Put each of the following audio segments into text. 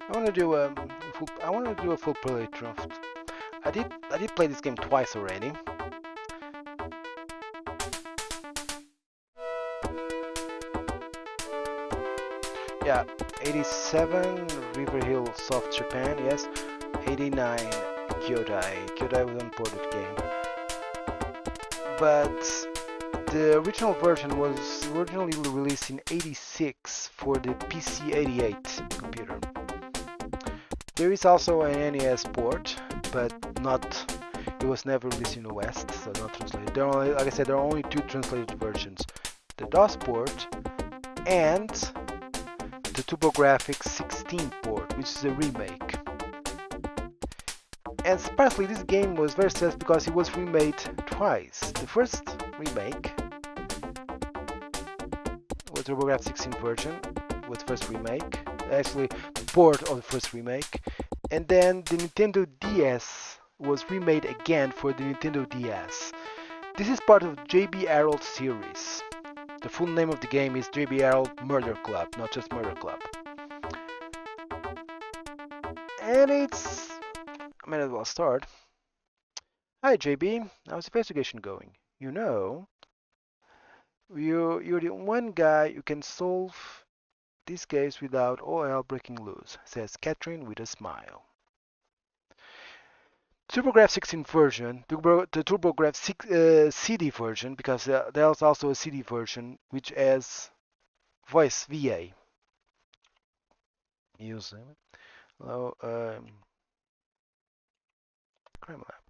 I want to do a full playthrough. I did play this game twice already. Yeah, 87 River Hill, South Japan, yes. 89 Kyodai. Kyodai was an imported game. But the original version was originally released in 86 for the PC-88 computer. There is also an NES port, but not. It was never released in the West, so not translated. There are only, like I said, there are only two translated versions: the DOS port and the TurboGrafx 16 port, which is a remake. And especially this game was very successful because it was remade twice. The first remake was the TurboGrafx 16 version, was the first remake. Actually, the port of the first remake. And then the Nintendo DS was remade again for the Nintendo DS. This is part of JB Harold series. The full name of the game is JB Harold Murder Club, not just Murder Club. And it's... I might as well start. Hi JB, how's the investigation going? You know, you're the one guy who can solve this case without all hell breaking loose, says Catherine with a smile. TurboGrafx 16 version, the TurboGrafx CD version, because there's also a CD version which has voice VA. Use hello, crime lab.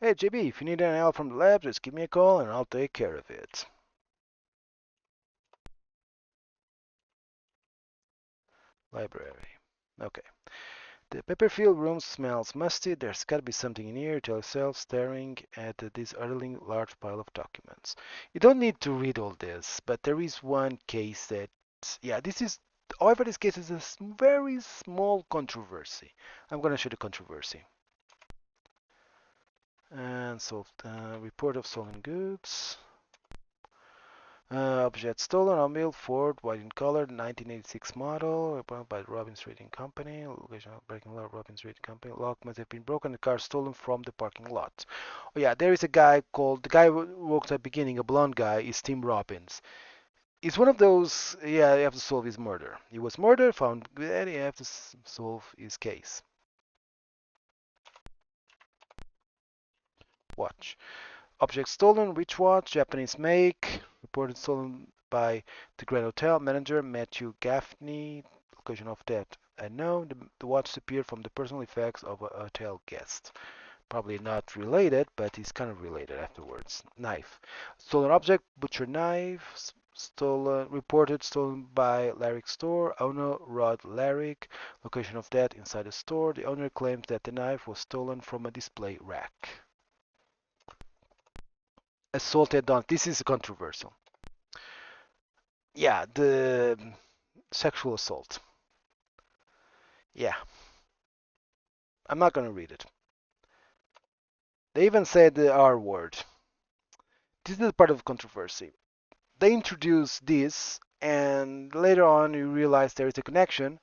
Hey JB, if you need any help from the lab, just give me a call and I'll take care of it. Library. Okay. The Pepperfield room smells musty. There's got to be something in here. Tell yourself, staring at this utterly large pile of documents. You don't need to read all this, but there is one case that, yeah, this is, however, this case is a very small controversy. I'm going to show the controversy. And so, report of stolen goods. Object stolen on Mill Ford, white in color, 1986 model, reported by the Robbins Trading Company. Location of breaking law, Robbins Trading Company. Lock must have been broken. The car stolen from the parking lot. Oh yeah, there is a guy called the guy who works at the beginning, a blonde guy, is Tim Robbins. It's one of those. Yeah, you have to solve his murder. He was murdered, found dead. You have to solve his case. Watch. Object stolen, which watch, Japanese make, reported stolen by the Grand Hotel manager Matthew Gaffney. Location of death unknown. The watch appeared from the personal effects of a hotel guest. Probably not related, but it's kind of related afterwards. Knife. Stolen object, butcher knife. Stolen, reported stolen by Larrick store. Owner Rod Larrick. Location of death inside the store. The owner claims that the knife was stolen from a display rack. Assaulted on. This is controversial. Yeah, the sexual assault. Yeah, I'm not gonna read it. They even said the R word. This is part of controversy. They introduced this, and later on you realize there is a connection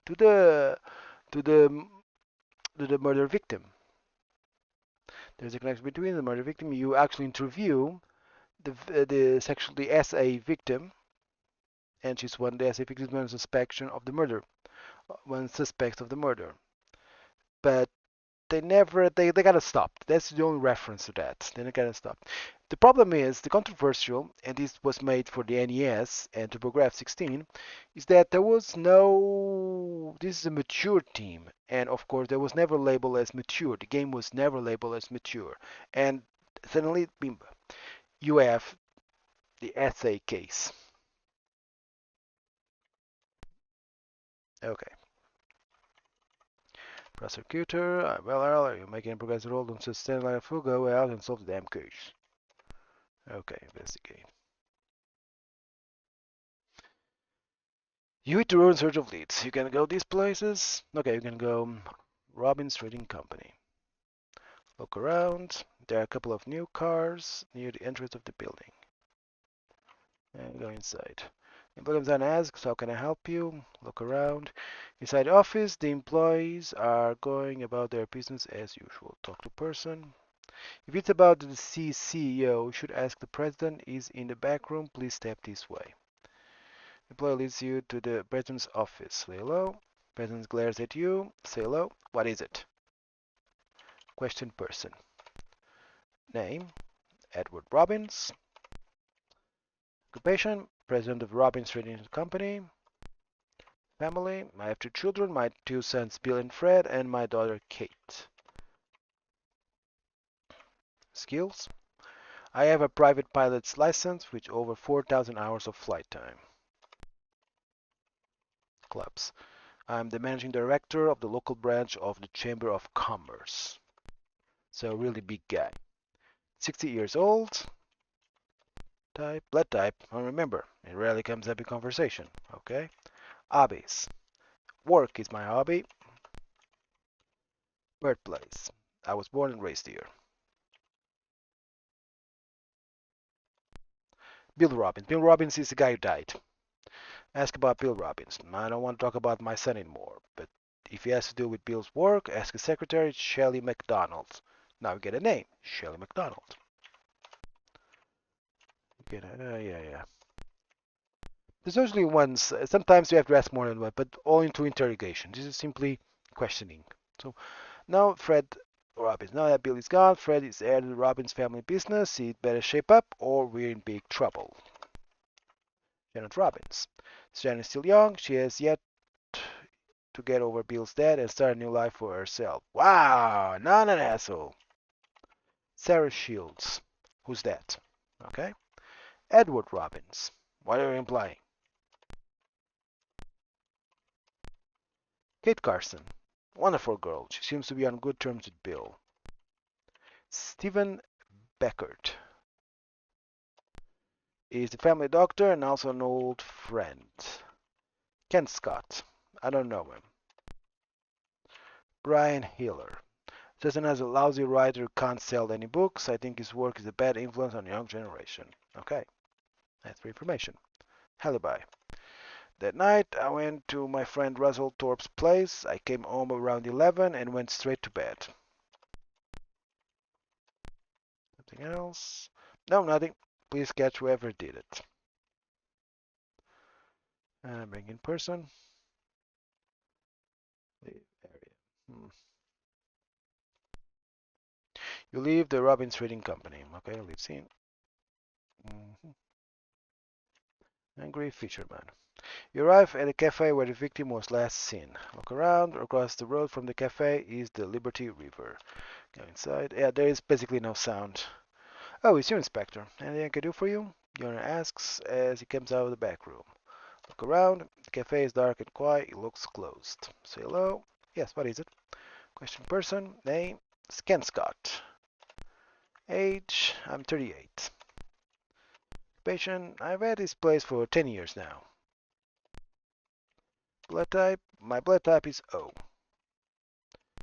to the to the to the murder victim. There's a connection between the murder victim. You actually interview the sexually SA victim, and she's one the SA victim one suspicion of the murder, one suspect of the murder. But they gotta stop. That's the only reference to that. They gotta stop. The problem is the controversial, and this was made for the NES and TurboGrafx 16, is that there was no. This is a mature team, and of course there was never labeled as mature. The game was never labeled as mature, and suddenly, bim, you have the SA case. Okay. Prosecutor, well, Earl, are you making progress at all? Don't just stand like a fool. Go out and solve the damn case. Okay, investigate. You hit the road in search of leads. You can go these places. Okay, you can go Robbins Trading Company. Look around. There are a couple of new cars near the entrance of the building. And go inside. Employee comes down and asks, how can I help you? Look around. Inside the office, the employees are going about their business as usual. Talk to person. If it's about the CEO, you should ask the president is in the back room. Please step this way. Employee leads you to the president's office. Say hello. President glares at you. Say hello. What is it? Question person. Name, Edward Robbins. Occupation, president of Robbins Trading Company. Family, I have two children, my two sons Bill and Fred, and my daughter Kate. Skills, I have a private pilot's license with over 4,000 hours of flight time. Clubs, I'm the managing director of the local branch of the Chamber of Commerce. So a really big guy. 60 years old. Type, blood type, remember, it rarely comes up in conversation, okay? Hobbies. Work is my hobby. Birthplace. I was born and raised here. Bill Robbins. Bill Robbins is the guy who died. Ask about Bill Robbins. I don't want to talk about my son anymore, but if he has to do with Bill's work, ask his secretary, Shelley McDonald. Now we get a name, Shelley McDonald. Yeah. There's usually ones, sometimes you have to ask more than one, but all into interrogation. This is simply questioning. So now Fred Robbins. Now that Bill is gone, Fred is heir to the Robbins family business. He'd better shape up or we're in big trouble. Janet Robbins. Janet is still young. She has yet to get over Bill's death and start a new life for herself. Wow, not an asshole. Sarah Shields. Who's that? Okay. Edward Robbins. What are you implying? Kate Carson. Wonderful girl. She seems to be on good terms with Bill. Stephen Beckert is the family doctor and also an old friend. Ken Scott. I don't know him. Brian Hiller. Justin as a lousy writer can't sell any books. I think his work is a bad influence on the young generation. Okay, that's for information. Alibi. That night, I went to my friend Russell Thorpe's place. I came home around 11 and went straight to bed. Something else? No, nothing. Please catch whoever did it. Bring in person. Leave area. You leave the Robbins Trading Company. Okay, leave scene. Angry fisherman. You arrive at a cafe where the victim was last seen. Look around. Across the road from the cafe is the Liberty River. Go inside. Yeah, there is basically no sound. Oh, it's you, Inspector. Anything I can do for you? Yona asks as he comes out of the back room. Look around. The cafe is dark and quiet. It looks closed. Say hello. Yes, what is it? Question person. Name. Ken Scott. Age. I'm 38. Occupation. I've had this place for 10 years now. Blood type. My blood type is O.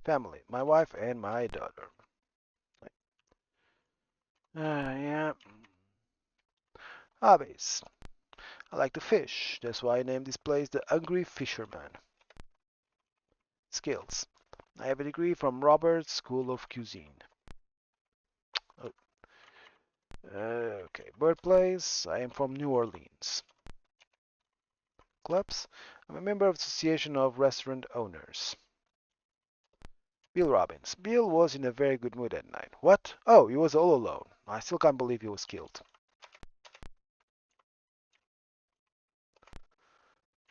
Family. My wife and my daughter. Yeah. Hobbies. I like to fish. That's why I named this place the Hungry Fisherman. Skills. I have a degree from Roberts School of Cuisine. Oh. Okay. Birthplace. I am from New Orleans. Clubs. I'm a member of the Association of Restaurant Owners. Bill Robbins. Bill was in a very good mood that night. What? Oh, he was all alone. I still can't believe he was killed.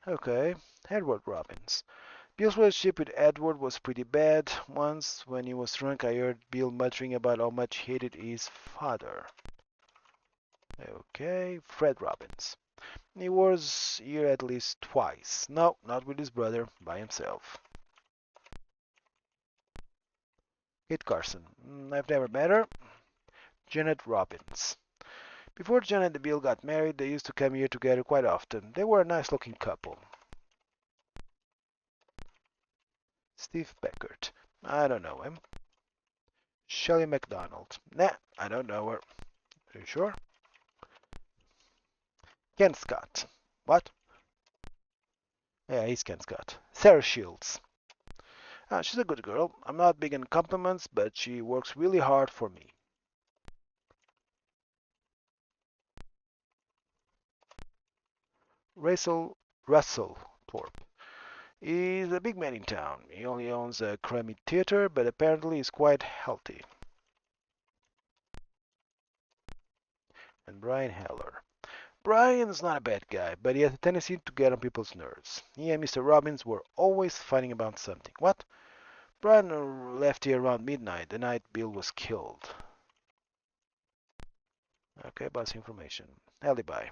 Okay. Edward Robbins. Bill's relationship with Edward was pretty bad. Once, when he was drunk, I heard Bill muttering about how much he hated his father. Okay. Fred Robbins. He was here at least twice. No, not with his brother, by himself. Kate Carson. I've never met her. Janet Robbins. Before Janet and Bill got married, they used to come here together quite often. They were a nice looking couple. Steve Beckert. I don't know him. Shelley MacDonald. Nah, I don't know her. Are you sure? Ken Scott. What? Yeah, he's Ken Scott. Sarah Shields. She's a good girl. I'm not big on compliments, but she works really hard for me. Russell Thorpe. He's a big man in town. He only owns a crummy theater, but apparently he's quite healthy. And Brian Heller. Brian's not a bad guy, but he has a tendency to get on people's nerves. He and Mr. Robbins were always fighting about something. What? Brian left here around midnight, the night Bill was killed. Okay, bus information. Alibi.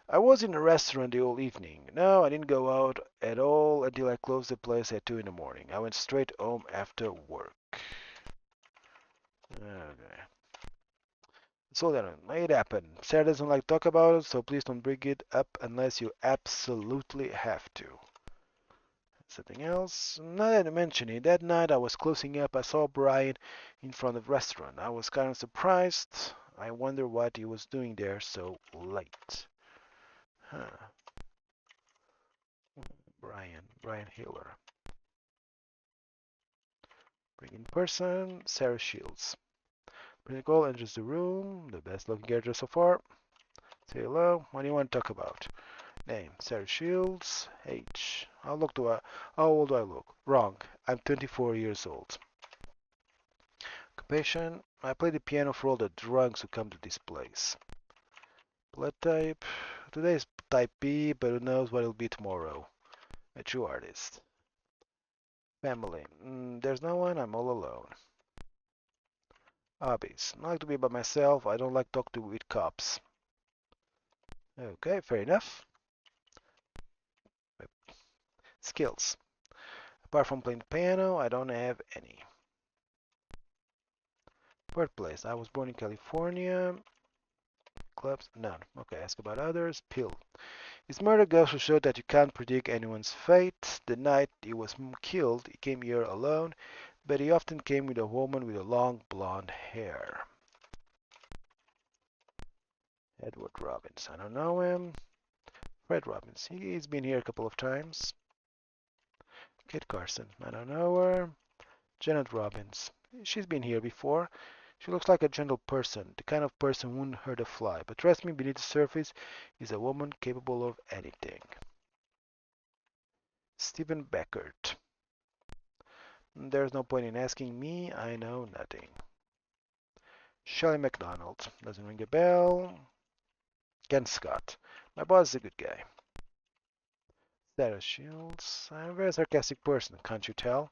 I was in a restaurant the whole evening. No, I didn't go out at all until I closed the place at 2 in the morning. I went straight home after work. Okay. So then, it happened. Sarah doesn't like to talk about it, so please don't bring it up unless you absolutely have to. Something else? Now that I mention it, that night I was closing up, I saw Brian in front of the restaurant. I was kind of surprised. I wonder what he was doing there so late. Huh. Brian Hiller. Bring in person, Sarah Shields. Pinnacle enters the room, the best looking character so far. Say hello, what do you want to talk about? Name, Sarah Shields, age. How old do I look? Wrong, I'm 24 years old. Occupation, I play the piano for all the drunks who come to this place. Blood type, today is type B, but who knows what it'll be tomorrow. A true artist. Family, there's no one, I'm all alone. Hobbies, I like to be by myself, I don't like to talk to with cops. Okay, fair enough. Skills. Apart from playing the piano, I don't have any. Birthplace. I was born in California. Clubs? None. Okay, ask about others. Pill. His murder goes to show that you can't predict anyone's fate. The night he was killed, he came here alone, but he often came with a woman with a long blonde hair. Edward Robbins. I don't know him. Fred Robbins. He's been here a couple of times. Kit Carson. I don't know her. Janet Robbins. She's been here before. She looks like a gentle person, the kind of person who wouldn't hurt a fly, but trust me, beneath the surface is a woman capable of anything. Stephen Beckert. There's no point in asking me, I know nothing. Shelley MacDonald. Doesn't ring a bell. Ken Scott. My boss is a good guy. Sarah Shields. I'm a very sarcastic person, can't you tell?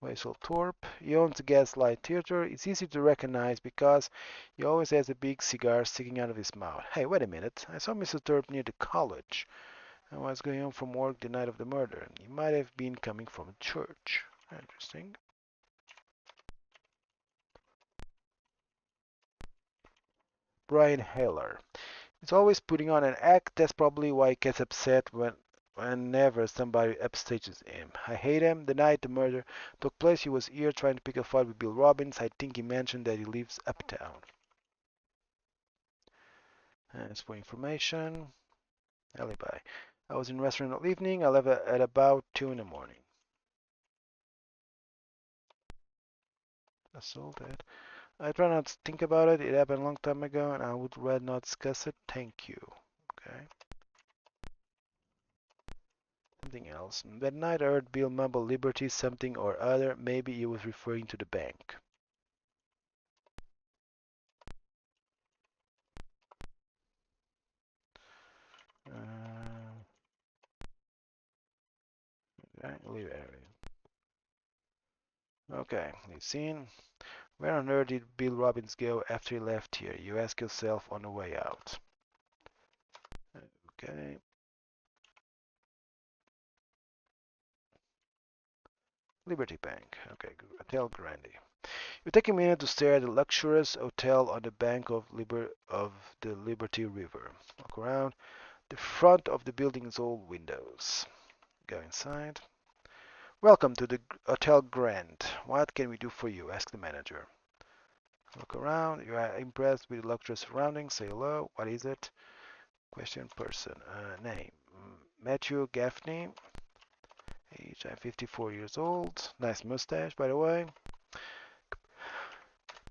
Russell Thorpe. He owns the Gaslight Theater. It's easy to recognize because he always has a big cigar sticking out of his mouth. Hey, wait a minute. I saw Mr. Thorpe near the college. I was going home from work the night of the murder. He might have been coming from church. Interesting. Brian Heller. He's always putting on an act. That's probably why he gets upset whenever somebody upstages him. I hate him. The night the murder took place, he was here trying to pick a fight with Bill Robbins. I think he mentioned that he lives uptown. As for information, alibi. I was in a restaurant all evening. I left at about 2 in the morning. That's all that. I try not to think about it. It happened a long time ago, and I would rather not discuss it. Thank you. Okay. Something else. That night I heard Bill mumble Liberty something or other. Maybe he was referring to the bank. Okay, leave it. Okay, you've seen. Where on earth did Bill Robbins go after he left here? You ask yourself on the way out. Okay. Liberty Bank. Okay, Hotel Grande. You take a minute to stare at the luxurious hotel on the bank of the Liberty River. Look around. The front of the building is all windows. Go inside. Welcome to the Hotel Grand. What can we do for you? Asked the manager. Look around. You are impressed with the luxurious surroundings. Say hello. What is it? Question person. Name. Matthew Gaffney. Age. I'm 54 years old. Nice mustache, by the way.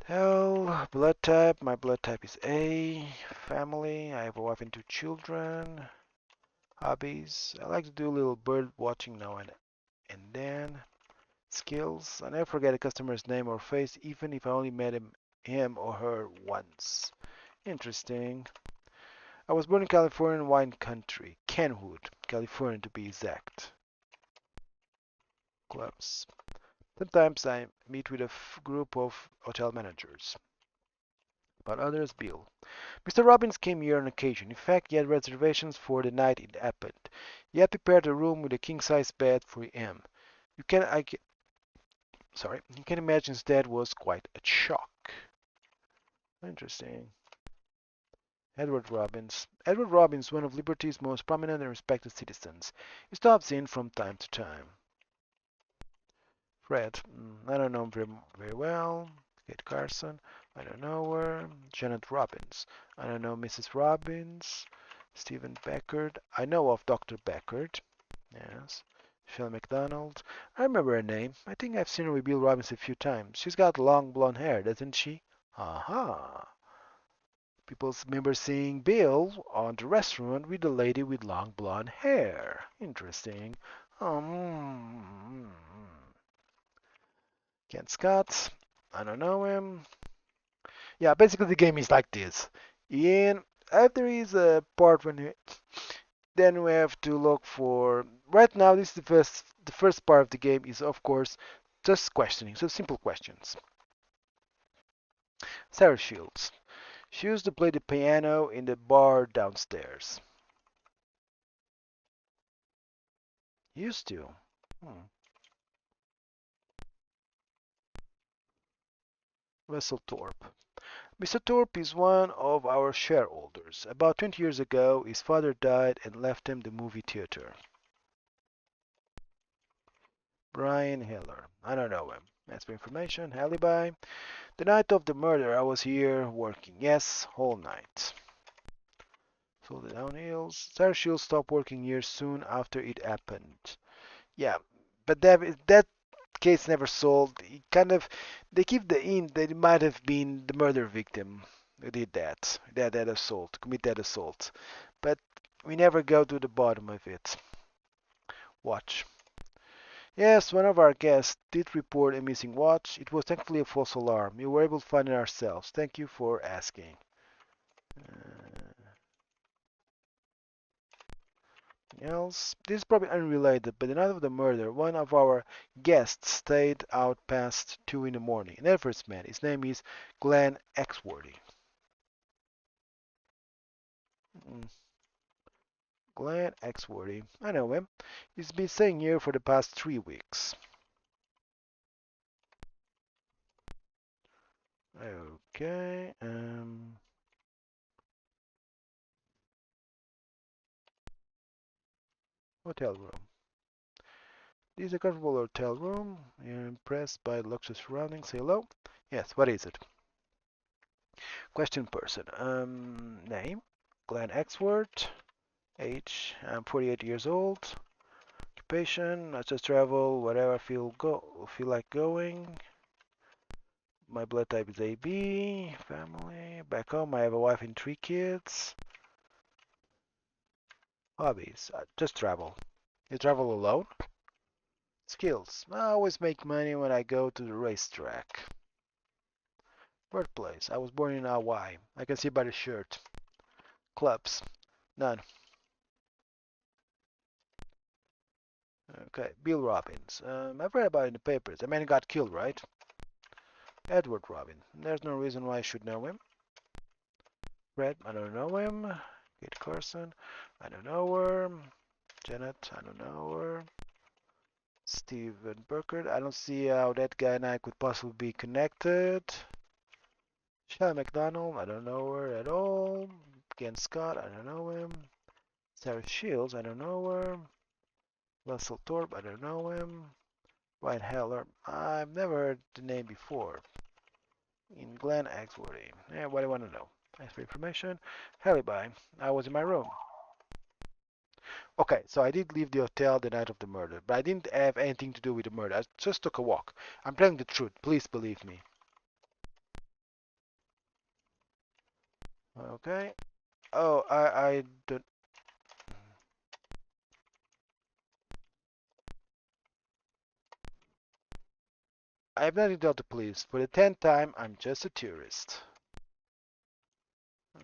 Hell. Blood type. My blood type is A. Family. I have a wife and 2 children. Hobbies. I like to do a little bird watching now and then. Skills. I never forget a customer's name or face, even if I only met him or her once. Interesting. I was born in California, wine country. Kenwood, California to be exact. Clubs. Sometimes I meet with a group of hotel managers, but others bill. Mr. Robbins came here on occasion. In fact, he had reservations for the night it happened. He had prepared a room with a king-size bed for him. You can, I, sorry, you can imagine his dad was quite a shock. Interesting. Edward Robbins. Edward Robbins, one of Liberty's most prominent and respected citizens. He stops in from time to time. Fred. I don't know him very well. Kate Carson. I don't know her. Janet Robbins. I don't know Mrs. Robbins. Stephen Beckard. I know of Dr. Beckard. Yes. Phil McDonald. I remember her name. I think I've seen her with Bill Robbins a few times. She's got long blonde hair, doesn't she? Aha. People remember seeing Bill on the restaurant with the lady with long blonde hair. Interesting. Ken Scott. I don't know him. Yeah, basically the game is like this. And there is a part then we have to look for. Right now, this is the first part of the game is of course just questioning, so simple questions. Sarah Shields. She used to play the piano in the bar downstairs. Used to. Hmm. Russell Thorpe. Mr. Thorpe is one of our shareholders. About 20 years ago, his father died and left him the movie theater. Brian Hiller. I don't know him. That's for information. Alibi. The night of the murder, I was here working. Yes, whole night. So the downhills. Sarah Shields stopped working here soon after it happened. Yeah, but that case never solved. It kind of they keep the hint that it might have been the murder victim who did that assault, commit that assault. But we never go to the bottom of it. Watch. Yes, one of our guests did report a missing watch. It was thankfully a false alarm. We were able to find it ourselves. Thank you for asking. Else, this is probably unrelated, but the night of the murder, one of our guests stayed out past 2 in the morning. An Everest man. His name is Glenn Exworthy. Mm, Glenn Exworthy. I know him. He's been staying here for the past 3 weeks. Okay. Hotel room. This is a comfortable hotel room. You're impressed by the luxurious surroundings. Say hello. Yes. What is it? Question person. Name. Glenn Exworth. Age. I'm 48 years old. Occupation. I just travel wherever I feel like going. My blood type is AB. Family. Back home, I have a wife and 3 kids. Hobbies. Just travel. You travel alone? Skills. I always make money when I go to the racetrack. Birthplace. I was born in Hawaii. I can see by the shirt. Clubs. None. Okay. Bill Robbins. I've read about it in the papers. The man got killed, right? Edward Robin. There's no reason why I should know him. Fred. I don't know him. Kate Carson. I don't know her. Janet. I don't know her. Stephen Burkert. I don't see how that guy and I could possibly be connected. Shelley McDonald. I don't know her at all. Ken Scott. I don't know him. Sarah Shields. I don't know her. Russell Thorpe. I don't know him. Ryan Heller. I've never heard the name before. In Glen Axworthy. Yeah, what do you want to know? Thanks for information. Alibi. I was in my room. Okay, so I did leave the hotel the night of the murder, but I didn't have anything to do with the murder. I just took a walk. I'm telling the truth. Please believe me. Okay. Oh, I don't. I have nothing to tell the police. For the 10th time, I'm just a tourist.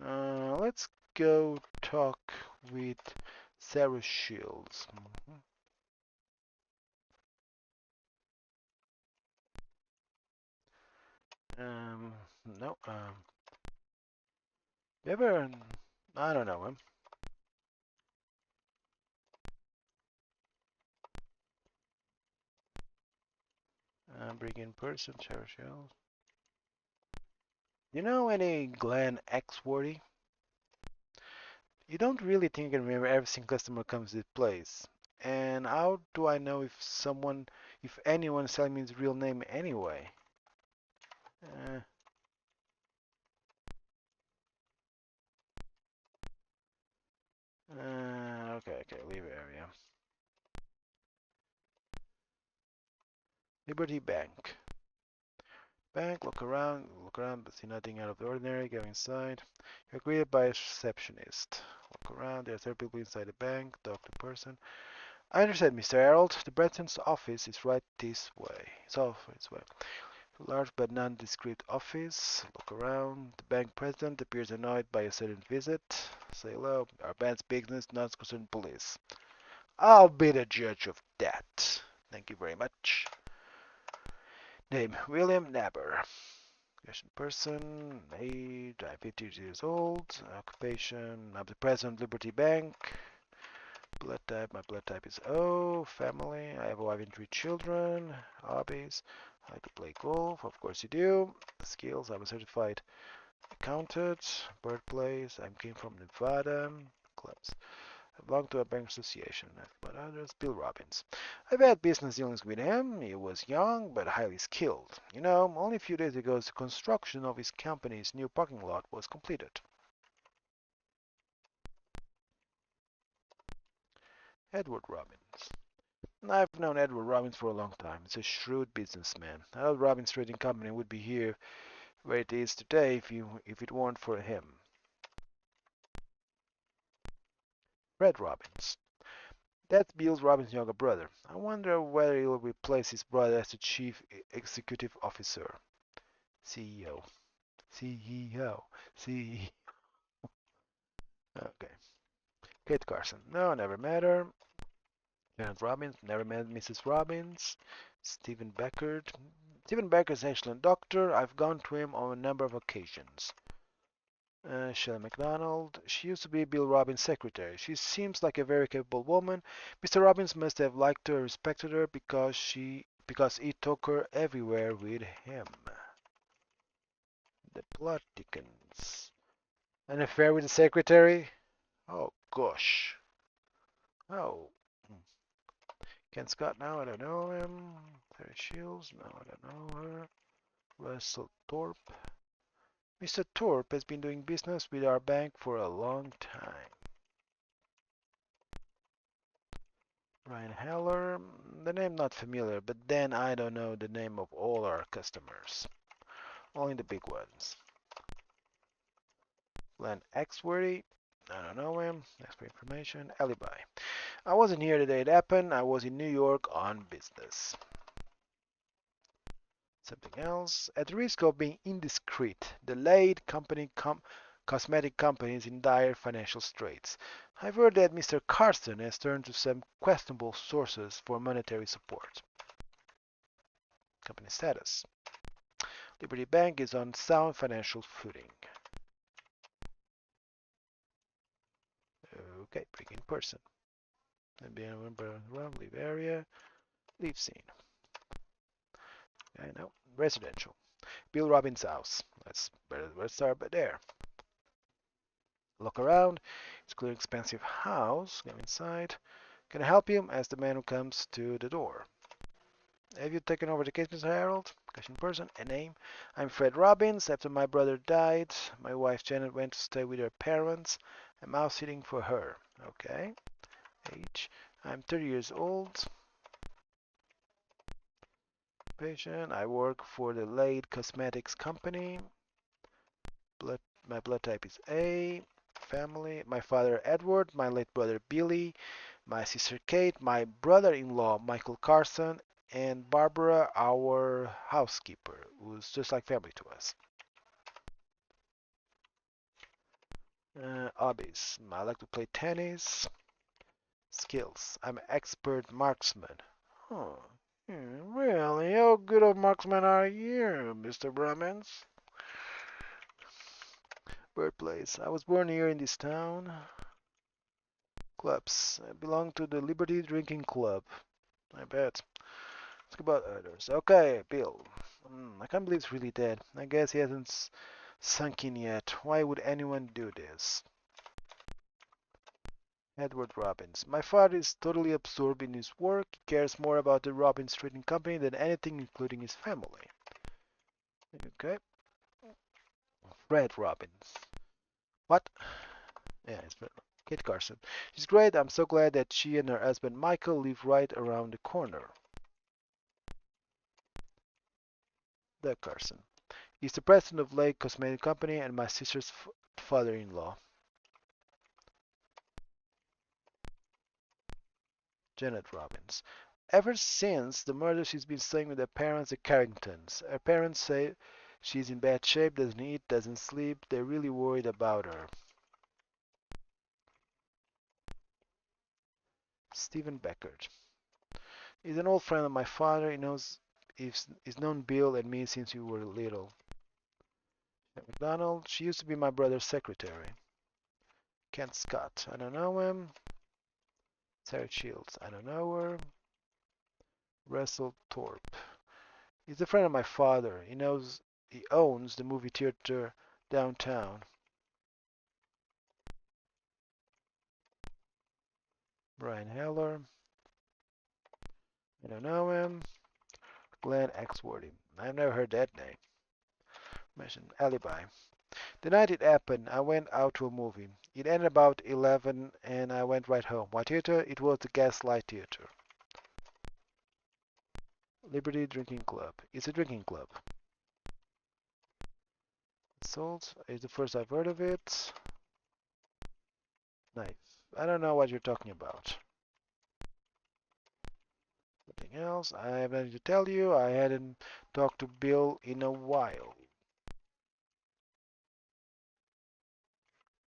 Let's go talk with Sarah Shields. Um, no. You ever? I don't know him. Bring in person, Sarah Shields. You know any Glenn Axworthy? You don't really think I can remember every single customer comes to this place. And how do I know if anyone is telling me his real name anyway? Uh, okay, leave area. Liberty Bank. Bank, look around, but see nothing out of the ordinary. Go inside. You're greeted by a receptionist. Look around, there are 30 people inside the bank. Talk to person. I understand, Mr. Harold. The Brenson's office is right this way. It's off its way. Large but nondescript office. Look around. The bank president appears annoyed by a sudden visit. Say hello. Our bank's business, not concerned police. I'll be the judge of that. Thank you very much. Name, William Naber. Question person, age, I'm 50 years old. Occupation, I'm the president of Liberty Bank. Blood type, my blood type is O. Family, I have a wife and 3 children. Hobbies, I like to play golf, of course you do. Skills, I'm a certified accountant. Birthplace, I came from Nevada. Clubs, I belong to a bank association. But others, Bill Robbins. I've had business dealings with him. He was young but highly skilled. You know, only a few days ago the construction of his company's new parking lot was completed. Edward Robbins. I've known Edward Robbins for a long time. He's a shrewd businessman. Edward Robbins Trading Company would be here where it is today if it weren't for him. Fred Robbins. That's Bill Robbins' younger brother. I wonder whether he'll replace his brother as the chief executive officer. CEO. CEO. CEO. Okay. Kate Carson. No, never met her. Janet Robbins. Never met Mrs. Robbins. Stephen Beckert. Stephen Beckert is an excellent doctor. I've gone to him on a number of occasions. Shelley MacDonald. She used to be Bill Robbins' secretary. She seems like a very capable woman. Mr. Robbins must have liked her, respected her because he took her everywhere with him. The plot thickens. An affair with the secretary? Oh gosh. Oh. Ken Scott, now I don't know him. Terry Shields, no, I don't know her. Russell Thorpe. Mr. Thorpe has been doing business with our bank for a long time. Ryan Heller, the name not familiar, but then I don't know the name of all our customers. Only the big ones. Glenn Axworthy, I don't know him. Next for information. Alibi. I wasn't here the day it happened. I was in New York on business. Something else. At the risk of being indiscreet, the Lade Company cosmetic company is in dire financial straits. I've heard that Mr. Carson has turned to some questionable sources for monetary support. Company status. Liberty Bank is on sound financial footing. Okay, bring in person. Leave area. Leave scene. Okay, no. Residential. Bill Robbins' house. Let's start there. Look around. It's a clear, expensive house. Go inside. Can I help you? Ask the man who comes to the door. Have you taken over the case, Mr. Harold? Question person. A name. I'm Fred Robbins. After my brother died, my wife Janet went to stay with her parents. I'm house sitting for her. Okay. Age. I'm 30 years old. Patient. I work for the Lade Cosmetics Company. Blood, my blood type is A. Family. My father Edward. My late brother Billy. My sister Kate. My brother-in-law Michael Carson. And Barbara, our housekeeper, who's just like family to us. Hobbies. I like to play tennis. Skills. I'm an expert marksman. Huh. Really? How good of marksman are you, Mr. Brahmins? Birthplace. I was born here in this town. Clubs. I belong to the Liberty Drinking Club. I bet. Let's go about others. Okay, Bill. I can't believe it's really dead. I guess he hasn't sunk in yet. Why would anyone do this? Edward Robbins. My father is totally absorbed in his work. He cares more about the Robbins Trading Company than anything, including his family. Okay. Fred Robbins. What? Yeah, it's Kate Carson. She's great. I'm so glad that she and her husband Michael live right around the corner. Doug Carson. He's the president of Lake Cosmetic Company and my sister's father-in-law. Janet Robbins. Ever since the murder, she's been staying with her parents, the Carringtons. Her parents say she's in bad shape, doesn't eat, doesn't sleep. They're really worried about her. Stephen Beckert. He's an old friend of my father. He's known Bill and me since we were little. McDonald. She used to be my brother's secretary. Kent Scott. I don't know him. Sarah Shields. I don't know her. Russell Thorpe. He's a friend of my father. He owns the movie theater downtown. Brian Heller. I don't know him. Glenn Axworthy. I've never heard that name. Mention alibi. The night it happened, I went out to a movie. It ended about 11 and I went right home. What theater? It was the Gaslight Theater. Liberty Drinking Club. It's a drinking club. Salt is the first I've heard of it. Knife. I don't know what you're talking about. Anything else? I have nothing to tell you. I hadn't talked to Bill in a while.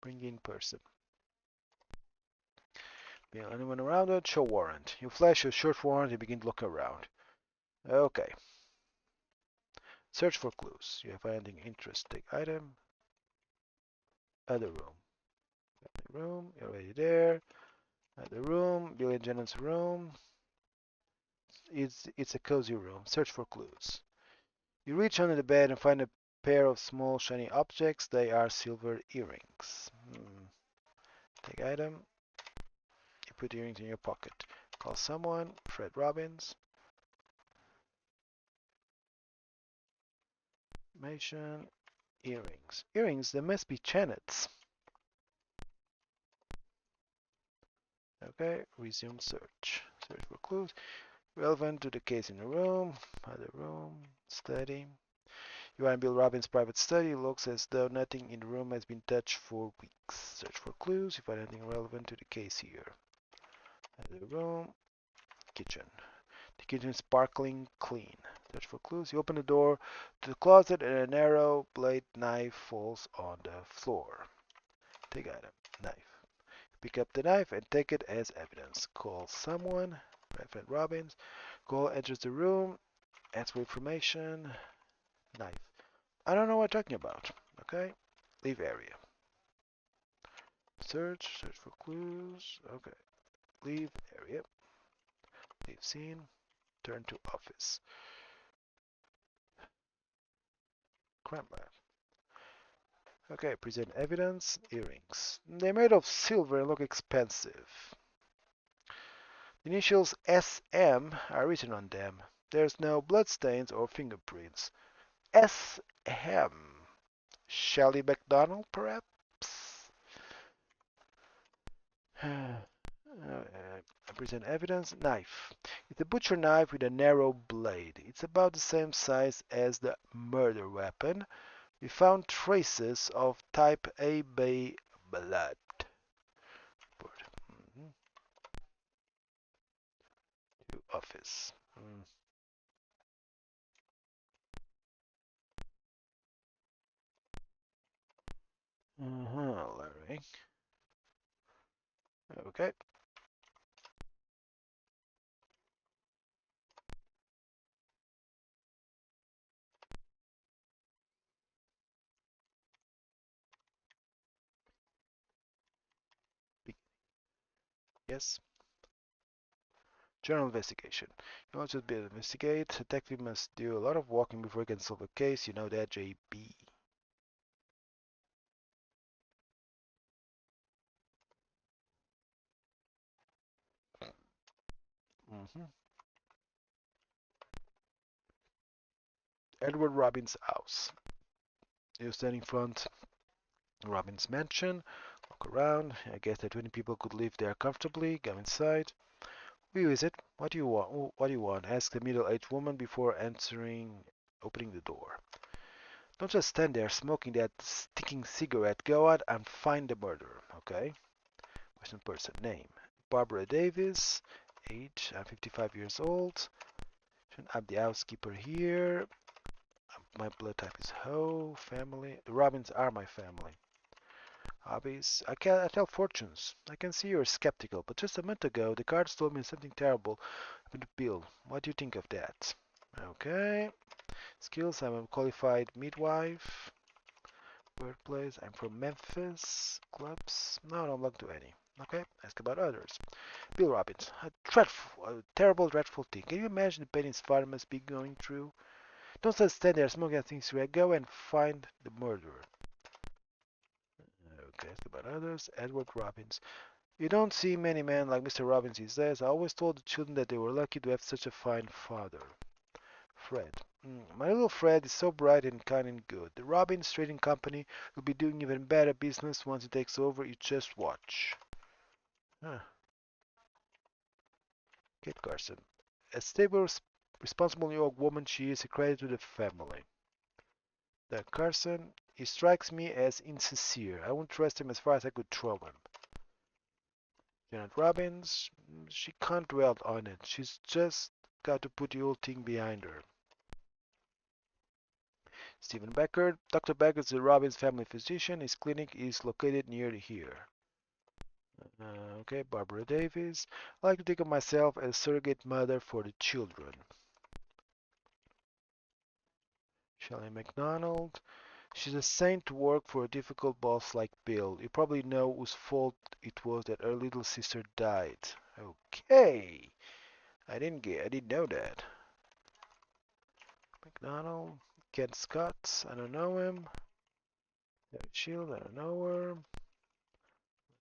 Bring in person. Bill, anyone around it? Show warrant. You flash your short warrant and begin to look around. Okay. Search for clues. You have anything interesting? Item. Other room. Other room. You're already there. Other room. Bill and Janet's room. It's a cozy room. Search for clues. You reach under the bed and find a pair of small shiny objects. They are silver earrings. Take item. You put the earrings in your pocket. Call someone. Fred Robbins. Information. Earrings. Earrings, they must be Janet's. Okay, resume search. Search for clues. Relevant to the case in the room. Other room. Study. You are in Bill Robbins' private study. It looks as though nothing in the room has been touched for weeks. Search for clues. You find anything relevant to the case here. Other room. Kitchen. The kitchen is sparkling clean. Search for clues. You open the door to the closet and a narrow blade knife falls on the floor. Take item. Knife. Pick up the knife and take it as evidence. Call someone. Fred Robbins. Call enters the room. Asks for information. Knife. I don't know what you're talking about. Okay. Leave area. Search. Search for clues. Okay. Leave area. Leave scene. Turn to office. Crime lab. Okay, present evidence. Earrings. They're made of silver and look expensive. The initials SM are written on them. There's no bloodstains or fingerprints. S.M. Shelley MacDonald, perhaps? I present evidence. Knife. It's a butcher knife with a narrow blade. It's about the same size as the murder weapon. We found traces of type AB blood. Mhm. To office. Larry. Okay. Yes. General investigation. You want to be investigate. Detective must do a lot of walking before he can solve a case. You know that, JB. hmm Edward Robin's house. You stand in front of Robin's mansion. Walk around. I guess that 20 people could live there comfortably. Go inside. Who is it? What do you want? What do you want? Ask the middle-aged woman before opening the door. Don't just stand there smoking that stinking cigarette. Go out and find the murderer, okay? Question person. Name. Barbara Davis. Age. I'm 55 years old. I'm the housekeeper here. My blood type is Ho. Family. The Robins are my family. Hobbies. I tell fortunes. I can see you're skeptical, but just a minute ago the cards told me something terrible happened to Bill. What do you think of that? Okay. Skills. I'm a qualified midwife. Birthplace. I'm from Memphis. Clubs. No, I don't belong to any. Okay. Ask about others. Bill Robbins. A terrible, dreadful thing. Can you imagine the pain his father must be going through? Don't just stand there smoking a thing cigarette. Go and find the murderer. Okay. Ask about others. Edward Robbins. You don't see many men like Mr. Robbins these days. I always told the children that they were lucky to have such a fine father. Fred. My little Fred is so bright and kind and good. The Robbins Trading Company will be doing even better business once he takes over. You just watch. Huh. Kate Carson. A stable, responsible New York woman, she is a credit to the family. Doug Carson. He strikes me as insincere. I wouldn't trust him as far as I could throw him. Janet Robbins. She can't dwell on it. She's just got to put the old thing behind her. Stephen Becker. Dr. Becker is the Robbins family physician. His clinic is located near here. Okay, Barbara Davis. I like to think of myself as surrogate mother for the children. Shelley MacDonald. She's a saint to work for a difficult boss like Bill. You probably know whose fault it was that her little sister died. Okay. I didn't know that. McDonald. Ken Scott. I don't know him. David Shield. I don't know her.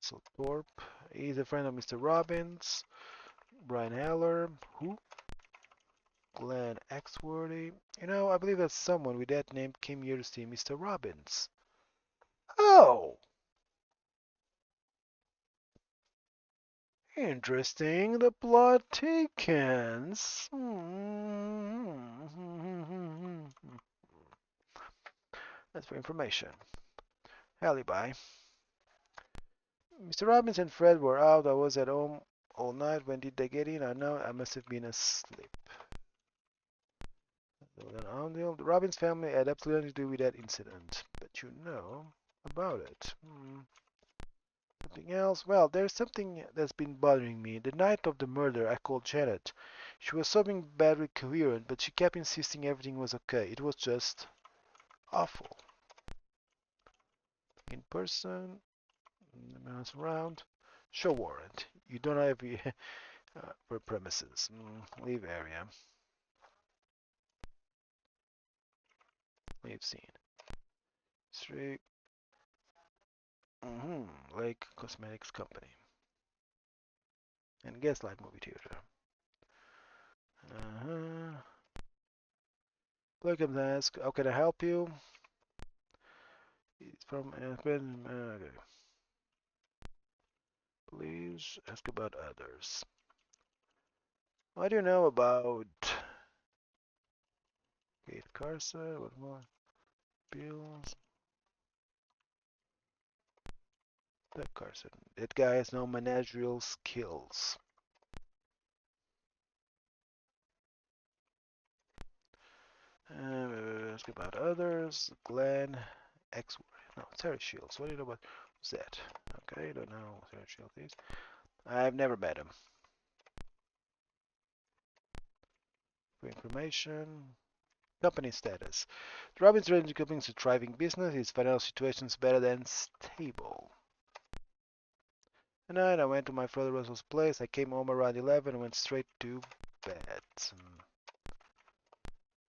Russell Thorpe. He's a friend of Mr. Robbins. Brian Heller. Who? Glenn Axworthy. You know, I believe that someone with that name came here to see Mr. Robbins. Oh! Interesting. The plot thickens. That's for information. Alibi. Mr. Robbins and Fred were out. I was at home all night. When did they get in? I know I must have been asleep. The Robbins family had absolutely nothing to do with that incident. But you know about it. Something else? Well, there's something that's been bothering me. The night of the murder, I called Janet. She was sobbing badly coherent, but she kept insisting everything was okay. It was just awful. In person, mouse around. Show warrant. You don't have for premises. Leave area. Leave scene. Street. Lake Cosmetics Company. And Gaslight Movie Theater. Uh-huh. Welcome to ask, how can I help you? It's from okay. Please ask about others. What do you know about Kate Carson? What more? Bills? That Carson. That guy has no managerial skills. Ask about others. Glenn X. No, Terry Shields. What do you know about who's that? Okay, don't know who Terry Shields is. I've never met him. For information. Company status. Robin's Range Company is a thriving business. His financial situation is better than stable. Tonight I went to my brother Russell's place. I came home around 11 and went straight to bed.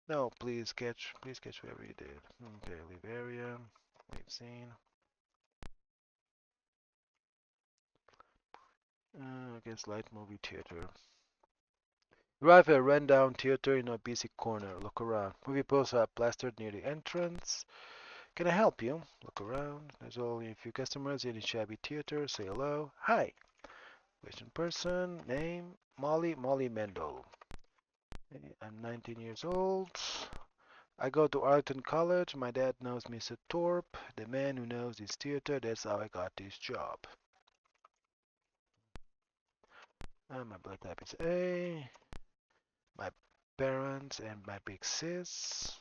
No, please catch whatever you did. Okay, leave area, leave scene. I guess light movie theater. Arrive at a rundown theater in a busy corner. Look around. Movie posters are plastered near the entrance. Can I help you? Look around. There's only a few customers in the shabby theater. Say hello. Hi. Question person. Name. Molly Mendel. I'm 19 years old. I go to Arlington College. My dad knows Mr. Thorpe, the man who knows this theater. That's how I got this job. My blood type is A. My parents and my big sis.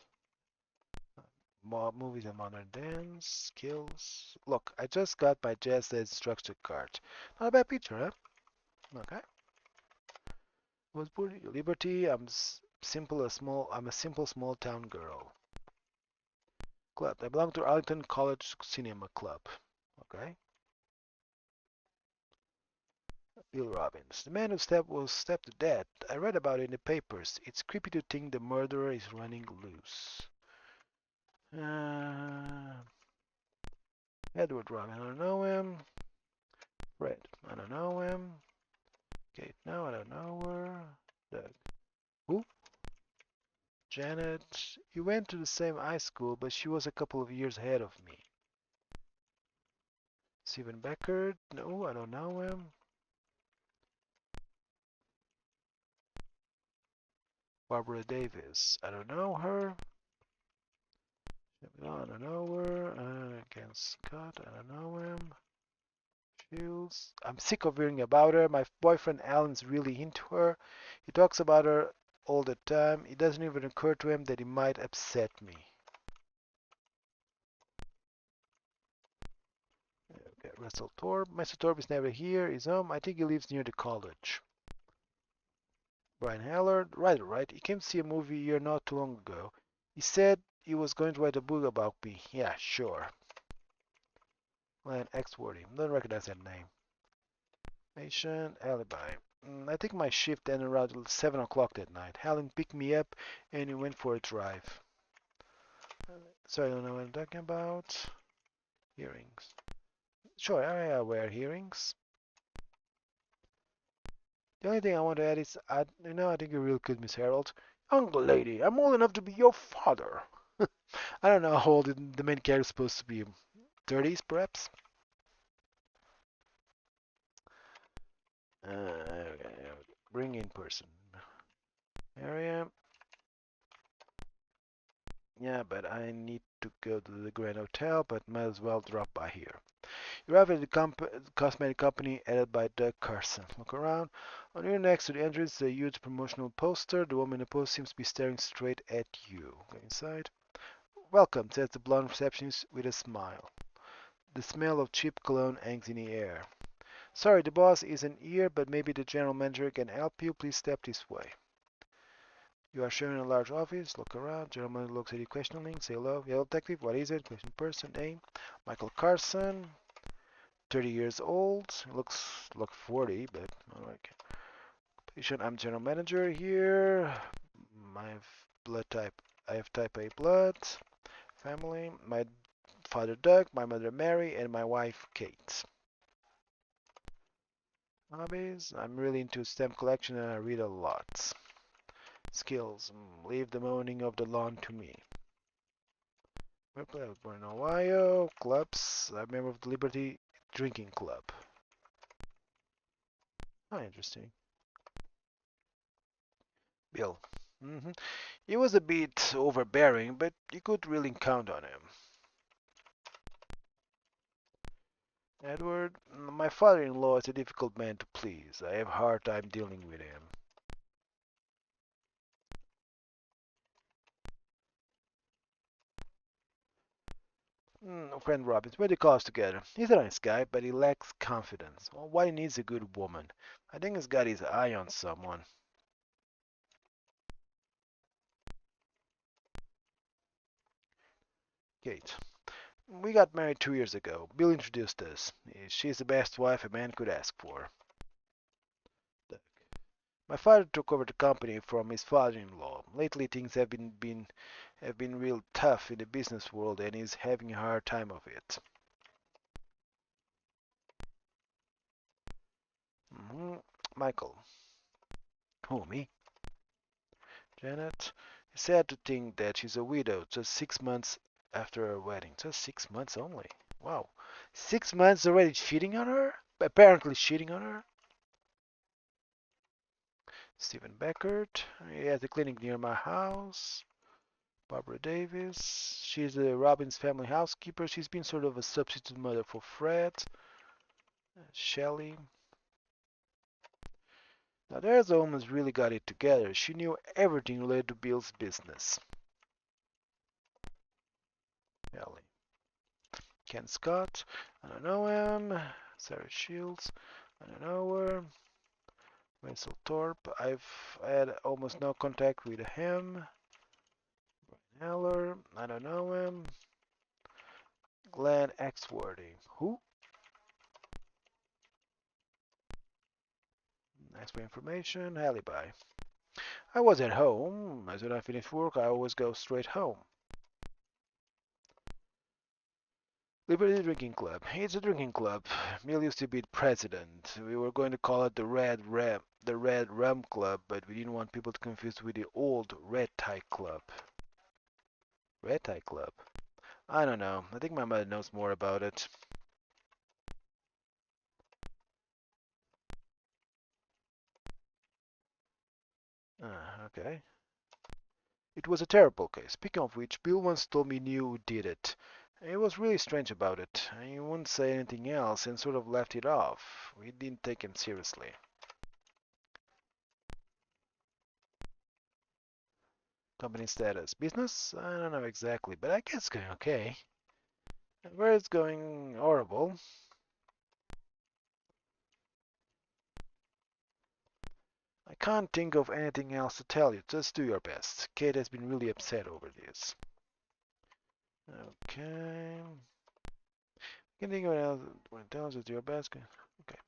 Movies and modern dance. Skills. Look, I just got my jazz instructor card. Not a bad picture, huh? Okay. Was born in Liberty. I'm a simple small town girl. Club. I belong to Arlington College Cinema Club. Okay. Bill Robbins. The man who was stepped to death. I read about it in the papers. It's creepy to think the murderer is running loose. Uh, Edward Robin. I don't know him. Fred. I don't know him. Kate. No, I don't know her. Doug. Who? Janet. You went to the same high school, but she was a couple of years ahead of me. Stephen Becker. No, I don't know him. Barbara Davis. I don't know her. No, I don't know her. Ken Scott. I don't know him. Shields. I'm sick of hearing about her. My boyfriend Alan's really into her. He talks about her all the time. It doesn't even occur to him that he might upset me. Okay, Russell Thorpe. Mr. Thorpe is never here. He's home. I think he lives near the college. Brian Hallard. Right. He came to see a movie here not too long ago. He said he was going to write a book about me. Yeah, sure. Glenn Exworthy. Don't recognize that name. Nation alibi. I think my shift ended around 7 o'clock that night. Helen picked me up and we went for a drive. Sorry, I don't know what I'm talking about. Hearings. Sure, I wear hearings. The only thing I want to add is, I think you're real good, Miss Harold. Young lady, I'm old enough to be your father. I don't know how old the main character is supposed to be. 30s, perhaps? Okay. Bring in person. Area. Yeah, but I need to go to the Grand Hotel, but might as well drop by here. You arrive at the cosmetic company headed by Doug Carson. Look around. On your next to the entrance is a huge promotional poster. The woman in the poster seems to be staring straight at you. Go inside. Welcome, says the blonde receptionist with a smile. The smell of cheap cologne hangs in the air. Sorry, the boss isn't here, but maybe the general manager can help you. Please step this way. You are shown in a large office. Look around. General manager looks at you questioningly. Say hello. Yellow detective. What is it? Question person. Name. Michael Carson. 30 years old. Looks like 40, but like patient. I'm general manager here. My blood type. I have type A blood. Family. My father Doug. My mother Mary, and my wife Kate. Hobbies. I'm really into stamp collection and I read a lot. Skills. Leave the mowing of the lawn to me. Where I was born in Ohio. Clubs. I'm a member of the Liberty Drinking Club. Oh, interesting. Bill. He was a bit overbearing, but you could really count on him. Edward, my father-in-law is a difficult man to please. I have a hard time dealing with him. Friend Robbins, we're the cause together. He's a nice guy, but he lacks confidence. Well, what he needs is a good woman. I think he's got his eye on someone. Kate, we got married 2 years ago. Bill introduced us. She's the best wife a man could ask for. My father took over the company from his father-in-law. Lately, things have been real tough in the business world, and he's having a hard time of it. hmm Michael, who me? Janet. It's sad to think that she's a widow just 6 months after her wedding. Just 6 months only. Wow, 6 months already cheating on her? Apparently cheating on her. Stephen Beckert. He has a clinic near my house. Barbara Davis. She's the Robbins family housekeeper. She's been sort of a substitute mother for Fred. Shelley. Now there's a woman's really got it together. She knew everything related to Bill's business. Shelley. Ken Scott. I don't know him. Sarah Shields. I don't know her. Winslow Thorpe. I've had almost no contact with him. Heller. I don't know him. Glenn Axworthy. Who? Ask for information. Alibi. I was at home. As soon as I finish work, I always go straight home. Liberty Drinking Club. It's a drinking club. Mill used to be the president. We were going to call it the Red Rum Club, but we didn't want people to confuse with the old Red Tie Club. Red Tie Club? I don't know. I think my mother knows more about it. Okay. It was a terrible case. Speaking of which, Bill once told me knew who did it. He was really strange about it. He wouldn't say anything else and sort of left it off. We didn't take him seriously. Company status. Business? I don't know exactly, but I guess it's going okay. Where it's going horrible. I can't think of anything else to tell you. Just do your best. Kate has been really upset over this. Okay. Can think of anything else when it tells you to your best. Okay.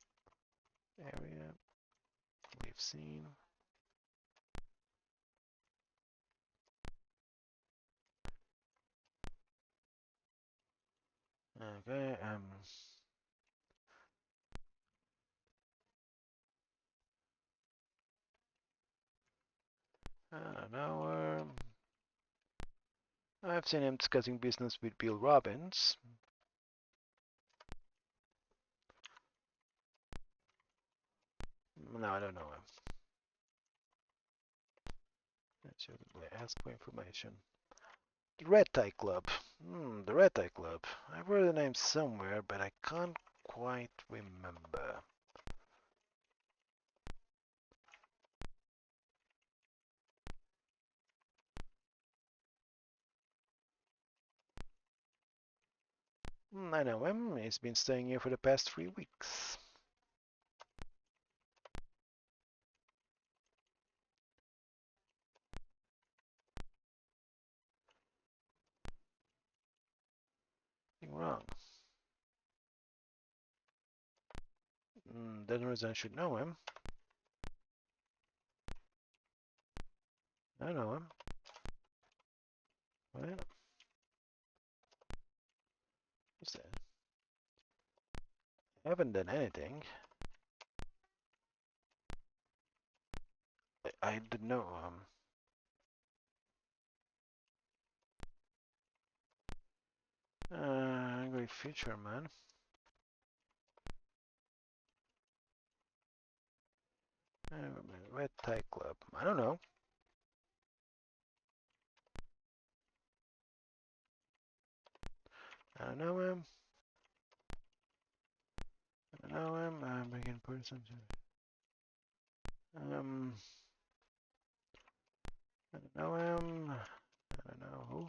Area. We've seen. Okay. I don't know. I've seen him discussing business with Bill Robbins. No, I don't know him. Let's ask for information. The Red Tie Club. The Red Tie Club. I've heard the name somewhere, but I can't quite remember. I know him. He's been staying here for the past 3 weeks. Nothing wrong. Doesn't reason I should know him. I know him. What? What's that? I haven't done anything. I didn't know. Great future, man. Red Tie Club. I don't know. I don't know him. I don't know him. Begin person. Um, I don't know him. I don't know who.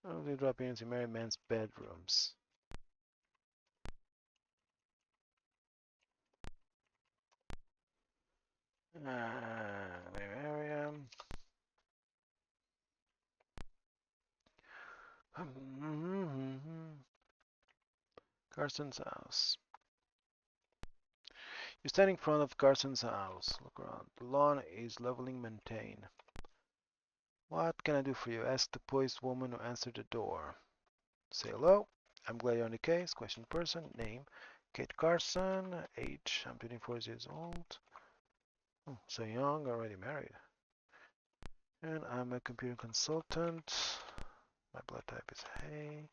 Oh, they drop into married men's bedrooms. Area. Carson's house. You stand in front of Carson's house. Look around. The lawn is leveling maintained. What can I do for you? Ask the poised woman who answered the door. Say hello. I'm glad you're on the case. Question person. Name. Kate Carson. Age. I'm 24 years old. Oh, so young. Already married. And I'm a computer consultant. My blood type is hay.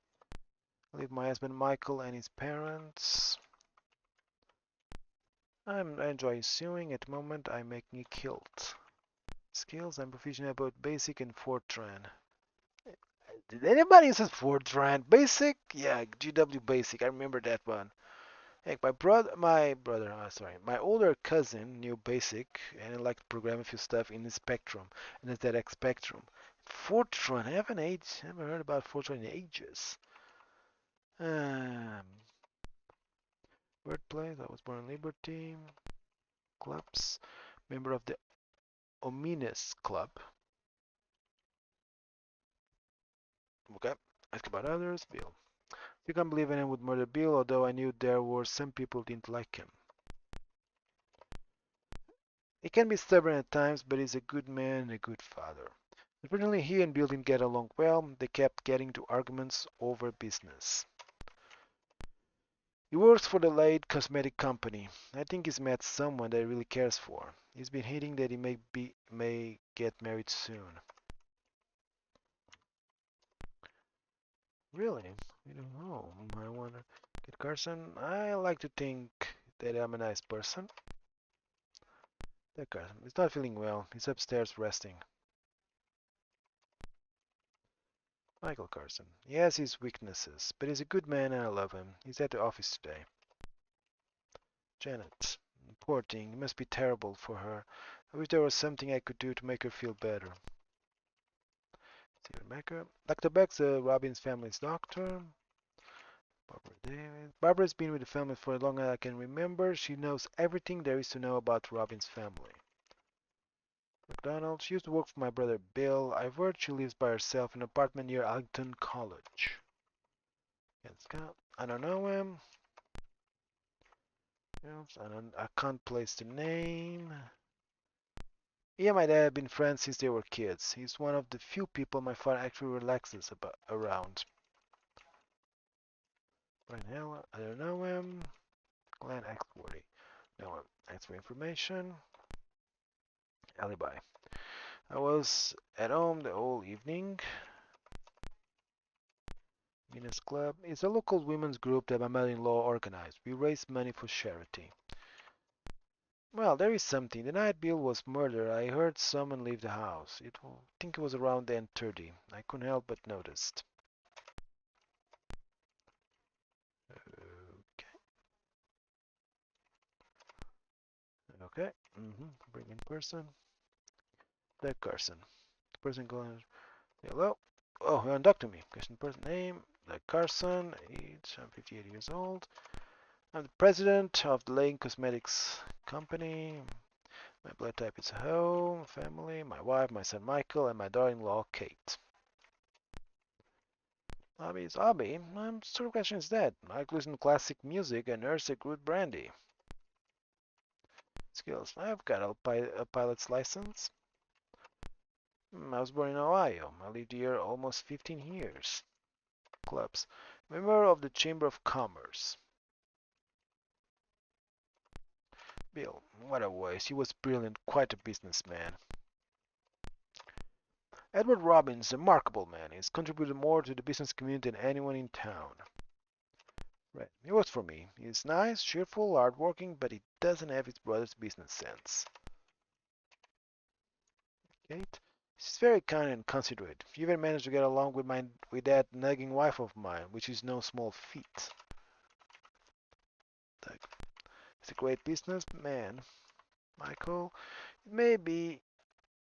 I live with my husband Michael and his parents. I enjoy sewing. At the moment, I'm making a kilt. Skills. I'm proficient about basic and Fortran. Did anybody use Fortran? Basic? Yeah, GW Basic. I remember that one. Hey, my older cousin knew Basic and liked to program a few stuff in the Spectrum, and the ZX Spectrum. Fortran, I haven't heard about Fortran in ages. Um, Birthplace, I was born in Liberty. Clubs, member of the Ominous Club. Okay, ask about others. Bill. You can't believe anyone would murder Bill, although I knew there were some people didn't like him. He can be stubborn at times, but he's a good man and a good father. Unfortunately, he and Bill didn't get along well. They kept getting into arguments over business. He works for the Lade Cosmetic Company. I think he's met someone that he really cares for. He's been hinting that he may get married soon. Really? You don't know. I wonder. Kit Carson, I like to think that I'm a nice person. That Carson, he's not feeling well. He's upstairs resting. Michael Carson. He has his weaknesses, but he's a good man and I love him. He's at the office today. Janet. Poor thing. It must be terrible for her. I wish there was something I could do to make her feel better. Stephen Becker. Dr. Beck's Robin's family's doctor. Barbara Davis. Barbara's been with the family for as long as I can remember. She knows everything there is to know about Robin's family. McDonald. She used to work for my brother Bill. I've heard she lives by herself in an apartment near Alton College. Scott. I don't know him. I can't place the name. He and my dad have been friends since they were kids. He's one of the few people my father actually relaxes around. Brian Hell, I don't know him. Glenn Axworthy. No one. Thanks for information. Alibi. I was at home the whole evening. Venus Club is a local women's group that my mother-in-law organized. We raise money for charity. Well, there is something. The night Bill was murdered, I heard someone leave the house. I think it was around 10:30. I couldn't help but noticed. Okay. Okay. Bring in person. That Carson. The person going. Hello. Oh, undocumented me. Question person name. That Carson. Age. I'm 58 years old. I'm the president of the Lane Cosmetics Company. My blood type is home, family, my wife, my son Michael, and my daughter-in-law Kate. Hobby is hobby. Sort of question is that. I like listen to classic music and nurse a good brandy. Skills. I've got a pilot's license. I was born in Ohio. I lived here almost 15 years. clubs. Member of the Chamber of Commerce. Bill, what a waste. He was brilliant, quite a businessman. Edward Robbins, a remarkable man. He's contributed more to the business community than anyone in town. Right. He works for me. He's nice, cheerful, hardworking, but he doesn't have his brother's business sense. Kate? She's very kind and considerate. She even managed to get along with that nagging wife of mine, which is no small feat. He's a great businessman, Michael. It may be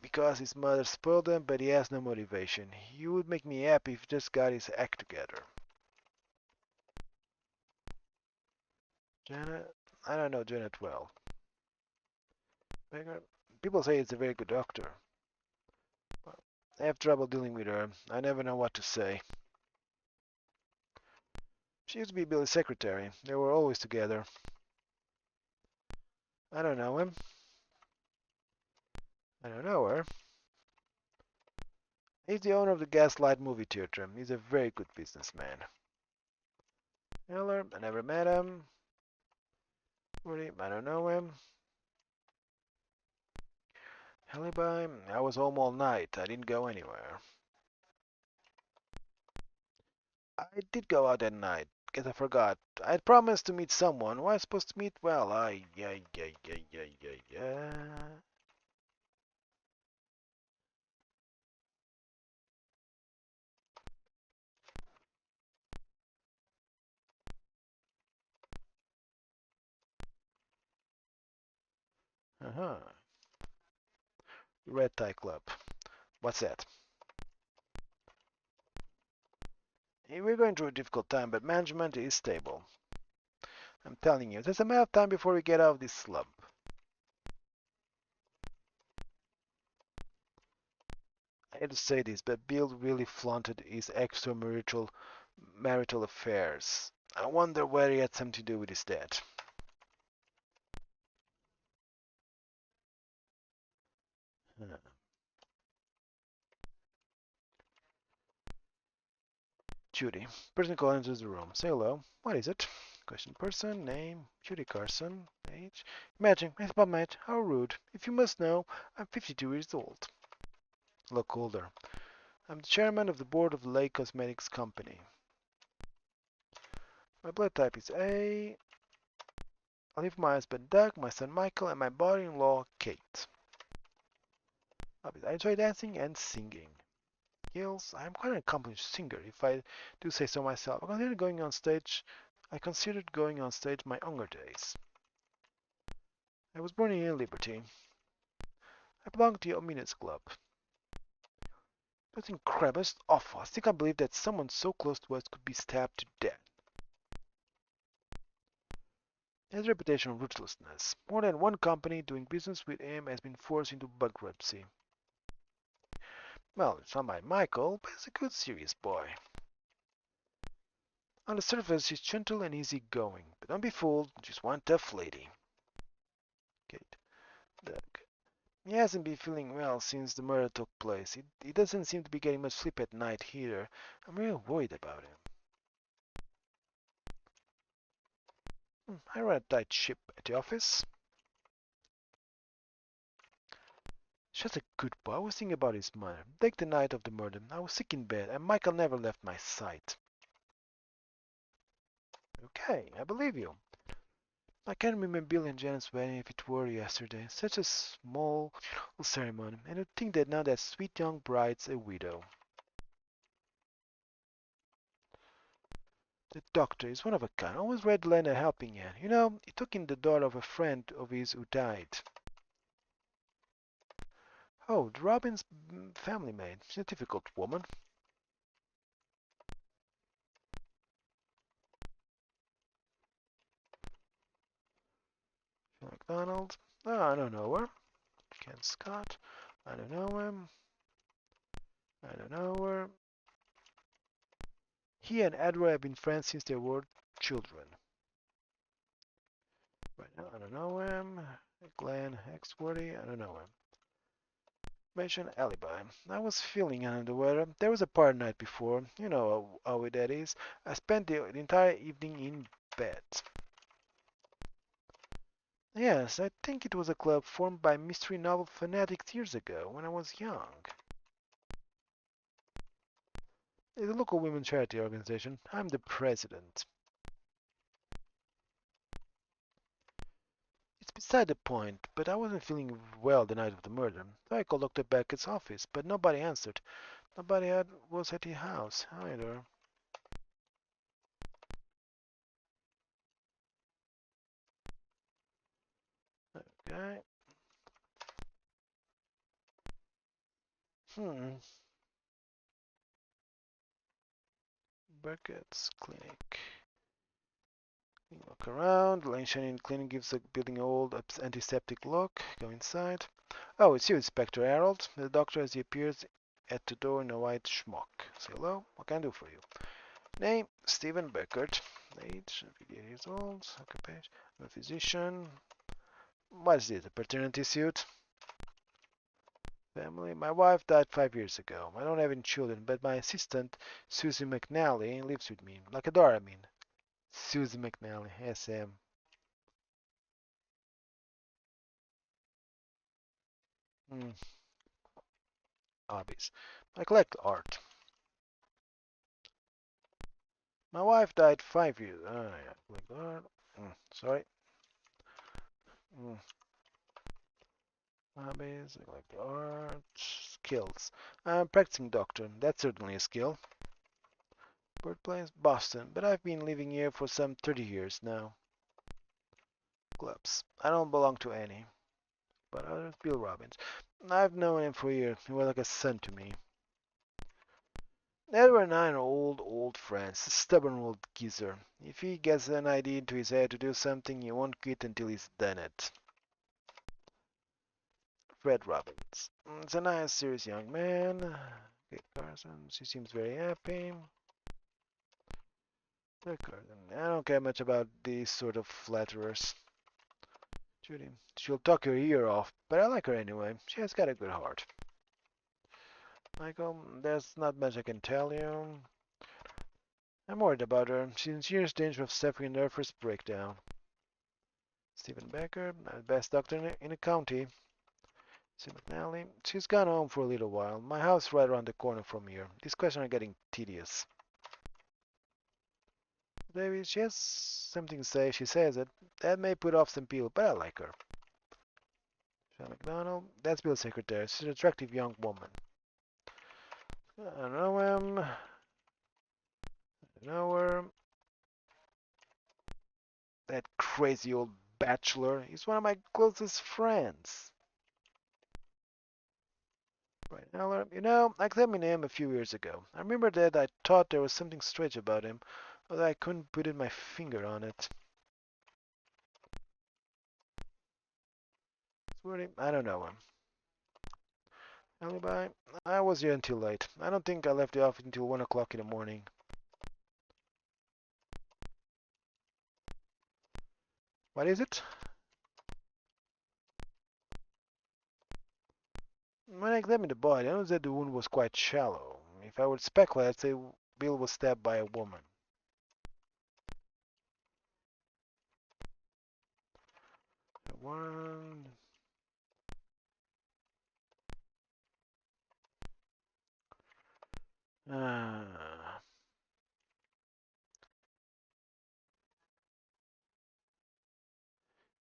because his mother spoiled him, but he has no motivation. He would make me happy if he just got his act together. Janet? I don't know Janet well. People say he's a very good doctor. I have trouble dealing with her. I never know what to say. She used to be Billy's secretary. They were always together. I don't know him. I don't know her. He's the owner of the Gaslight movie theater. He's a very good businessman. Miller, I never met him. Woody, I don't know him. Halliby, I was home all night. I didn't go anywhere. I did go out that night. Guess I forgot. I had promised to meet someone. Who was I supposed to meet? Well, yeah. Uh-huh. Red Tie Club. What's that? We're going through a difficult time, but management is stable. I'm telling you, there's a matter of time before we get out of this slump. I hate to say this, but Bill really flaunted his extramarital affairs. I wonder whether he had something to do with his death. Huh. Judy. Person calling enters the room. Say hello. What is it? Question person, name, Judy Carson, age. Imagine, my spot mate, how rude. If you must know, I'm 52 years old. Look older. I'm the chairman of the board of the Lake Cosmetics Company. My blood type is A. I live with my husband Doug, my son Michael, and my daughter-in-law Kate. I enjoy dancing and singing. Skills, I'm quite an accomplished singer, if I do say so myself. I considered going on stage my younger days. I was born in Liberty. I belong to the Ominous Club. That's incredible. It's awful. I still can't believe that someone so close to us could be stabbed to death. He has a reputation of ruthlessness. More than one company doing business with him has been forced into bankruptcy. Well, it's not by Michael, but he's a good, serious boy. On the surface, he's gentle and easygoing, but don't be fooled, just one tough lady. Kate. Doug. He hasn't been feeling well since the murder took place. He doesn't seem to be getting much sleep at night either. I'm real worried about him. I run a tight ship at the office. Just a good boy. I was thinking about his mother. Take the night of the murder. I was sick in bed, and Michael never left my sight. Okay, I believe you. I can't remember Bill and Janet's wedding if it were yesterday. Such a small ceremony, and to think that now that sweet young bride's a widow. The doctor is one of a kind. Always ready to lend a helping hand. You know, he took in the daughter of a friend of his who died. Oh, the Robbins family maid. She's a difficult woman. McDonald. Oh, I don't know her. Ken Scott. I don't know him. I don't know her. He and Edward have been friends since they were children. Right now, I don't know him. Glenn Hexworthy. I don't know him. Mention alibi. I was feeling under the weather. There was a party night before. You know how that is. I spent the entire evening in bed. Yes, I think it was a club formed by mystery novel fanatics years ago when I was young. It's a local women's charity organization. I'm the president. It's beside the point, but I wasn't feeling well the night of the murder. So I called Dr. Beckett's office, but nobody answered. Was at his house either. Okay. Hmm. Beckett's clinic. Look around. Lane Shannon Clinic gives the building an old antiseptic look. Go inside. Oh, it's you, Inspector Harold. The doctor as he appears at the door in a white smock. Say hello. What can I do for you? Name, Stephen Beckert. Age, 58 years old. Occupation, I'm a physician. What is it, a paternity suit? Family, my wife died 5 years ago. I don't have any children, but my assistant, Susie McNally, lives with me. Like a daughter, I mean. Susie McNally, SM. Hmm. Hobbies. I collect art. My wife died 5 years. Yeah, collect art. Sorry. Mm. Hobbies, I collect art. Skills. I'm a practicing doctor. That's certainly a skill. Birthplace, Boston, but I've been living here for some 30 years now. Clubs. I don't belong to any, but others, Bill Robbins. I've known him for years. He was like a son to me. Edward and I are old friends. A stubborn old geezer. If he gets an idea into his head to do something, he won't quit until he's done it. Fred Robbins. It's a nice, serious young man. Kate Carson. She seems very happy. I don't care much about these sort of flatterers. Judy. She'll talk your ear off, but I like her anyway. She has got a good heart. Michael, there's not much I can tell you. I'm worried about her. She's in serious danger of suffering a nervous breakdown. Stephen Becker, the best doctor in the county. Sue McNally, she's gone home for a little while. My house right around the corner from here. These questions are getting tedious. Maybe she has something to say. She says it. That may put off some people, but I like her. Sean McDonald, that's Bill's secretary. She's an attractive young woman. I don't know him. I don't know her. That crazy old bachelor. He's one of my closest friends. Right, Eller. You know, I examined him a few years ago. I remember that I thought there was something strange about him, although I couldn't put my finger on it. I don't know him. Alibi? I was here until late. I don't think I left the office until 1 o'clock in the morning. What is it? When I examined the body, I noticed that the wound was quite shallow. If I would speculate, I'd say Bill was stabbed by a woman. One. Ah.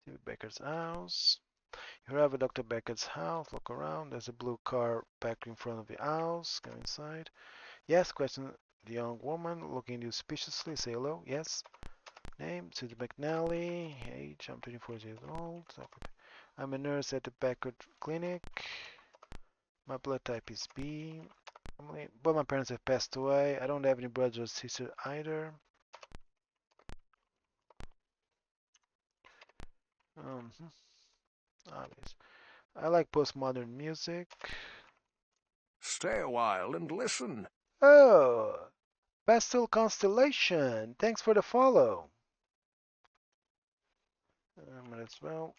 David Becker's house. You arrive at Dr. Beckett's house, look around. There's a blue car parked in front of the house. Go inside. Yes, question the young woman, looking at you suspiciously. Say hello. Yes. Name, Susie McNally. Age, I'm 24 years old. I'm a nurse at the Beckett Clinic. My blood type is B. Both my parents have passed away. I don't have any brothers or sisters either. Um, Obvious. I like postmodern music. Stay a while and listen. Oh, Pastel Constellation. Thanks for the follow. Might as well.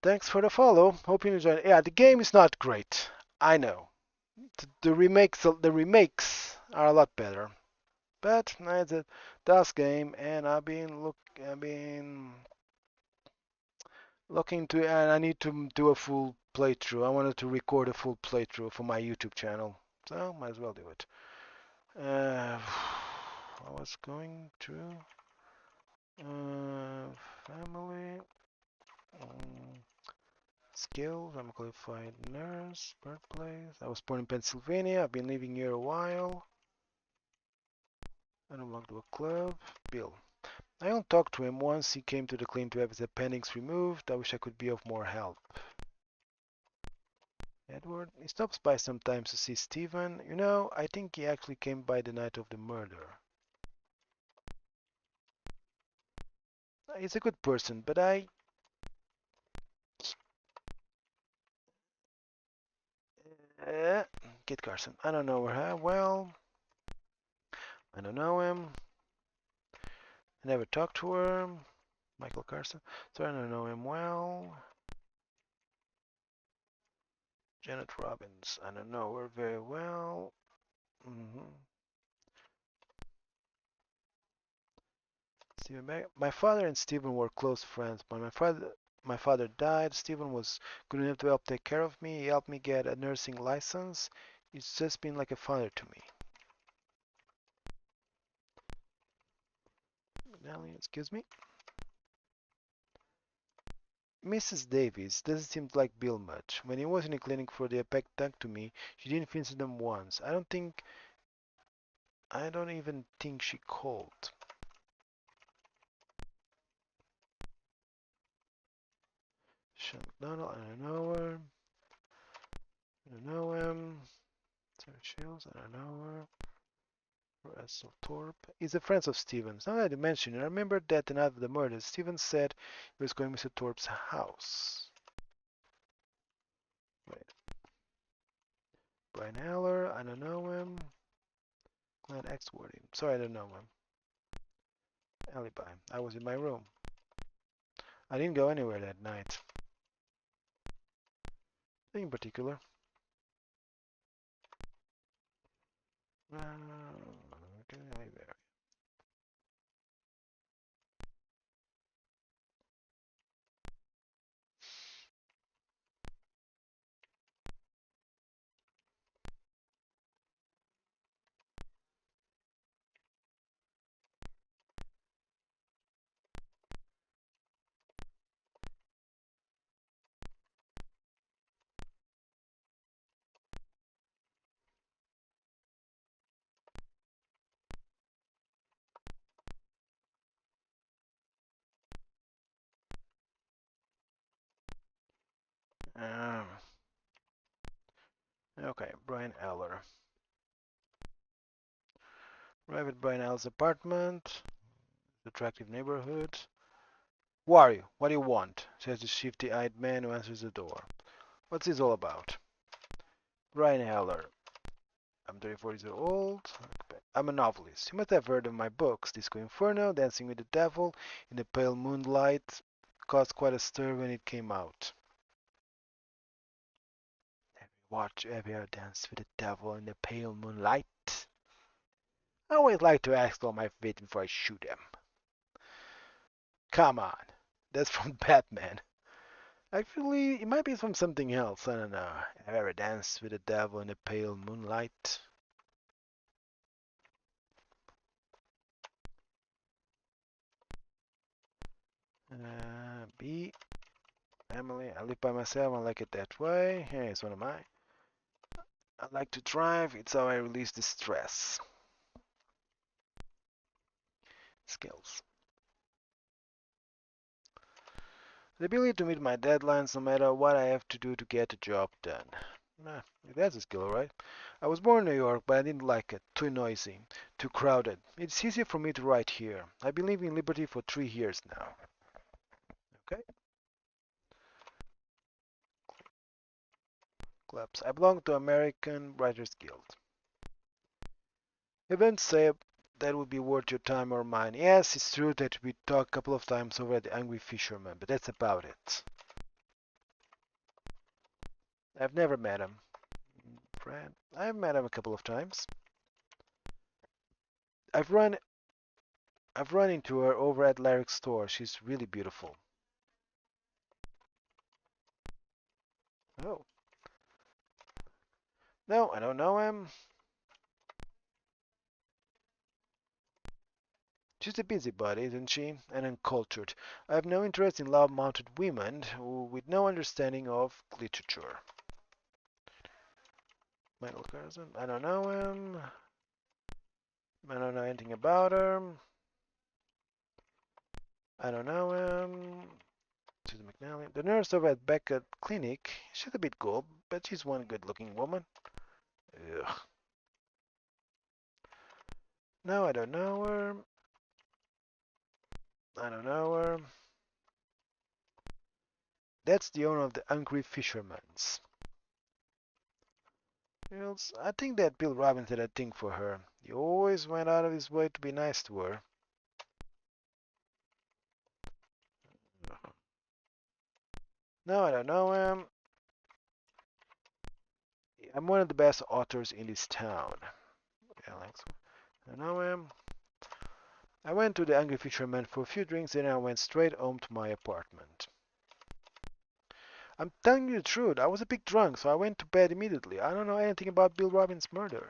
Thanks for the follow. Hope you enjoyed it. Yeah, the game is not great. I know. The remakes are a lot better. But it's a DOS game, and I've been looking to, and I need to do a full playthrough. I wanted to record a full playthrough for my YouTube channel, so might as well do it. I was going to family skills. I'm a qualified nurse. Birthplace. I was born in Pennsylvania. I've been living here a while. I don't belong to a club. Bill. I only talked to him once. He came to the clinic to have his appendix removed. I wish I could be of more help. Edward. He stops by sometimes to see Stephen. You know, I think he actually came by the night of the murder. He's a good person, but Uh, Kit Carson. I don't know her. Well, I don't know him. I never talked to her. Michael Carson. So I don't know him well. Janet Robbins. I don't know her very well. Stephen Beck. My father and Stephen were close friends. When my father died, Stephen was good enough to help take care of me. He helped me get a nursing license. He's just been like a father to me. Nelly, excuse me. Mrs. Davis doesn't seem to like Bill much. When he was in the clinic for the appendectomy, she didn't visit him once. I don't even think she called. Sean McDonald, I don't know her. I don't know him. Sarah Shields, I don't know her. Russell Thorpe. He's a friend of Stevens. Now that you mention it, I remember that the night of the murder, Stevens said he was going to Mr. Thorpe's house. Wait. Brian Haller, I don't know him. Glenn Exworthy. Sorry, I don't know him. Alibi. I was in my room. I didn't go anywhere that night. Nothing in particular. Okay, um, okay, Brian Eller. Arrive at Brian Eller's apartment. Attractive neighborhood. Who are you? What do you want? Says the shifty-eyed man who answers the door. What's this all about? Brian Heller. I'm 34 years old. I'm a novelist. You must have heard of my books. Disco Inferno, Dancing with the Devil, In the Pale Moonlight. Caused quite a stir when it came out. Have you ever danced with the devil in the pale moonlight? I always like to ask all my victims before I shoot them. Come on. That's from Batman. Actually, it might be from something else. I don't know. Have you ever danced with the devil in the pale moonlight? B. Emily. I live by myself. I like it that way. Here is one of mine. I like to drive. It's how I release the stress. Skills. The ability to meet my deadlines no matter what I have to do to get the job done. Nah, that's a skill, right? I was born in New York, but I didn't like it. Too noisy, too crowded. It's easier for me to write here. I've been living in Liberty for 3 years now. Okay? Clubs. I belong to American Writers Guild. Events say that would be worth your time or mine. Yes, it's true that we talked a couple of times over at the Angry Fisherman, but that's about it. I've never met him. Fred. I've met him a couple of times. I've run I've run into her over at Larry's store. She's really beautiful. Oh. No, I don't know him. She's a busybody, isn't she? And uncultured. I have no interest in loud-mounted women with no understanding of literature. Michael Carson. I don't know him. I don't know anything about her. I don't know him. Susan McNally. The nurse over at Beckett Clinic. She's a bit gold, but she's one good-looking woman. Ugh. No, I don't know her. I don't know her. That's the owner of the Hungry Fisherman's. I think that Bill Robbins had a thing for her. He always went out of his way to be nice to her. No, I don't know him. I'm one of the best authors in this town. Alex, I don't know him. I went to the Hungry Fisherman for a few drinks and I went straight home to my apartment. I'm telling you the truth. I was a bit drunk, so I went to bed immediately. I don't know anything about Bill Robbins' murder.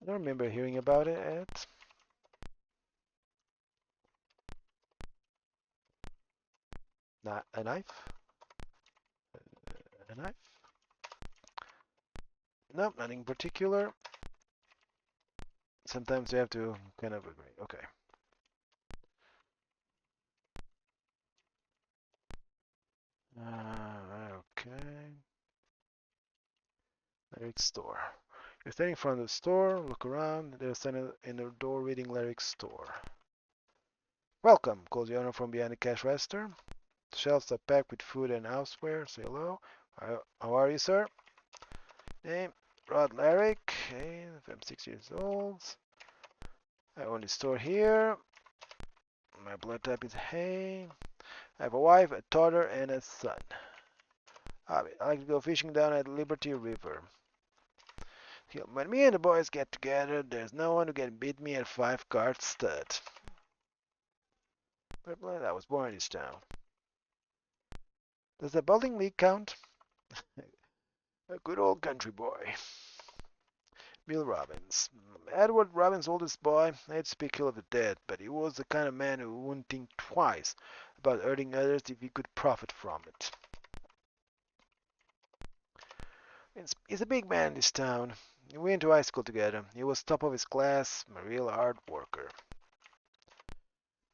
I don't remember hearing about it. Not a knife? A knife? No, nothing in particular. Sometimes you have to kind of agree. Okay. Okay. Larry's store. You're standing in front of the store, look around, there's standing in the door reading Larry's store. Welcome, calls the owner from behind the cash register. The shelves are packed with food and houseware. Say hello. How are you, sir? Name, Rod Larrick. Okay, I'm 6 years old. I own the store here. My blood type is hay. I have a wife, a daughter, and a son. I like to go fishing down at Liberty River. When me and the boys get together, there's no one who can beat me at 5-card stud. But I was born in this town. Does the bowling league count? A good old country boy. Bill Robbins. Edward Robbins' oldest boy. I hate to speak ill of the dead, but he was the kind of man who wouldn't think twice about hurting others if he could profit from it. He's a big man in this town. We went to high school together. He was top of his class, a real hard worker.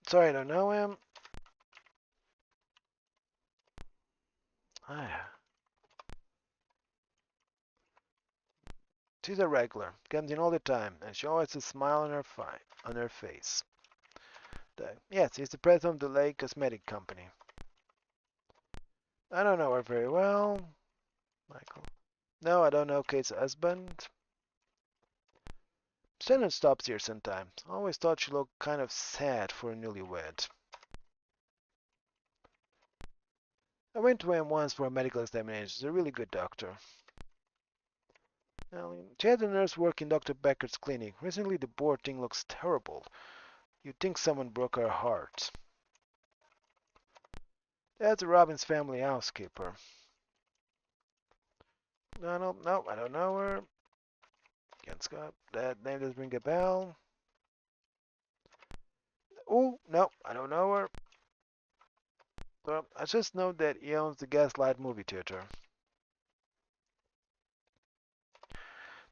Sorry I don't know him. Ah, she's a regular. Comes in all the time, and she always has a smile on her face. Yes, he's the president of the Lake Cosmetic Company. I don't know her very well. Michael. No, I don't know Kate's husband. Shannon stops here sometimes. I always thought she looked kind of sad for a newlywed. I went to him once for a medical examination. He's a really good doctor. She had a nurse work in Dr. Becker's clinic. Recently, the board thing looks terrible. You'd think someone broke her heart. That's the Robbins family housekeeper. No, I don't know her. Ken Scott. That name doesn't ring a bell. Oh, no, I don't know her. Well, I just know that he owns the Gaslight movie theater.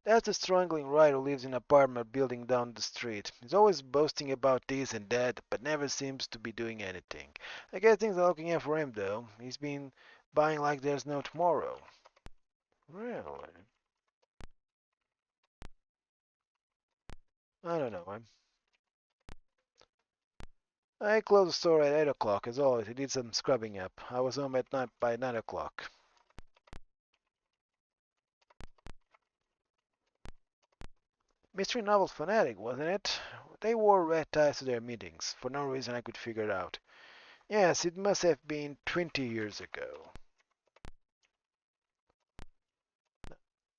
That's the strangling writer who lives in an apartment building down the street. He's always boasting about this and that, but never seems to be doing anything. I guess things are looking up for him, though. He's been buying like there's no tomorrow. Really? I don't know. I closed the store at 8 o'clock, as always. I did some scrubbing up. I was home at night by 9 o'clock. Mystery novel fanatic, wasn't it? They wore red ties to their meetings, for no reason I could figure it out. Yes, it must have been 20 years ago.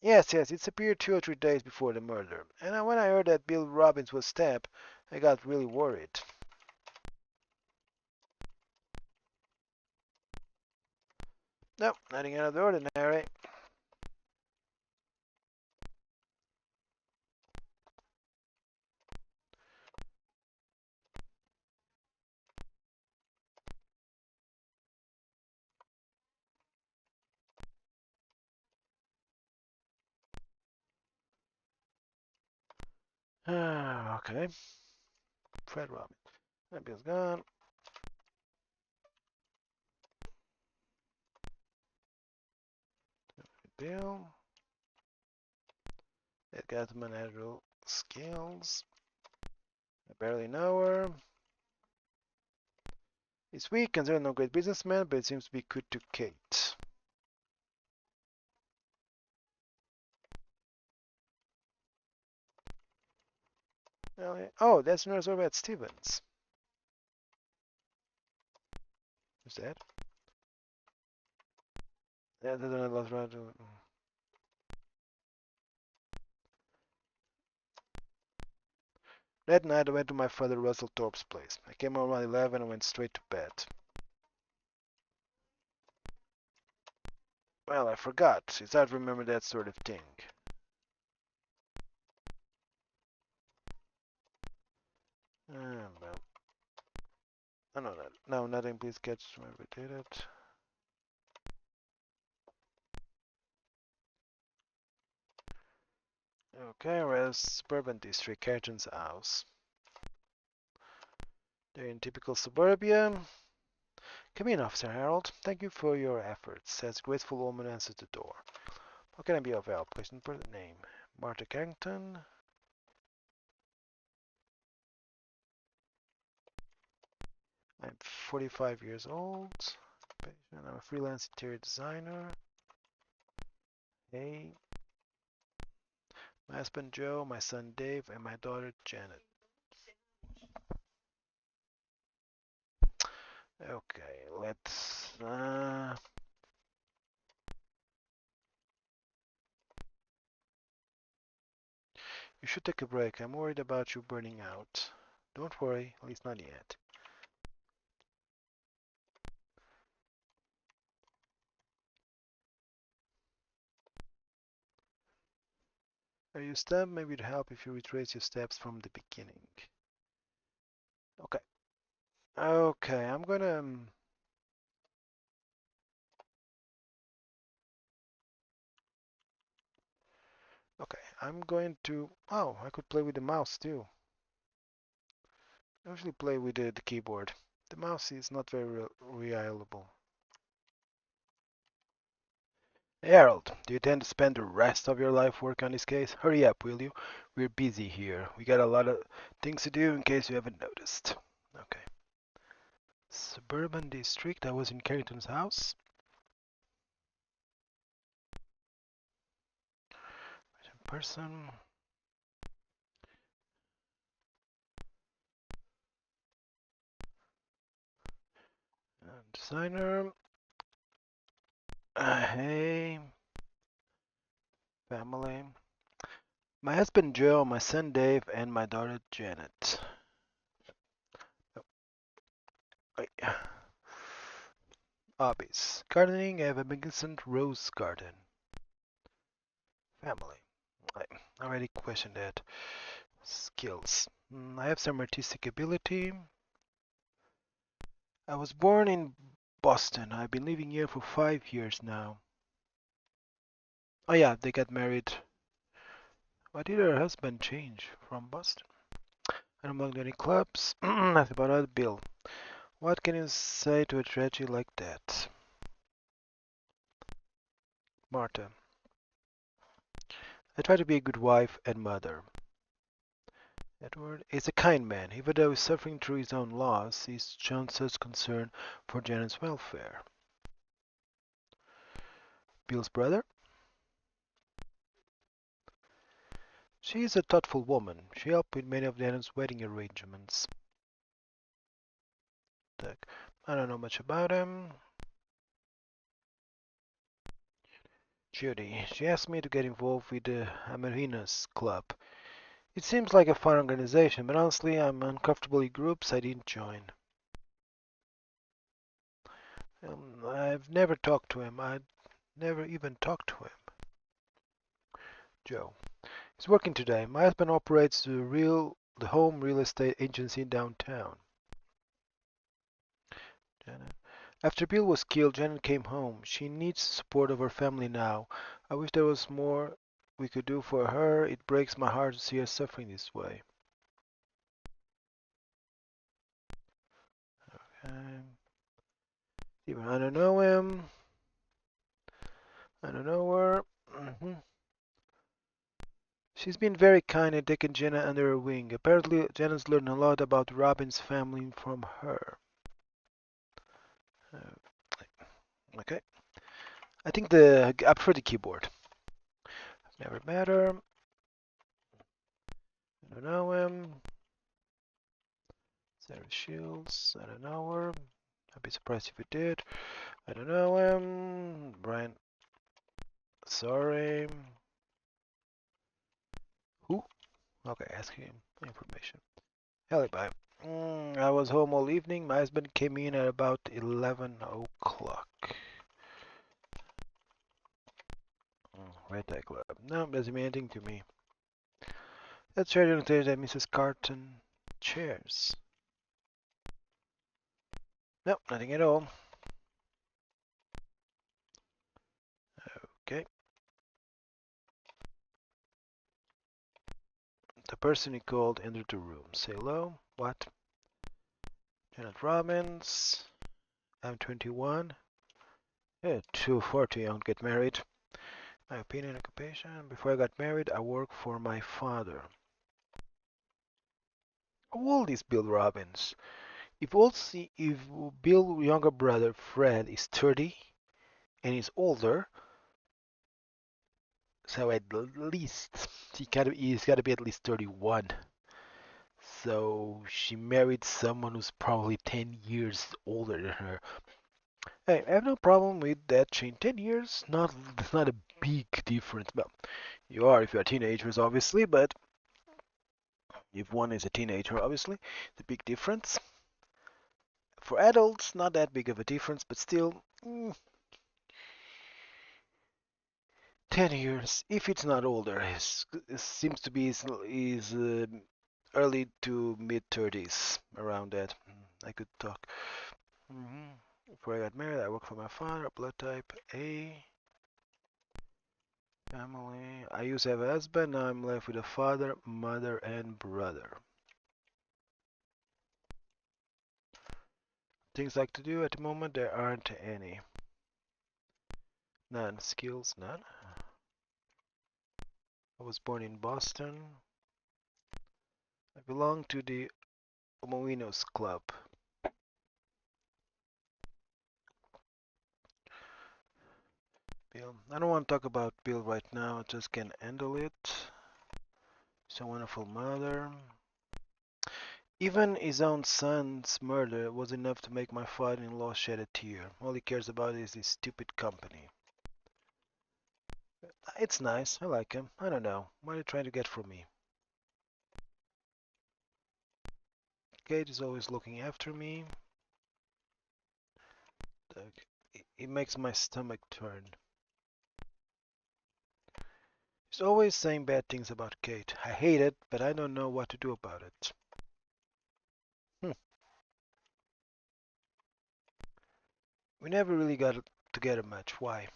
Yes, yes, it's appeared 2 or 3 days before the murder. And when I heard that Bill Robbins was stabbed, I got really worried. No, nothing out of the ordinary. Okay. Fred Robbins. That Bill's gone. Bill. That got managerial skills. I barely know her. He's weak, considered no great businessman, but it seems to be good to Kate. Oh, that's Nurse Orvette Stevens. Who's that? Yeah, that's another last round. That night I went to my father Russell Thorpe's place. I came home around 11 and went straight to bed. Well, I forgot. It's hard to remember that sort of thing. Well, I know that. No, nothing. Please catch whoever did it. Okay, where's Suburban District, Carrington's house. They're in typical suburbia. Come in, Officer Harold. Thank you for your efforts. As a graceful woman answers the door. How can I be of help? Question per name. Martha Carrington. I'm 45 years old. I'm a freelance interior designer. Hey. My husband Joe, my son Dave, and my daughter Janet. Okay, let's. You should take a break. I'm worried about you burning out. Don't worry, at least not yet. Are you stumped? Maybe it'd help if you retrace your steps from the beginning. Okay. Okay, I'm gonna. Okay, I'm going to. Oh, I could play with the mouse too. I usually play with the keyboard. The mouse is not very reliable. Harold, do you intend to spend the rest of your life working on this case? Hurry up, will you? We're busy here. We got a lot of things to do in case you haven't noticed. Okay. Suburban District, I was in Carrington's house. Person. Designer. Hey. Family. My husband Joe, my son Dave, and my daughter Janet. Oh, wait. Hobbies. Gardening, I have a magnificent rose garden. Family. I already questioned that. Skills. I have some artistic ability. I was born in Boston. I've been living here for 5 years now. Oh yeah, they got married. Why did her husband change from Boston? I don't belong to any clubs. Nothing about that bill. What can you say to a tragedy like that? Martha. I try to be a good wife and mother. Edward is a kind man. Even though he's suffering through his own loss, he's shown such concern for Janet's welfare. Bill's brother? She is a thoughtful woman. She helped with many of Janet's wedding arrangements. I don't know much about him. Judy. She asked me to get involved with the Amerinas Club. It seems like a fun organization, but honestly, I'm uncomfortable in groups I didn't join. I've never talked to him. I'd never even talked to him. Joe. He's working today. My husband operates the home real estate agency downtown. Janet. After Bill was killed, Janet came home. She needs the support of her family now. I wish there was more we could do for her. It breaks my heart to see her suffering this way. I don't know him. I don't know her. She's been very kind and taken Jenna under her wing. Apparently, Jenna's learned a lot about Robin's family from her. Okay. I think I prefer the keyboard. Never met her. I don't know him. Sarah Shields. I don't know her. I'd be surprised if we did. I don't know him. Brian. Sorry. Who? Okay, ask him information. Alibi. I was home all evening. My husband came in at about 11 o'clock. Red Tag Club. No, doesn't mean anything to me. Let's try to notice that Mrs. Carton chairs. No, nothing at all. Okay. The person he called entered the room. Say hello. What? Janet Robbins. I'm 21. Yeah, 240. I won't get married. My opinion, occupation. Before I got married, I worked for my father. How old is Bill Robbins? If Bill's younger brother Fred is 30 and is older, so at least he's got to be at least 31. So she married someone who's probably 10 years older than her. Hey, I have no problem with that change. 10 years, not a big difference. Well, you are if you're teenagers, obviously, but if one is a teenager, obviously, it's a big difference. For adults, not that big of a difference, but still, 10 years, if it's not older, it seems to be is early to mid 30s, around that. I could talk. Before I got married, I worked for my father, blood type A, family. I used to have a husband, now I'm left with a father, mother, and brother. Things I like to do at the moment, there aren't any. None. Skills, none. I was born in Boston. I belong to the Omoinos Club. Bill. I don't want to talk about Bill right now, I just can't handle it. He's a wonderful mother. Even his own son's murder was enough to make my father-in-law shed a tear. All he cares about is his stupid company. It's nice, I like him. I don't know, what are you trying to get from me? Kate is always looking after me. It makes my stomach turn. He's always saying bad things about Kate. I hate it, but I don't know what to do about it. We never really got together much. Why?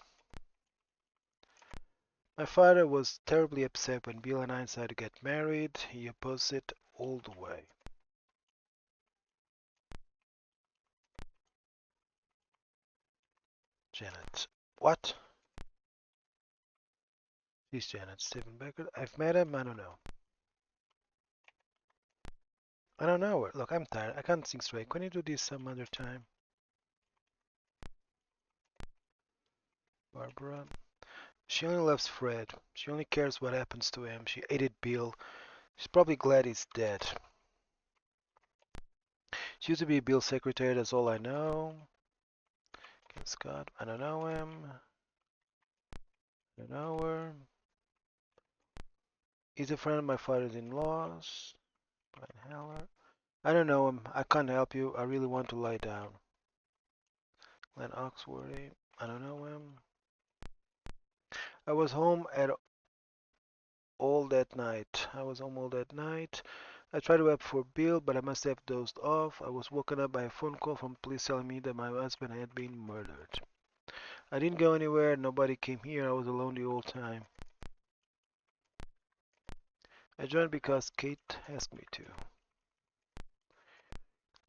My father was terribly upset when Bill and I decided to get married. He opposed it all the way. Janet. What? He's Janet. Stephen Becker. I've met him. I don't know. I don't know her. Look, I'm tired. I can't think straight. Can you do this some other time? Barbara. She only loves Fred. She only cares what happens to him. She hated Bill. She's probably glad he's dead. She used to be Bill's secretary. That's all I know. Ken Scott. I don't know him. An hour. He's a friend of my father-in-law's. Brian Heller. I don't know him. I can't help you. I really want to lie down. Glenn Oxworthy. I don't know him. I was home at all that night. I was home all that night. I tried to wait for Bill, but I must have dozed off. I was woken up by a phone call from police telling me that my husband had been murdered. I didn't go anywhere. Nobody came here. I was alone the whole time. I joined because Kate asked me to.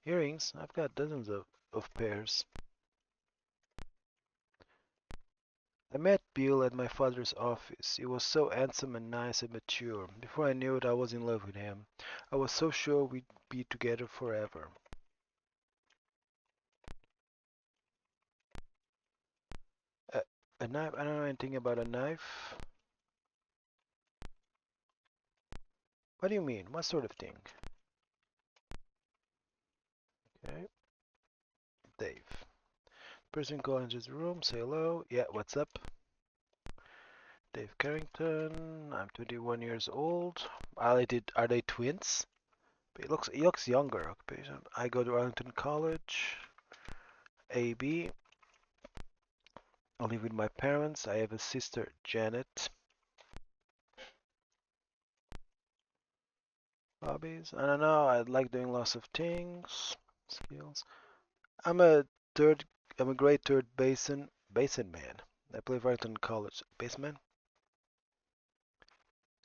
Earrings? I've got dozens of pairs. I met Bill at my father's office. He was so handsome and nice and mature. Before I knew it, I was in love with him. I was so sure we'd be together forever. Uh, a knife? I don't know anything about a knife. What do you mean? What sort of thing? Okay. Dave. Person calling his room. Say hello. Yeah, what's up? Dave Carrington. I'm 21 years old. Are they twins? He looks younger. Occupation. I go to Arlington College. AB. I live with my parents. I have a sister, Janet. Hobbies? I don't know. I like doing lots of things. Skills. I'm a third. I'm a great third basin man. I play for Arlington College. Baseman?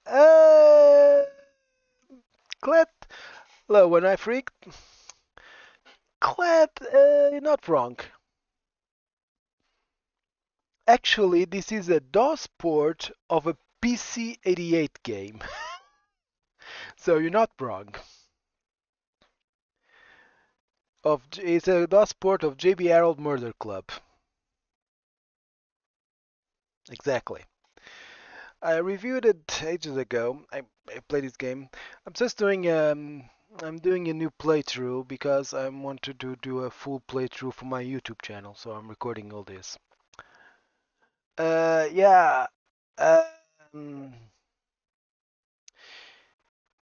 Uh, Glad. Look, when I freaked, glad. You're not wrong. Actually, this is a DOS port of a PC-88 game. So you're not wrong. It's a DOS port of JB Harold Murder Club. Exactly. I reviewed it ages ago. I played this game. I'm just doing I'm doing a new playthrough because I wanted to do a full playthrough for my YouTube channel, so I'm recording all this. Yeah. Um,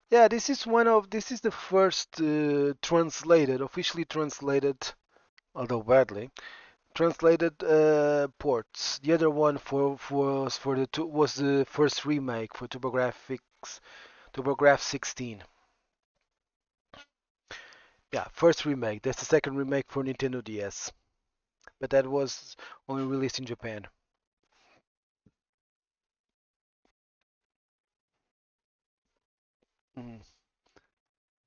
yeah, this is the first officially translated, although badly, translated ports. The other one for the two was the first remake for TurboGrafx 16. Yeah, first remake. That's the second remake for Nintendo DS, but that was only released in Japan. Mm.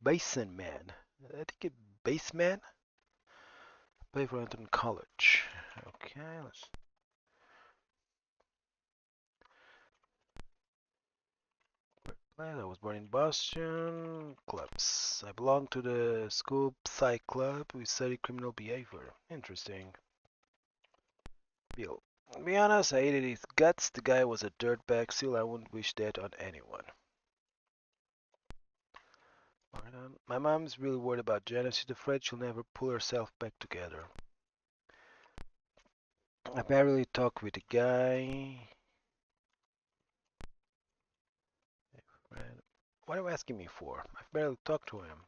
Basin Man. I think it Baseman. Play for Anton College. Okay, let's. I was born in Boston. Clubs. I belong to the school psych club. We study criminal behavior. Interesting. Bill. To be honest, I hated his guts. The guy was a dirtbag. Still, I wouldn't wish that on anyone. My mom's really worried about Janet. She's afraid she'll never pull herself back together. I barely talk with the guy. What are you asking me for? I've barely talked to him.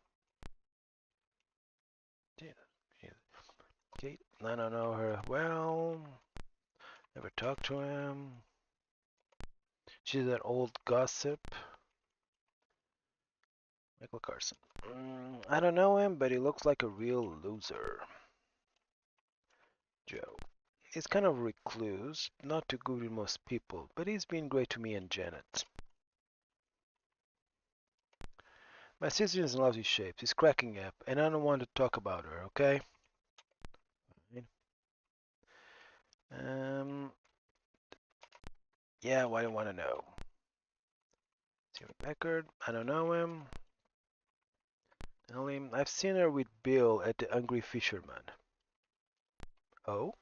Kate, I don't know her well. Never talked to him. She's an old gossip. Michael Carson. I don't know him, but he looks like a real loser. Joe. He's kind of a recluse, not too good with most people, but he's been great to me and Janet. My sister is in lousy shape. She's cracking up, and I don't want to talk about her, okay? Um, yeah, what do you want to know? Stephen Packard, I don't know him. Tell him I've seen her with Bill at the Hungry Fisherman. Oh?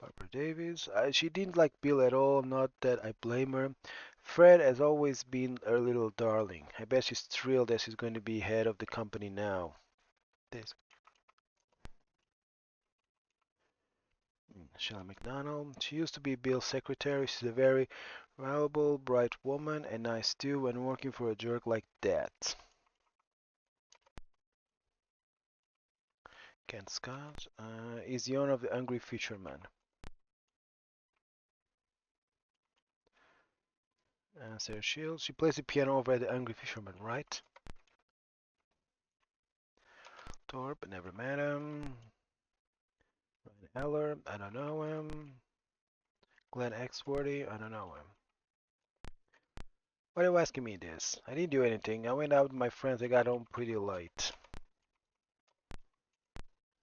Barbara Davis. She didn't like Bill at all, not that I blame her. Fred has always been her little darling. I bet she's thrilled that she's going to be head of the company now. This. Shelley McDonald. She used to be Bill's secretary. She's a very reliable, bright woman, and nice too when working for a jerk like that. Ken Scott is the owner of the Angry Fisherman. Sarah Shields. She plays the piano over at the Angry Fisherman, right? Thorpe, never met him. Ryan Eller, I don't know him. Glenn Exworthy, I don't know him. Why are you asking me this? I didn't do anything. I went out with my friends. I got home pretty late.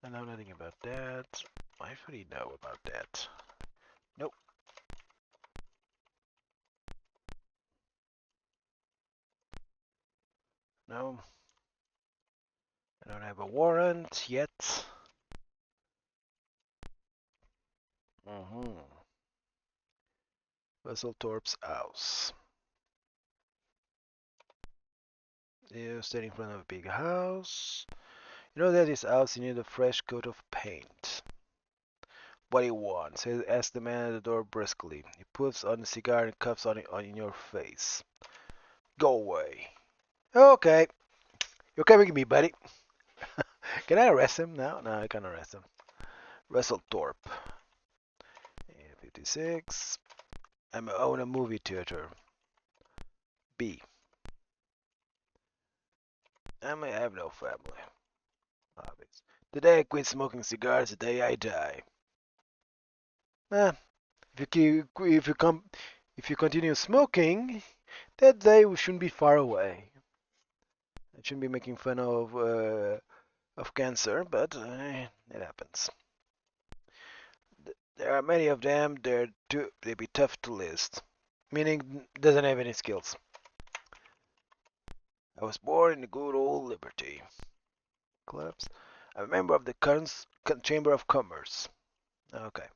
I know nothing about that. Why should he know about that? Nope. No. I don't have a warrant yet. Russell Thorpe's house. You standing in front of a big house. You know that his house needs a fresh coat of paint. What he wants? Asks the man at the door briskly. He puts on the cigar and cuffs on it in your face. Go away. Okay. You're coming with me, buddy. Can I arrest him? No, I can't arrest him. Russell Thorpe. 56. I own a movie theater. B. I have no family. Hobbies. The day I quit smoking cigars, the day I die. Eh, if you continue smoking, that day we shouldn't be far away. I shouldn't be making fun of cancer, but it happens. There are many of them. They'd be tough to list. Meaning doesn't have any skills. I was born in the good old Liberty clubs. I'm a member of the Chamber of Commerce. Okay.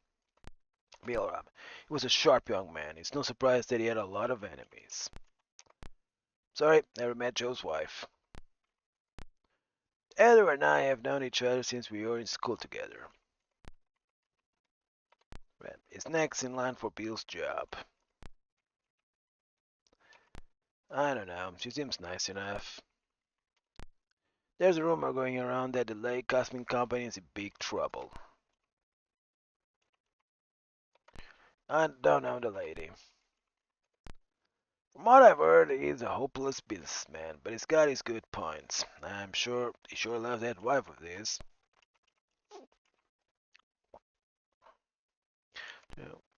Bill Rob. He was a sharp young man. It's no surprise that he had a lot of enemies. Sorry, never met Joe's wife. Heather and I have known each other since we were in school together. Red is next in line for Bill's job. I don't know. She seems nice enough. There's a rumor going around that the Lake Cosmin Company is in big trouble. I don't know the lady. From what I've heard, he's a hopeless businessman, but he's got his good points. I'm sure he sure loves that wife of his.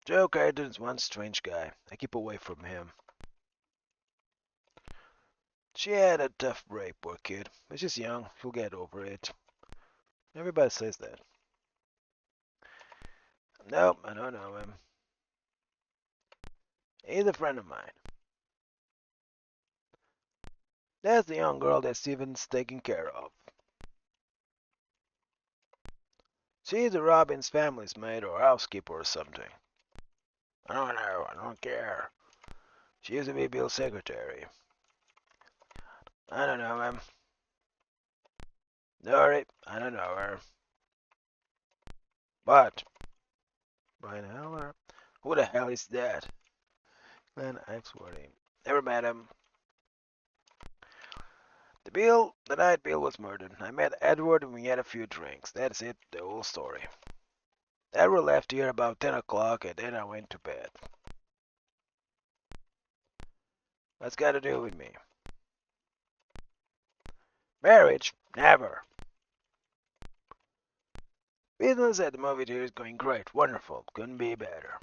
Joe Carrington's one strange guy. I keep away from him. She had a tough break, poor kid. But she's young. She'll get over it. Everybody says that. Nope, I don't know him. He's a friend of mine. That's the young girl that Steven's taking care of. She's a Robbins family's maid or housekeeper or something. I don't know. I don't care. She used to be Bill's secretary. I don't know him. Sorry, I don't know her. What? Brian Heller? Who the hell is that? Glenn Exworthy. Never met him. The night Bill was murdered, I met Edward and we had a few drinks. That's it, the whole story. Edward left here about 10 o'clock and then I went to bed. What's got to do with me? Marriage? Never. Business at the movie theater is going great. Wonderful. Couldn't be better.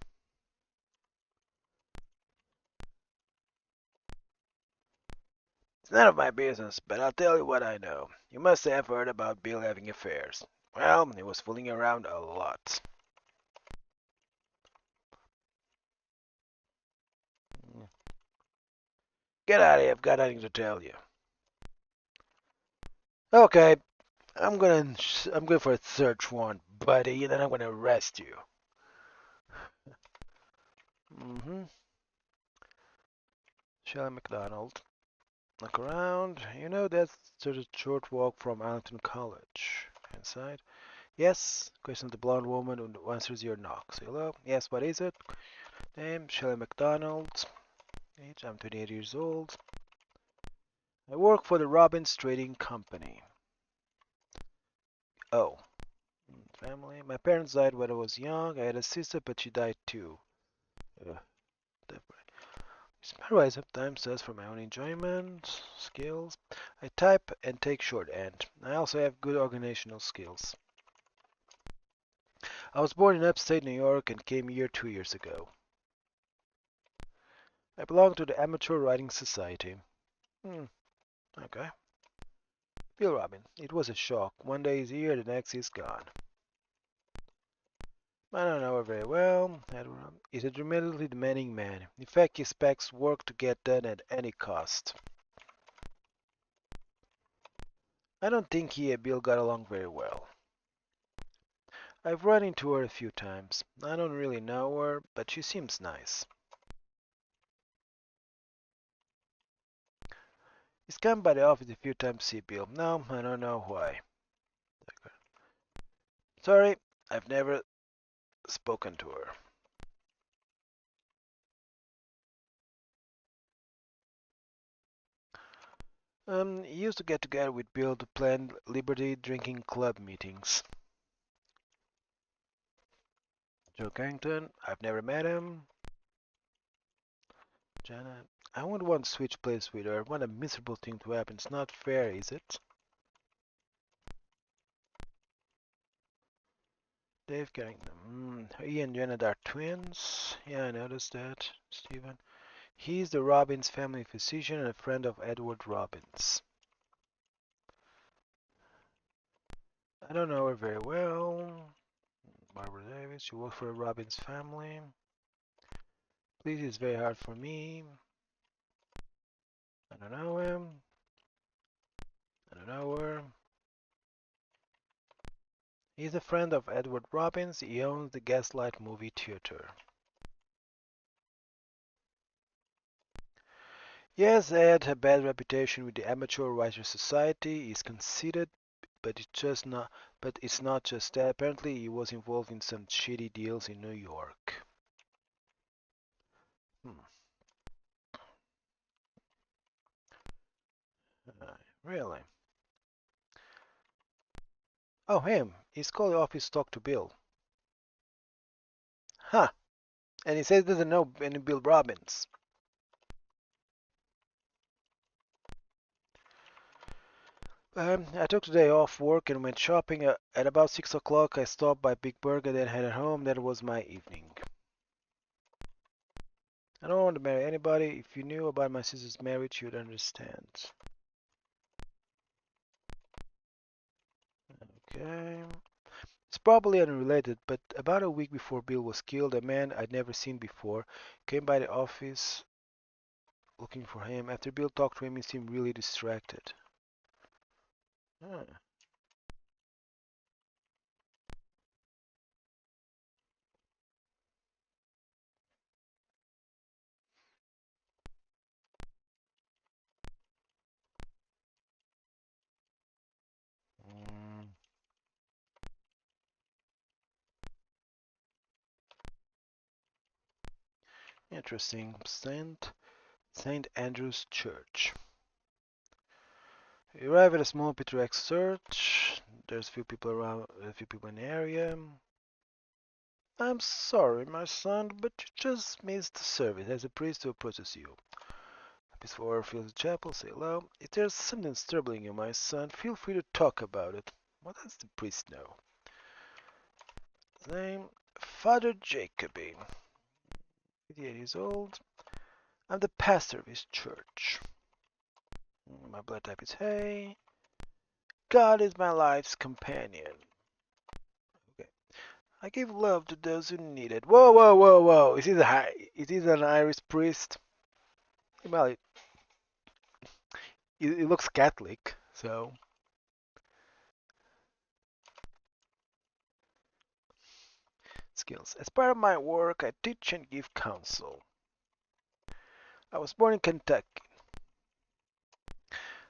It's none of my business, but I'll tell you what I know. You must have heard about Bill having affairs. Well, he was fooling around a lot. Get out of here, I've got nothing to tell you. Okay, I'm going for a search warrant, buddy, and then I'm gonna arrest you. Shelley McDonald. Look around. You know that's just a short walk from Arlington College. Inside. Yes, questions the blonde woman who answers your knock. Say hello. Yes, what is it? Name, Shelley McDonald. Age, I'm 28 years old. I work for the Robbins Trading Company. Oh, family. My parents died when I was young. I had a sister, but she died too. Ugh, I sometimes just for my own enjoyment. Skills. I type and take shorthand. I also have good organizational skills. I was born in upstate New York and came here 2 years ago. I belong to the Amateur Writing Society. Okay. Bill Robin. It was a shock. One day he's here, the next he's gone. I don't know her very well. He's a tremendously demanding man. In fact, he expects work to get done at any cost. I don't think he and Bill got along very well. I've run into her a few times. I don't really know her, but she seems nice. He's come by the office a few times to see Bill. No, I don't know why. Sorry, I've never spoken to her. He used to get together with Bill to plan Liberty Drinking Club meetings. Joe Carrington, I've never met him. Janet, I wouldn't want to switch places with her. What a miserable thing to happen. It's not fair, is it? Dave Carrington. He and Janet are twins. Yeah, I noticed that. Stephen. He's the Robbins family physician and a friend of Edward Robbins. I don't know her very well. Barbara Davis. She works for the Robbins family. Please, it's very hard for me. I don't know him. I don't know her. He's a friend of Edward Robbins. He owns the Gaslight Movie Theater. Yes, Ed had a bad reputation with the Amateur Writers Society. He's conceited, but it's not just that. Apparently, he was involved in some shady deals in New York. Hmm. Really? Oh, him. He's called the office to talk to Bill. Huh. And he says he doesn't know any Bill Robbins. I took the day off work and went shopping. At about 6 o'clock, I stopped by Big Burger, then headed home. That was my evening. I don't want to marry anybody. If you knew about my sister's marriage, you'd understand. Okay. It's probably unrelated, but about a week before Bill was killed, a man I'd never seen before came by the office looking for him. After Bill talked to him, he seemed really distracted. Huh. Mm, interesting. Saint Andrew's Church. You arrive at a small picturesque church. There's a few people around, a few people in the area. I'm sorry, my son, but you just missed the service as a priest who approaches you. Before fills the chapel, say hello. If there's something troubling you, my son, feel free to talk about it. What does the priest know? His name? Father Jacoby. 58 years old. I'm the pastor of his church. My blood type is hay. God is my life's companion. Okay. I give love to those who need it. Whoa, whoa, whoa, whoa. Is he an Irish priest? Well, he looks Catholic, so. Skills. As part of my work, I teach and give counsel. I was born in Kentucky.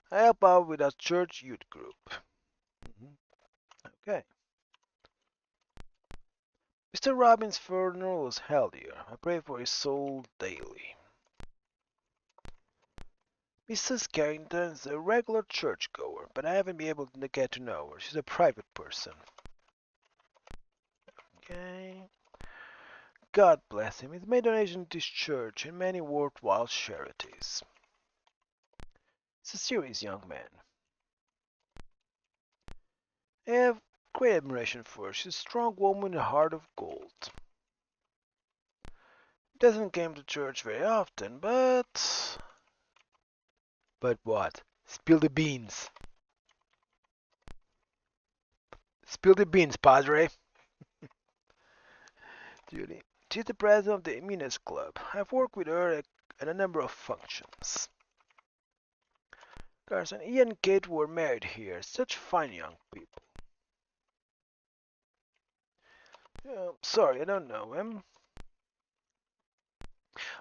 I help out with our church youth group. Mhm. Okay. Mr. Robbins' funeral was held here. I pray for his soul daily. Mrs. Carrington's a regular churchgoer, but I haven't been able to get to know her. She's a private person. Okay. God bless him. He's made donations to this church and many worthwhile charities. He's a serious young man. I have great admiration for her. She's a strong woman with a heart of gold. Doesn't come to church very often, but... But what? Spill the beans. Spill the beans, Padre. Judy. She's the president of the Minas Club. I've worked with her at a number of functions. Carson, he and Kate were married here. Such fine young people. Sorry, I don't know him.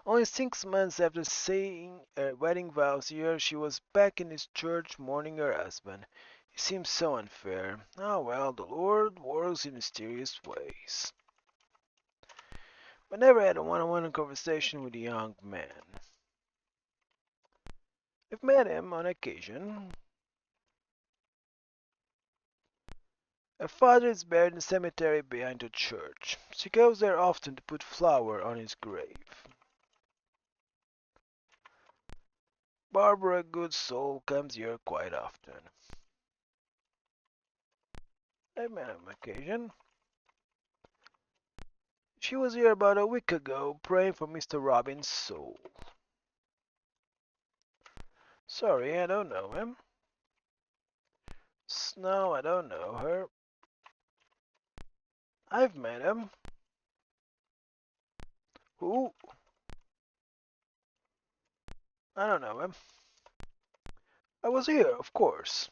Only 6 months after saying her wedding vows here, she was back in his church mourning her husband. It seems so unfair. Ah well, the Lord works in mysterious ways. I never had a one-on-one conversation with a young man. I've met him on occasion. Her father is buried in the cemetery behind the church. She goes there often to put flower on his grave. Barbara, a good soul, comes here quite often. I met him on occasion. She was here about a week ago, praying for Mr. Robbins' soul. Sorry, I don't know him. No, I don't know her. I've met him. Who? I don't know him. I was here, of course.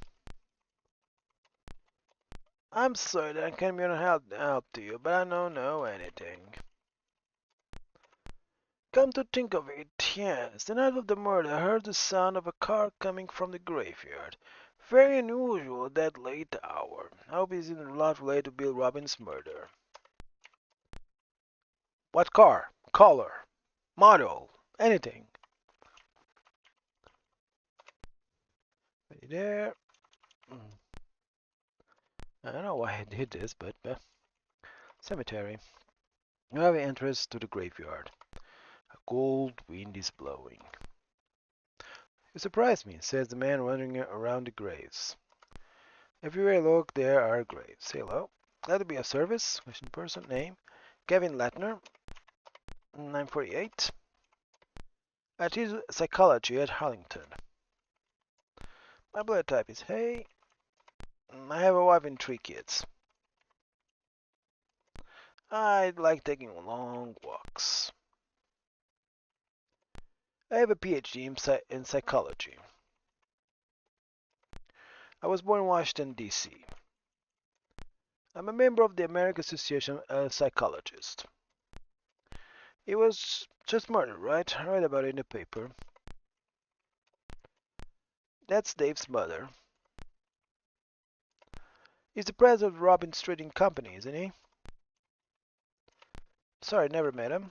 I'm sorry that I can't be of help to you, but I don't know anything. Come to think of it, yes, the night of the murder I heard the sound of a car coming from the graveyard. Very unusual at that late hour. I hope it's in a lot related to Bill Robbins' murder. What car? Color? Model? Anything? Right there. I don't know why I did this, but cemetery. You have entrance to the graveyard. A cold wind is blowing. You surprise me, says the man wandering around the graves. Everywhere I look, there are graves. Say hello. Glad to be of service. Question person. Name. Kevin Latner. 948. I teach psychology at Harlington. My blood type is Hay. I have a wife and 3 kids. I like taking long walks. I have a PhD in psychology. I was born in Washington, D.C. I'm a member of the American Association of Psychologists. He was just murdered, right? I read about it in the paper. That's Dave's mother. He's the president of Robbins Trading Company, isn't he? Sorry, never met him.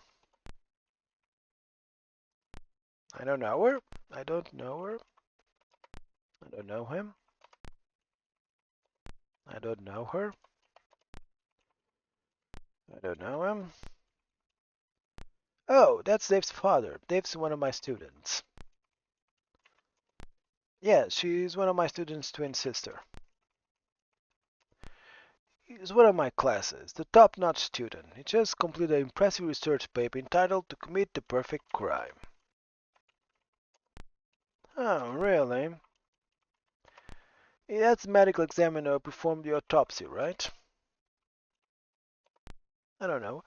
I don't know her. I don't know her. I don't know him. I don't know her. I don't know him. Oh, that's Dave's father. Dave's one of my students. Yeah, she's one of my students' twin sister. He's one of my classes, the top-notch student. He just completed an impressive research paper entitled To Commit the Perfect Crime. Oh, really? That's the medical examiner who performed the autopsy, right? I don't know.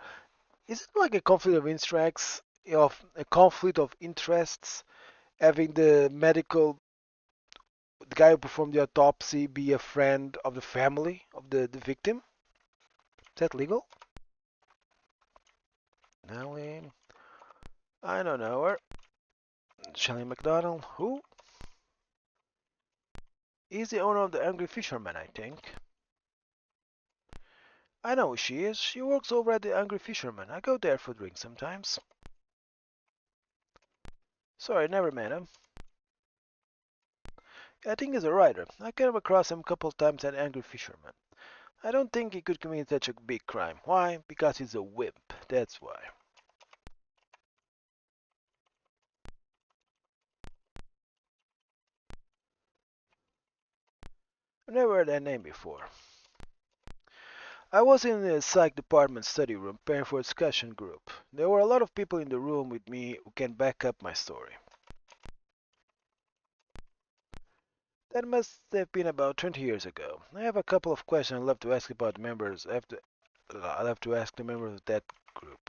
Is it like a conflict of interests having the guy who performed the autopsy be a friend of the family of the victim? Is that legal? Nellie, I don't know her. Shelley McDonald, who? He's the owner of the Angry Fisherman, I think. I know who she is. She works over at the Angry Fisherman. I go there for drinks sometimes. Sorry, never met him. I think he's a writer. I came across him a couple times at Angry Fisherman. I don't think he could commit such a big crime. Why? Because he's a wimp. That's why. I've never heard that name before. I was in the psych department study room preparing for a discussion group. There were a lot of people in the room with me who can back up my story. That must have been about 20 years ago. I have a couple of questions I'd love to ask about members after I'll have to ask the members of that group.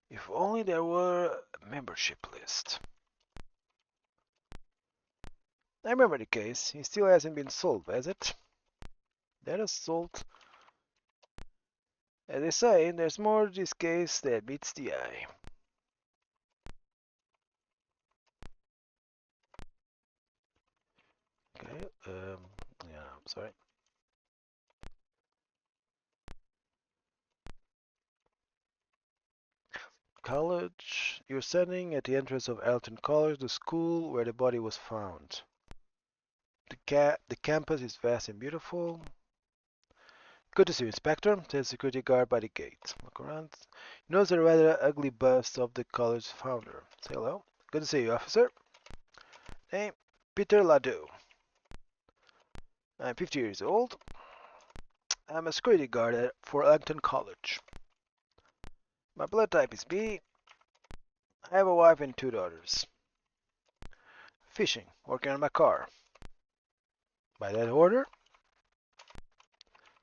If only there were a membership list. I remember the case. He still hasn't been solved, has it? That is solved. As they say, there's more to this case than meets the eye. Okay, yeah, I'm sorry. College. You're standing at the entrance of Alton College, the school where the body was found. The campus is vast and beautiful. Good to see you, Inspector, said the security guard by the gate. Look around. He noticed a rather ugly bust of the college's founder. Say hello. Good to see you, officer. Name, Peter Ladeau. I'm 50 years old. I'm a security guard for Alton College. My blood type is B. I have a wife and 2 daughters. Fishing, working on my car. By that order?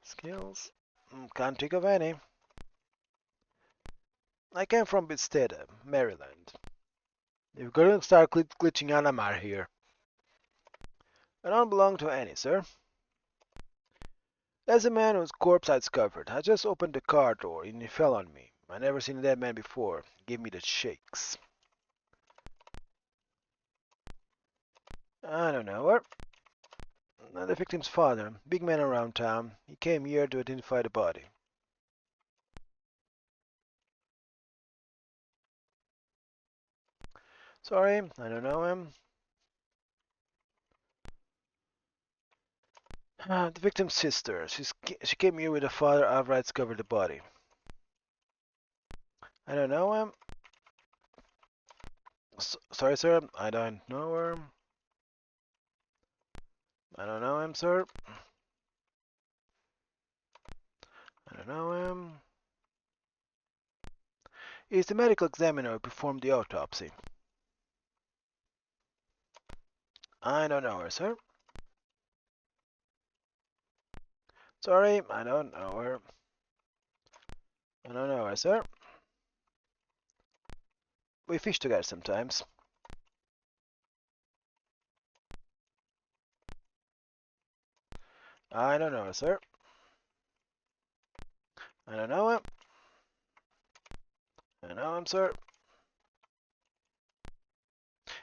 Skills? Can't think of any. I came from Bethesda, Maryland. If you're going to start glitching on, I'm out here. I don't belong to any, sir. There's a man whose corpse I discovered. I just opened the car door and he fell on me. I never seen that man before. He gave me the shakes. I don't know her. The victim's father, big man around town. He came here to identify the body. Sorry, I don't know him. The victim's sister. She came here with her father after I discovered the body. I don't know him. Sorry, sir. I don't know her. I don't know him, sir. I don't know him. He's the medical examiner who performed the autopsy. I don't know her, sir. Sorry, I don't know her. I don't know her, sir. We fish together sometimes. I don't know her, sir. I don't know him. I know him, sir.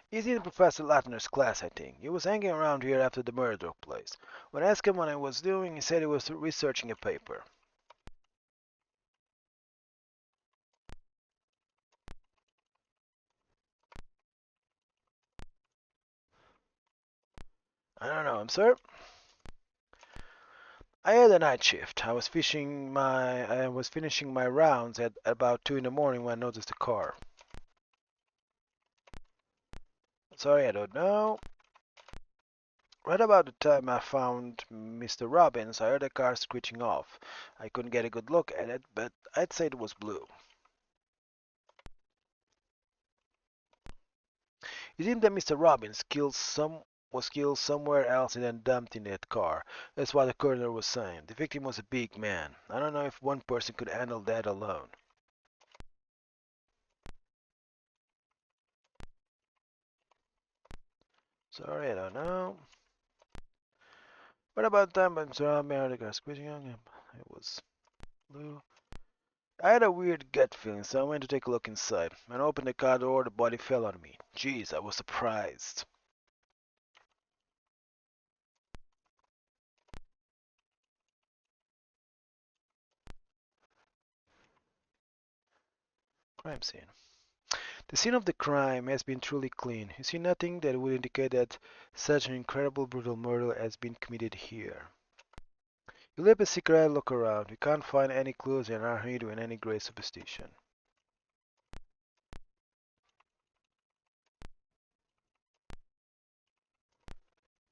He's in Professor Latner's class, I think. He was hanging around here after the murder took place. When I asked him what I was doing, he said he was researching a paper. I don't know him, sir. I had a night shift. I was finishing my rounds at about 2 in the morning when I noticed the car. Sorry, I don't know. Right about the time I found Mr. Robbins, I heard the car screeching off. I couldn't get a good look at it, but I'd say it was blue. It seemed that Mr. Robbins was killed somewhere else and then dumped in that car. That's what the coroner was saying. The victim was a big man. I don't know if one person could handle that alone. Sorry, I don't know. What about the time Mr. Robbins, the car screeching on him? It was blue. I had a weird gut feeling, so I went to take a look inside. When I opened the car door, the body fell on me. Jeez, I was surprised. Crime scene. The scene of the crime has been truly clean. You see nothing that would indicate that such an incredible brutal murder has been committed here. You leave a secret eye look around. You can't find any clues and are hit with any great superstition.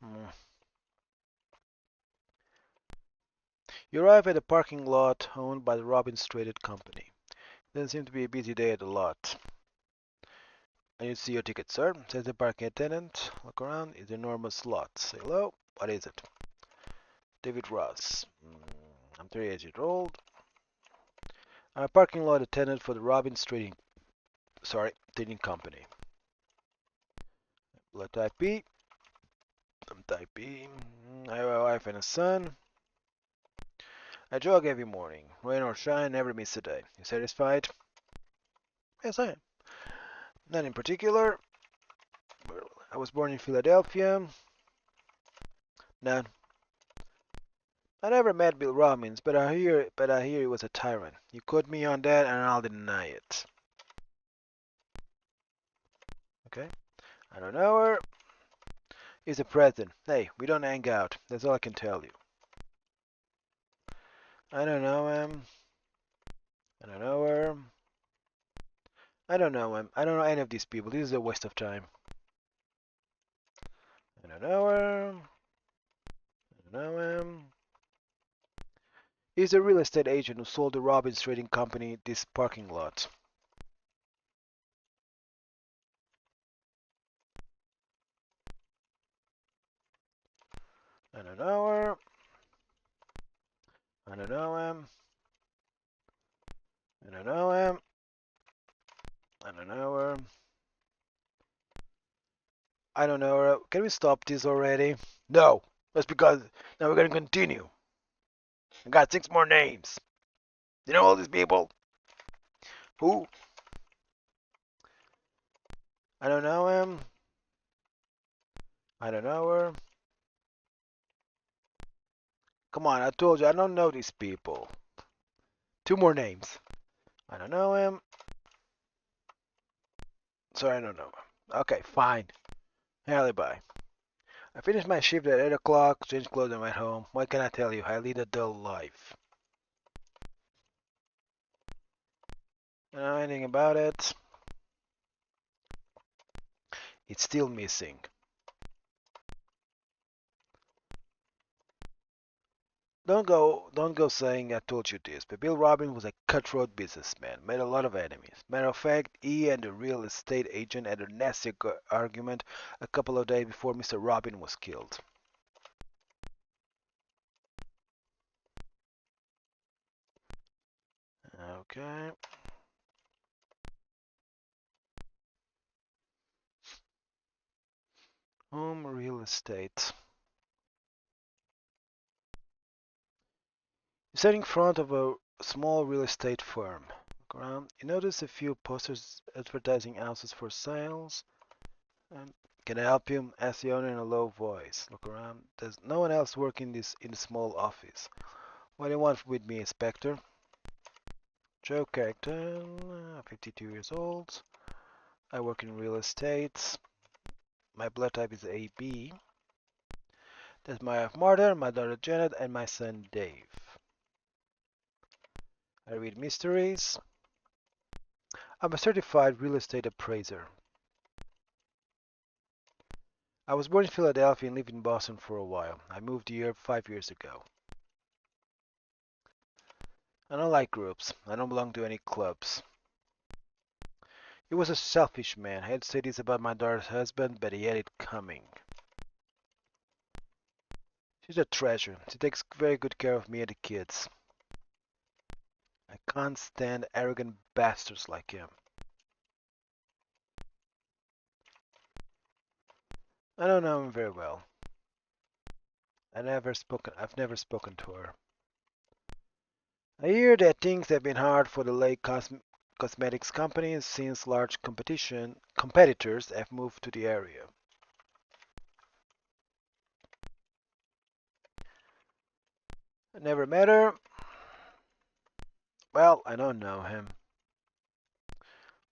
Hmm. You arrive at a parking lot owned by the Robbins Traded Company. Doesn't seem to be a busy day at the lot. And you see your ticket, sir, says the parking attendant. Look around, it's an enormous lot. Say hello, what is it? David Ross. I'm 38 years old. I'm a parking lot attendant for the Robbins Trading Company. Blood type B. I'm type B. I have a wife and a son. I jog every morning. Rain or shine, never miss a day. You satisfied? Yes, I am. None in particular. I was born in Philadelphia. None. I never met Bill Robbins, but I hear he was a tyrant. You quote me on that, and I'll deny it. Okay. I don't know her. He's the president. Hey, we don't hang out. That's all I can tell you. I don't know him. I don't know her. I don't know him. I don't know any of these people. This is a waste of time. I don't know her. I don't know him. He's a real estate agent who sold the Robbins Trading Company this parking lot. I don't know her. I don't know him. I don't know him. I don't know her. I don't know her. Can we stop this already? No. That's because now we're gonna continue. I got 6 more names. You know all these people? Who? I don't know him. I don't know her. Come on, I told you I don't know these people. 2 more names. I don't know him. Sorry, I don't know him. Okay, fine. Alibi. I finished my shift at 8 o'clock, changed clothes and went home. What can I tell you? I lead a dull life. You know anything about it? It's still missing. Don't go saying I told you this, but Bill Robbins was a cutthroat businessman, made a lot of enemies. Matter of fact, he and the real estate agent had a nasty argument a couple of days before Mr. Robbins was killed. Okay. Home real estate. You stand in front of a small real estate firm. Look around. You notice a few posters advertising houses for sales. Can I help you? Asked the owner in a low voice. Look around. There's no one else working in the small office. What do you want with me, Inspector? Joe character, 52 years old. I work in real estate. My blood type is AB. That's my wife Martha, my daughter Janet, and my son Dave. I read mysteries. I'm a certified real estate appraiser. I was born in Philadelphia and lived in Boston for a while. I moved here 5 years ago. I don't like groups. I don't belong to any clubs. He was a selfish man. I had said this about my daughter's husband, but he had it coming. She's a treasure. She takes very good care of me and the kids. I can't stand arrogant bastards like him. I don't know him very well. I've never spoken to her. I hear that things have been hard for the Lake Cosmetics companies since large competitors have moved to the area. I never met her. Well, I don't know him.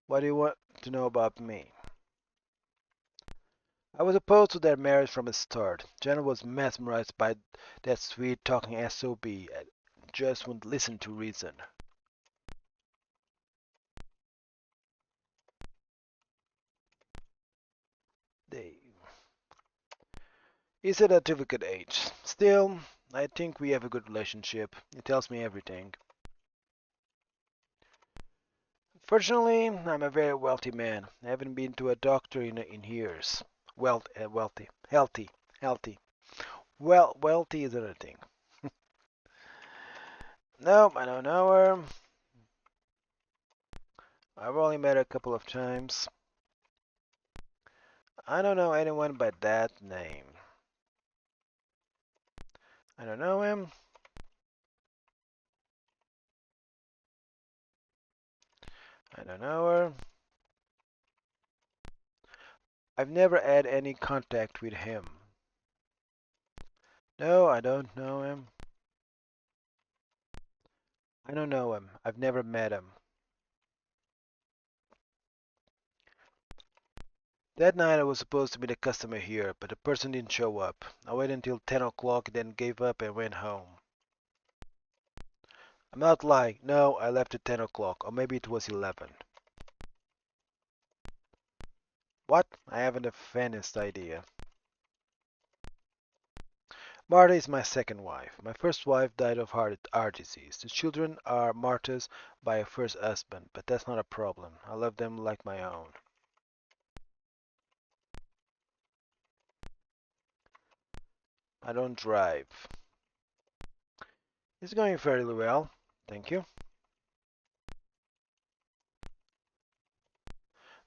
What do you want to know about me? I was opposed to their marriage from the start. Janet was mesmerized by that sweet-talking SOB and just wouldn't listen to reason. They He's at a difficult age. Still, I think we have a good relationship. He tells me everything. Fortunately, I'm a very wealthy man. I haven't been to a doctor in years. Wealthy, healthy. Well, wealthy is another thing. No, I don't know her. I've only met her a couple of times. I don't know anyone by that name. I don't know him. I don't know her. I've never had any contact with him. No, I don't know him. I don't know him. I've never met him. That night I was supposed to meet a customer here, but the person didn't show up. I waited until 10 o'clock, then gave up and went home. I'm not lying. No, I left at 10 o'clock, or maybe it was 11. What? I haven't the faintest idea. Martha is my second wife. My first wife died of heart disease. The children are martyrs by a first husband, but that's not a problem. I love them like my own. I don't drive. It's going fairly well. Thank you.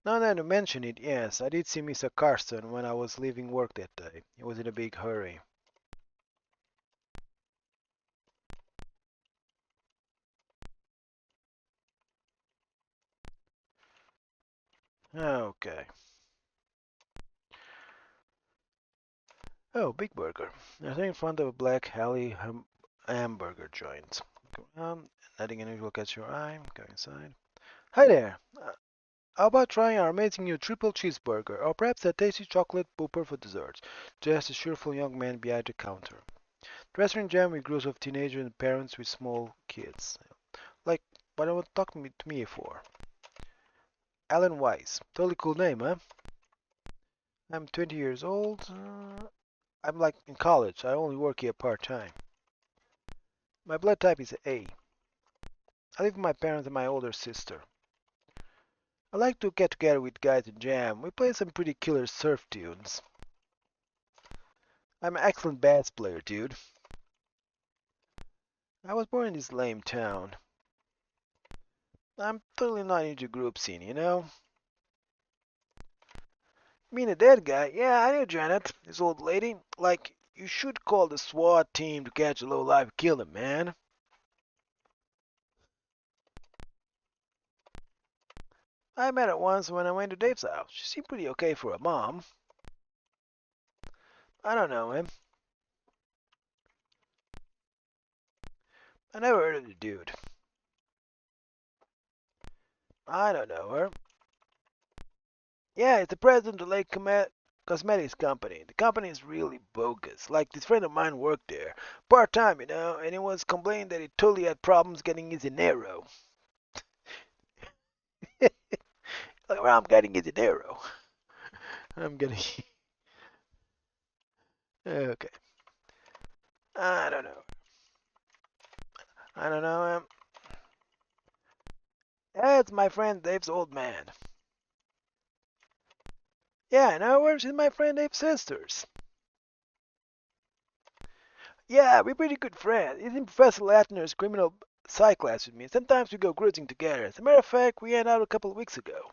Now that you mention it, yes, I did see Mr. Carson when I was leaving work that day. He was in a big hurry. Okay. Oh, Big Burger. I think in front of a Black Alley hamburger joint. Nothing unusual catch your eye. Go inside. Hi there. How about trying our amazing new triple cheeseburger, or perhaps a tasty chocolate pooper for dessert? Just a cheerful young man behind the counter. The restaurant jammed with groups of teenagers and parents with small kids. Like, what do you want to talk to me for? Alan Weiss. Totally cool name, huh? I'm 20 years old. I'm like in college. I only work here part-time. My blood type is A. I live with my parents and my older sister. I like to get together with guys and jam. We play some pretty killer surf tunes. I'm an excellent bass player, dude. I was born in this lame town. I'm totally not into group scene, you know? Me and a dead guy? Yeah, I knew Janet, this old lady. Like, you should call the SWAT team to catch a low life killer, man. I met her once when I went to Dave's house. She seemed pretty okay for a mom. I don't know him. I never heard of the dude. I don't know her. Yeah, it's the president of Lake Cosmetics Company. The company is really bogus. Like, this friend of mine worked there. Part-time, you know, and he was complaining that he totally had problems getting his dinero. Like, well, I'm getting his dinero. I'm getting... Okay. I don't know. I don't know him. That's my friend Dave's old man. Yeah, I know her. She's my friend Dave's sisters. Yeah, we're pretty good friends. He's in Professor Latner's criminal psych class with me. Sometimes we go cruising together. As a matter of fact, we went out a couple of weeks ago.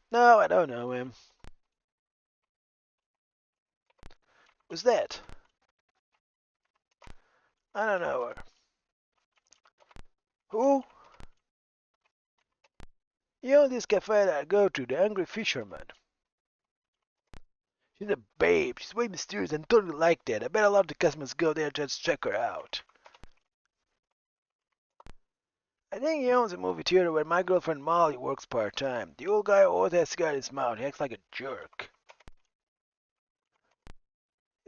No, I don't know him. Who's that? I don't know her. Who? You know this cafe that I go to, the Hungry Fisherman. She's a babe. She's way mysterious and totally like that. I bet a lot of the customers go there just to check her out. I think he owns a movie theater where my girlfriend Molly works part-time. The old guy always has cigar in his mouth. He acts like a jerk.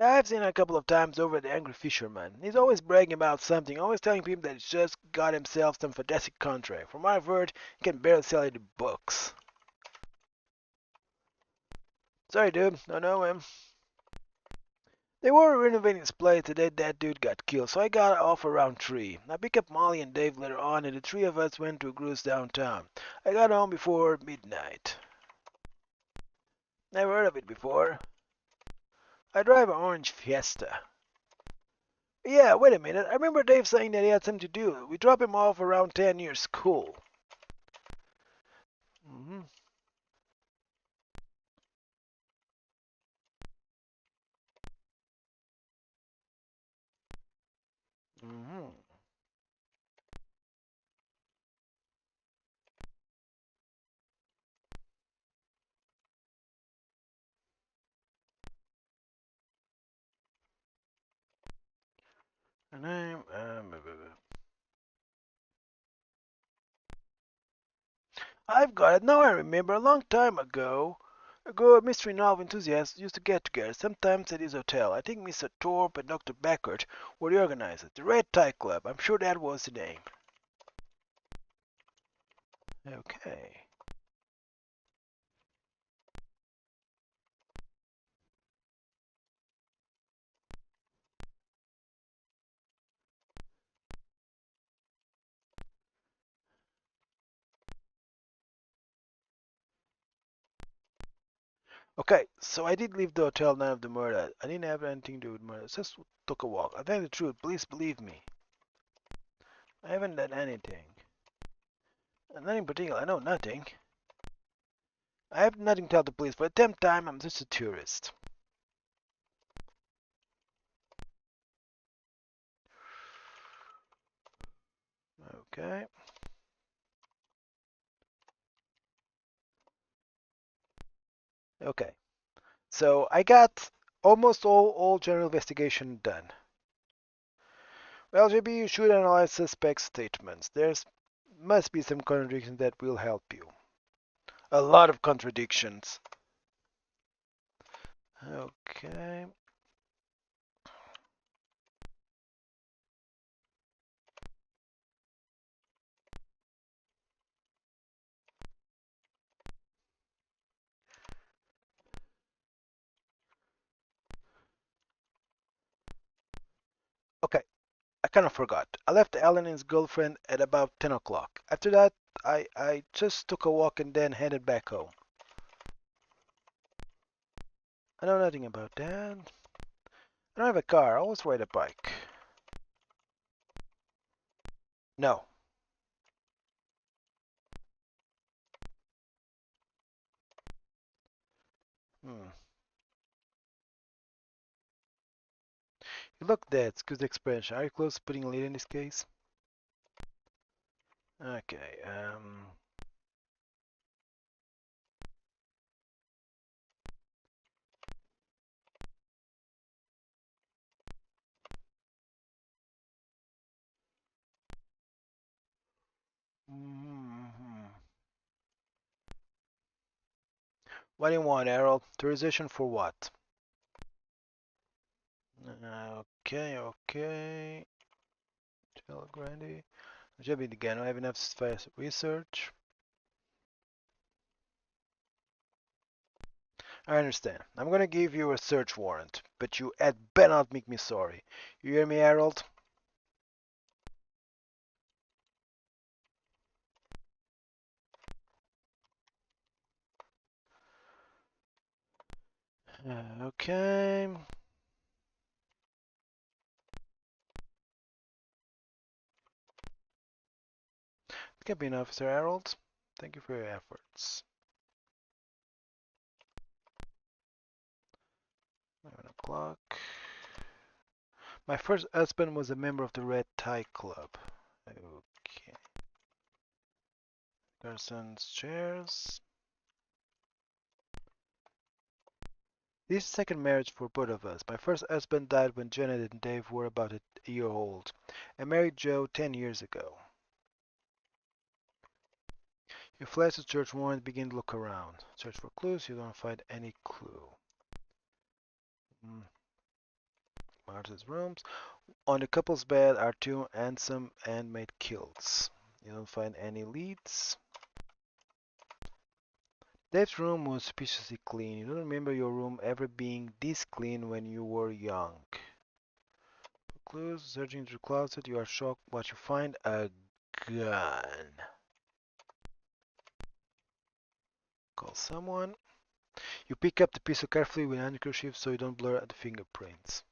I've seen him a couple of times over at the Angry Fisherman. He's always bragging about something, always telling people that he's just got himself some fantastic contract. From what I've heard, he can barely sell any books. Sorry, dude, I know him. They were renovating this place the day that dude got killed, so I got off around 3. I picked up Molly and Dave later on, and the three of us went to a cruise downtown. I got home before midnight. Never heard of it before. I drive an orange Fiesta. Yeah, wait a minute. I remember Dave saying that he had something to do. We drop him off around 10 near school. Mm-hmm. Mm-hmm. And I've got it. Now I remember. A long time ago, a group of mystery novel enthusiasts used to get together, sometimes at his hotel. I think Mr. Thorpe and Dr. Beckert were the organizers. The Red Tie Club. I'm sure that was the name. Okay. Okay, so I did leave the hotel night of the murder. I didn't have anything to do with murder. Just took a walk. I tell you the truth. Please believe me. I haven't done anything. Nothing particular. I know nothing. I have nothing to tell the police. For the 10th time, I'm just a tourist. Okay. Okay. So I got almost all general investigation done. Well, JB, you should analyze suspect statements. There's must be some contradictions that will help you. A lot of contradictions. Okay. Okay. I kind of forgot. I left Alan and his girlfriend at about 10 o'clock. After that, I just took a walk and then headed back home. I know nothing about that. I don't have a car. I always ride a bike. No. Hmm. You look dead. Excuse the expression. Are you close to putting a lid in this case? Okay. Mhm. What do you want, Harold? Authorization for what? Okay, okay. Tell Grandi. Should be again. I have enough fast research. I understand. I'm gonna give you a search warrant, but you had better not make me sorry. You hear me, Harold? Okay. That can be enough, Sir Harold. Thank you for your efforts. 11 o'clock. My first husband was a member of the Red Tie Club. Okay. Person's chairs. This is second marriage for both of us. My first husband died when Janet and Dave were about a year old. I married Joe 10 years ago. You flash the search warrant and begin to look around. Search for clues, you don't find any clue. Martha's rooms. On the couple's bed are two handsome handmade kilts. You don't find any leads. Dave's room was suspiciously clean. You don't remember your room ever being this clean when you were young. Clues, searching through the closet, you are shocked what you find: a gun. Call someone. You pick up the pistol carefully with a handkerchief so you don't blur the fingerprints.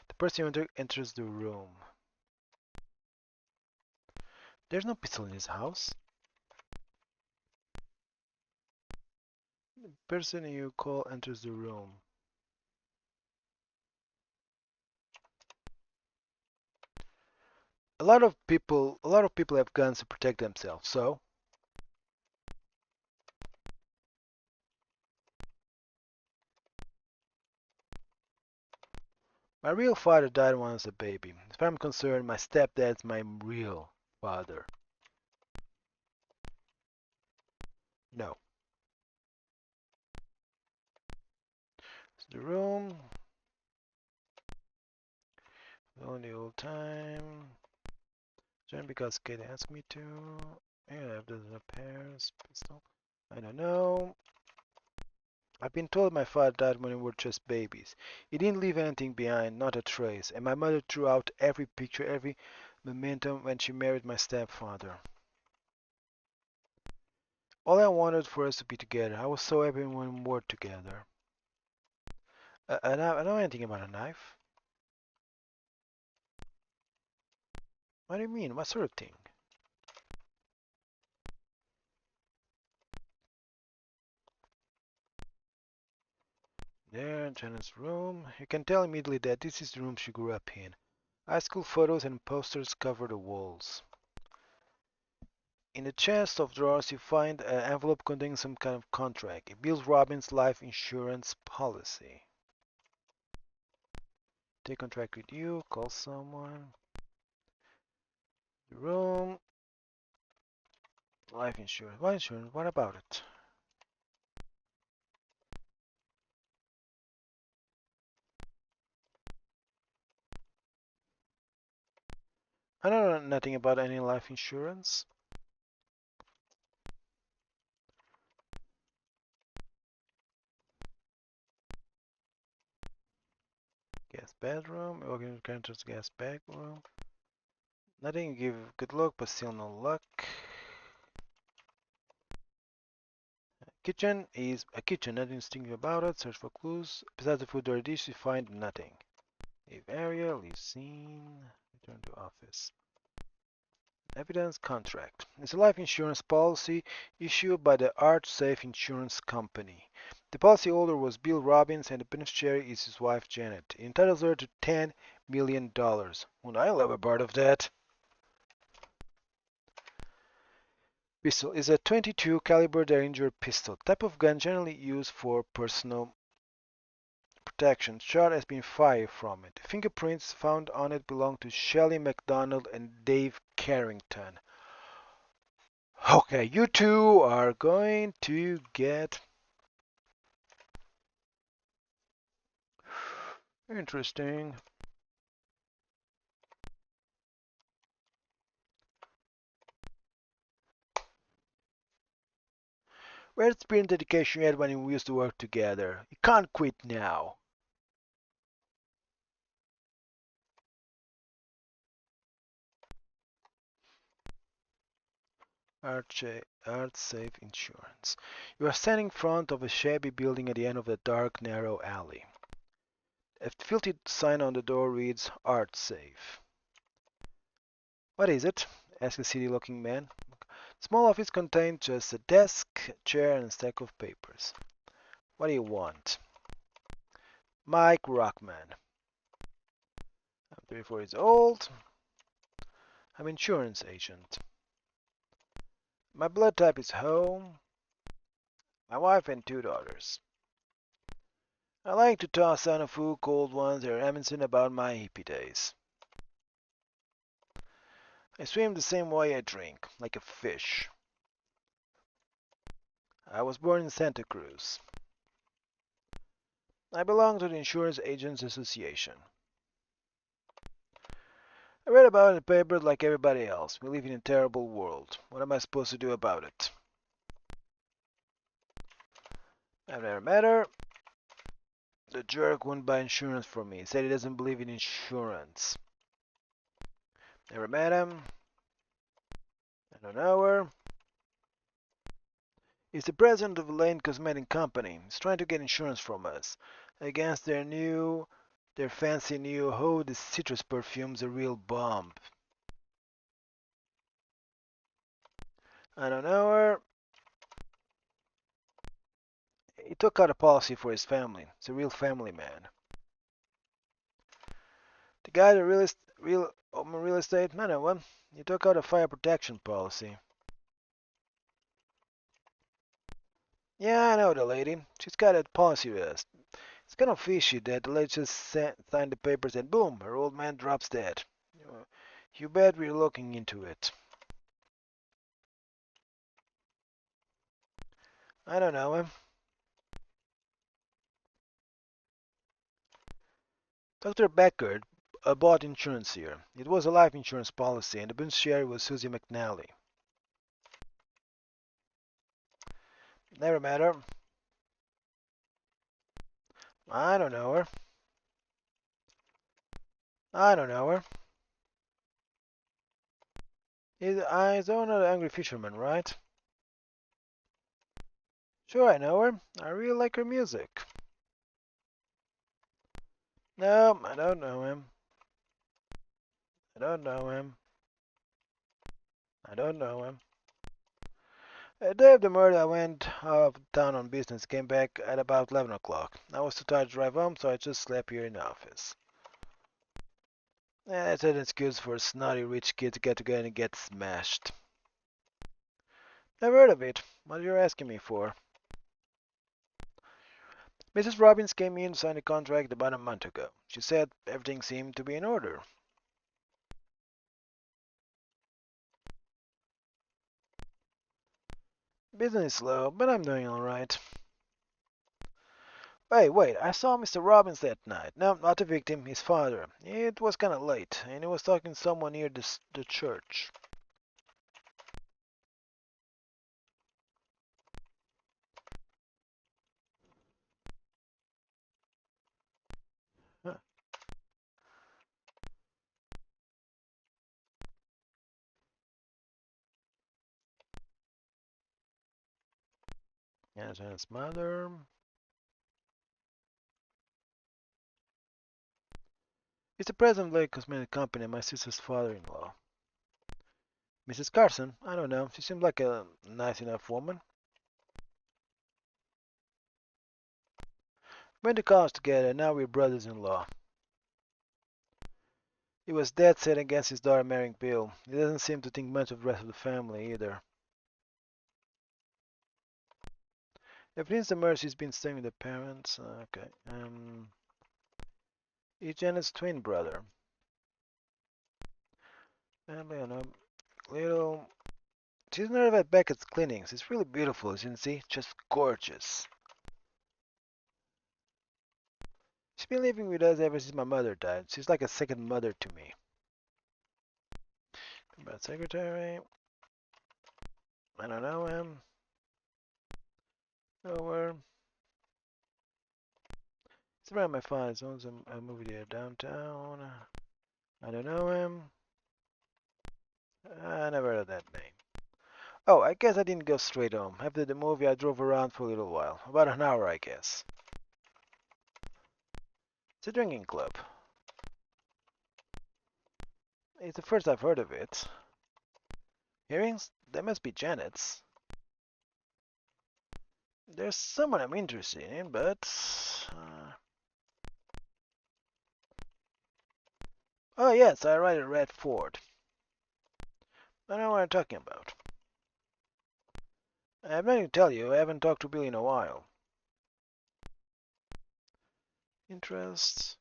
The person enters the room. There's no pistol in his house. The person you call enters the room. A lot of people have guns to protect themselves, so my real father died when I was a baby. As far as I'm concerned, my stepdad's my real father. No. It's the room. Only old time. Just because Kate asked me to. Yeah, I've done repairs. Pistol. I don't know. I've been told my father died when we were just babies. He didn't leave anything behind, not a trace. And my mother threw out every picture, every memento when she married my stepfather. All I wanted for us to be together. I was so happy when we were together. I know anything about a knife. What do you mean? What sort of thing? There, Janet's room. You can tell immediately that this is the room she grew up in. High school photos and posters cover the walls. In the chest of drawers, you find an envelope containing some kind of contract. It Bill Robbins' life insurance policy. Take contract with you. Call someone. The room. Life insurance. What insurance? What about it? I don't know nothing about any life insurance. Guest bedroom. Walking to Cantor's guest bedroom. Nothing give good luck, but still no luck. Kitchen is a kitchen. Nothing distinctive about it. Search for clues. Besides the food or dish, you find nothing. Leave area. Leave scene. Return to office. Evidence contract. It's a life insurance policy issued by the ArtSafe Insurance Company. The policyholder was Bill Robbins and the beneficiary is his wife Janet. It entitles her to $10 million. Wouldn't I love a part of that? Pistol is a .22 caliber Derringer pistol, type of gun generally used for personal protection. Shot has been fired from it. The fingerprints found on it belong to Shelley McDonald and Dave Carrington. Okay, you two are going to get interesting. Where's the spirit and dedication you had when we used to work together? You can't quit now. ArtSafe Insurance. You are standing in front of a shabby building at the end of a dark, narrow alley. A filthy sign on the door reads ArtSafe. What is it? Asked a seedy-looking man. The small office contained just a desk, a chair, and a stack of papers. What do you want? Mike Rockman. I'm 34 years old. I'm an insurance agent. My blood type is home. My wife and two daughters. I like to toss on a few cold ones that are reminiscent about my hippie days. I swim the same way I drink, like a fish. I was born in Santa Cruz. I belong to the Insurance Agents Association. I read about it in the paper like everybody else. We live in a terrible world. What am I supposed to do about it? I've never met her. The jerk wouldn't buy insurance from me. He said he doesn't believe in insurance. Never met him. I don't know her. He's the president of the Lane Cosmetic Company. He's trying to get insurance from us against their fancy new Oh, the citrus perfume's a real bomb. I don't know her. He took out a policy for his family. He's a real family man. The guy that real estate, I know him. He took out a fire protection policy. Yeah, I know the lady. She's got a policy with us. It's kind of fishy that the lady just signed the papers and boom, her old man drops dead. You bet we're looking into it. I don't know him. Dr. Becker bought insurance here. It was a life insurance policy, and the beneficiary was Susie McNally. Never met her. I don't know her. I don't know her. He's the owner of the Angry Fisherman, right? Sure, I know her. I really like her music. No, I don't know him. I don't know him. I don't know him. The day of the murder, I went out of town on business, came back at about 11 o'clock. I was too tired to drive home, so I just slept here in the office. That's an excuse for a snotty rich kid to get together and get smashed. Never heard of it. What are you asking me for? Mrs. Robbins came in to sign the contract about a month ago. She said everything seemed to be in order. Business is slow, but I'm doing alright. Wait, I saw Mr. Robbins that night. No, not the victim, his father. It was kinda late, and he was talking to someone near the church. Huh. And his mother. He's the president of Lake Cosmetic Company and my sister's father-in-law. Mrs. Carson? I don't know. She seemed like a nice enough woman. We went to college together, and now we're brothers-in-law. He was dead set against his daughter marrying Bill. He doesn't seem to think much of the rest of the family either. Ever since the mercy, he's been staying with the parents. Okay. He's Janet's twin brother. And Leona, little. She's nerve at Beckett's clinics. It's really beautiful, as you can see. Just gorgeous. She's been living with us ever since my mother died. She's like a second mother to me. About secretary. I don't know him. Over. It's around my father's owns a movie theater downtown. I don't know him. I never heard of that name. Oh, I guess I didn't go straight home. After the movie, I drove around for a little while. About an hour, I guess. It's a drinking club. It's the first I've heard of it. Hearings? That must be Janet's. There's someone I'm interested in, but... Oh, yes, I ride a red Ford. I know what I'm talking about. I have nothing to tell you. I haven't talked to Billy in a while. Interests.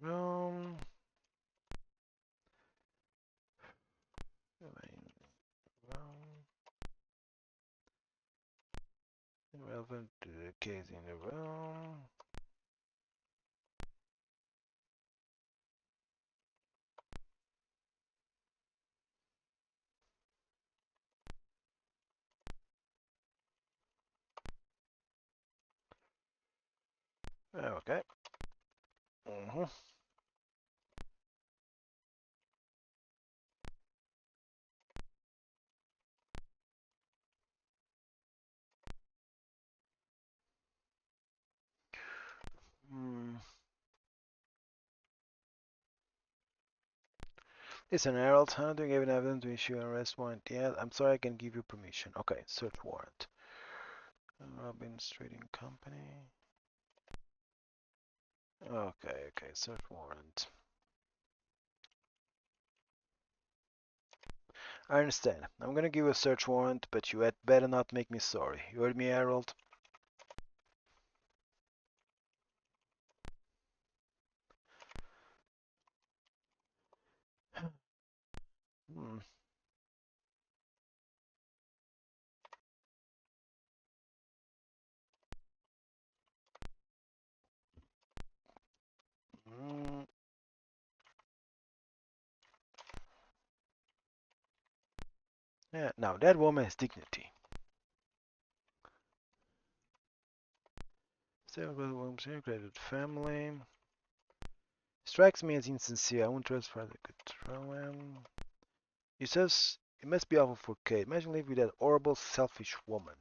Room. relevant to the case in the room. Okay. Mm-hmm. Mm. Listen, Harold, I'm not doing even evidence to issue an arrest warrant yet. I'm sorry I can give you permission. Okay, search warrant. Robbins Trading Company. Okay, search warrant. I understand. I'm gonna give you a search warrant, but you had better not make me sorry. You heard me, Harold? Hmm. Mm. Yeah, now that woman has dignity. Segregated family. Strikes me as insincere. I won't trust Father could throw him. He says it must be awful for Kate. Imagine living with that horrible, selfish woman.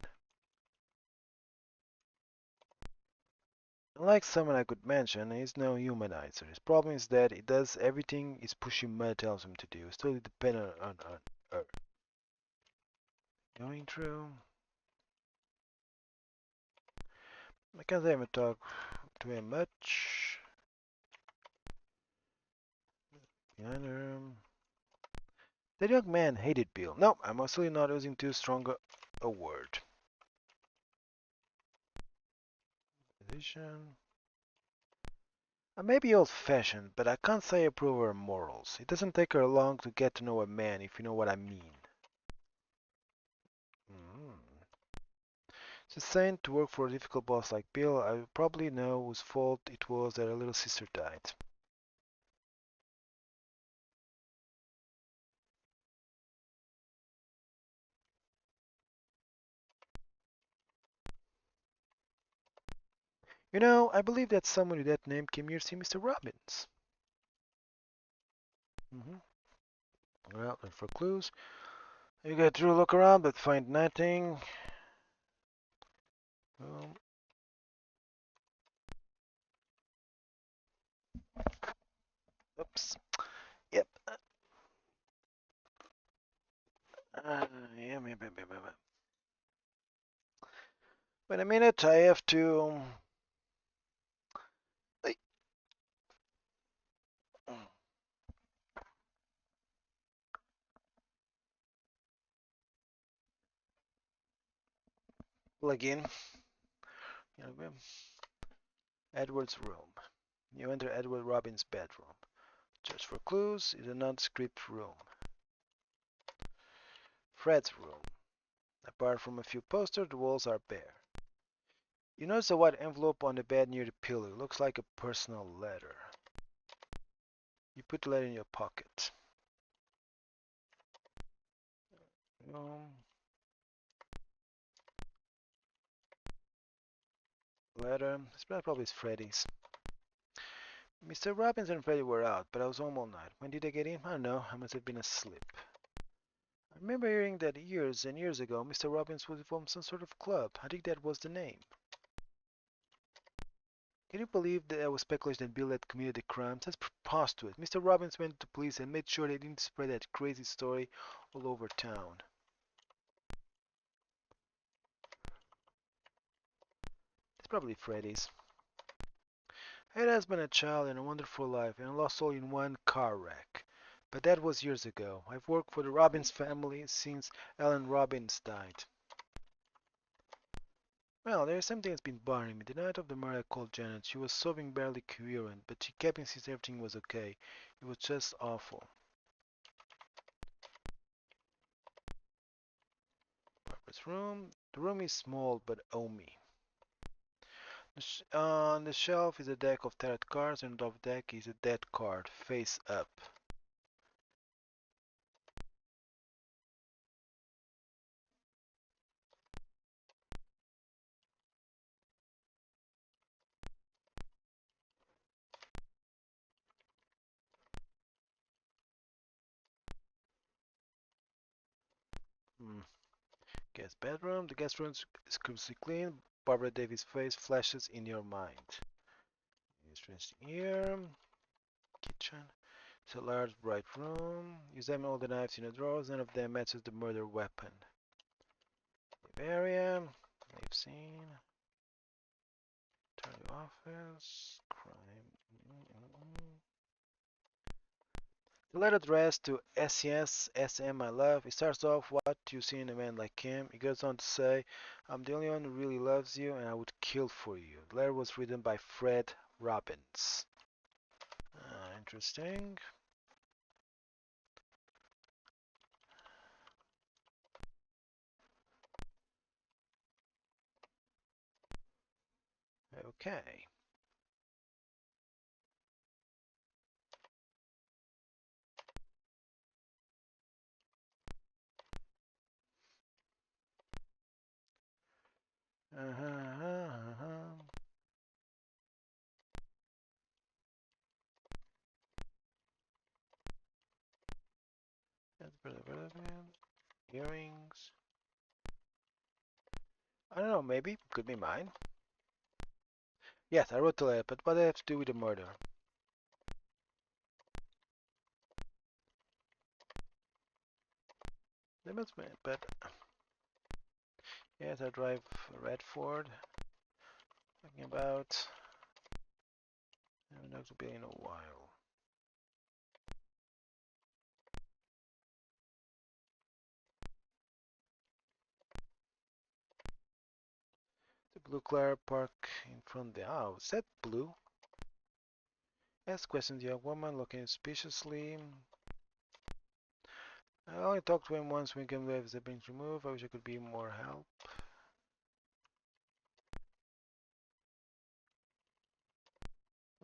Unlike someone I could mention, he's no humanizer. His problem is that he does everything his pushy mother tells him to do. He's totally dependent on her. Going through. I can't say I haven't talked to him much. Behind her. That young man hated Bill. No, I'm absolutely not using too strong a word. Position. I may be old-fashioned, but I can't say I approve of her morals. It doesn't take her long to get to know a man, if you know what I mean. Mm. She's sent to work for a difficult boss like Bill. I probably know whose fault it was that her little sister died. You know, I believe that someone with that name came here to see Mr. Robbins. Mm-hmm. Well, and for clues, you get through a look around, but find nothing. Well, oops. Yep. Yeah, maybe. Wait a minute, I have to. Ay, plug in. Edward's room. You enter Edward Robin's bedroom. Just for clues, it's a nondescript room. Fred's room. Apart from a few posters, the walls are bare. You notice a white envelope on the bed near the pillow. It looks like a personal letter. You put the letter in your pocket. Um, Letter. This probably is Freddy's. Mr. Robbins and Freddy were out, but I was home all night. When did I get in? I don't know. I must have been asleep. I remember hearing that years and years ago, Mr. Robbins was from some sort of club. I think that was the name. Can you believe that there was speculation that Bill had committed the crime? That's preposterous. Mr. Robbins went to the police and made sure they didn't spread that crazy story all over town. It's probably Freddy's. Had has been a child and a wonderful life, and I lost all in one car wreck. But that was years ago. I've worked for the Robbins family since Ellen Robbins died. Well, there's something that's been bothering me. The night of the murder, I called Janet. She was sobbing, barely coherent, but she kept insisting everything was okay. It was just awful. Barbara's room. The room is small but homey. On the shelf is a deck of tarot cards, and on top of the deck is a dead card, face up. Hmm. Guest bedroom. The guest room is completely clean. Barbara Davis' face flashes in your mind. Interesting here. Kitchen. It's a large, bright room. You examine all the knives in the drawers. None of them matches the murder weapon. Live area. Live scene. Attorney office. Crime. The letter addressed to SES, SM, my love. It starts off, what you see in a man like him. It goes on to say, I'm the only one who really loves you and I would kill for you. The letter was written by Fred Robbins. Interesting. Okay. Earrings. I don't know, maybe. Could be mine. Yes, I wrote the letter, but what does it have to do with the murder? They must be, but yes, I drive a red Ford. Talking about, I haven't talked to Billy in a while. The blue car park in front of the house. Is that blue? Yes, questioned the young woman, looking suspiciously. I only talked to him once when Game Waves have been removed. I wish I could be more help.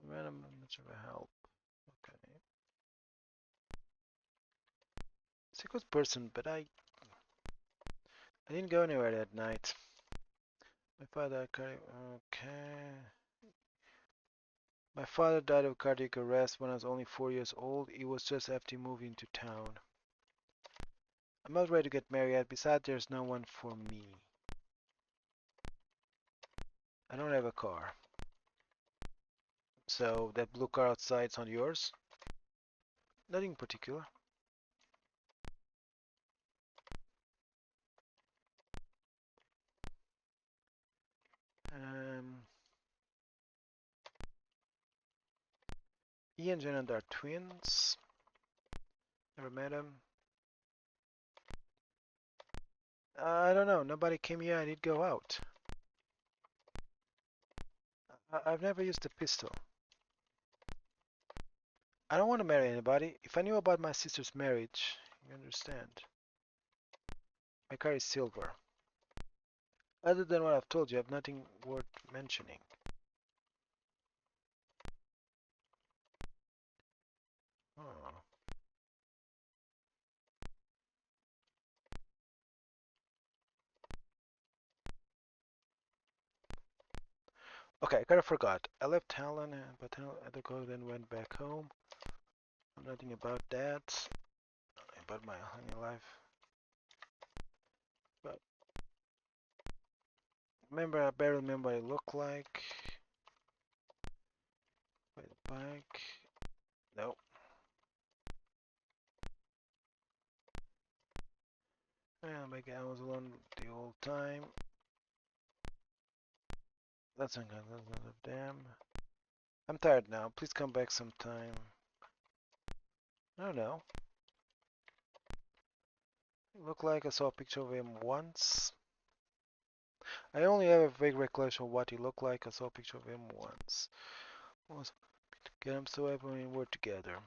Man, I'm not much of a help. Okay. He's a good person, but I didn't go anywhere that night. My father okay. My father died of cardiac arrest when I was only 4 years old. It was just after he moved into town. I'm not ready to get married yet. Besides, there's no one for me. I don't have a car. So that blue car outside is not yours? Nothing particular. Um, Ian and Janet are twins. Never met them. I don't know. Nobody came here. I did go out. I've never used a pistol. I don't want to marry anybody. If I knew about my sister's marriage, you understand. My car is silver. Other than what I've told you, I have nothing worth mentioning. Oh. Okay, I kind of forgot. I left Helen, but other girl then went back home. Nothing about that. About my honey life. But remember, I barely remember what it looked like. By the bike. No. Yeah, maybe I was alone the whole time. That's not good. That's not a damn. I'm tired now. Please come back sometime. I don't know. It looked like I saw a picture of him once. I only have a vague recollection of what he looked like. I saw a picture of him once. Was get him so happy when we were together.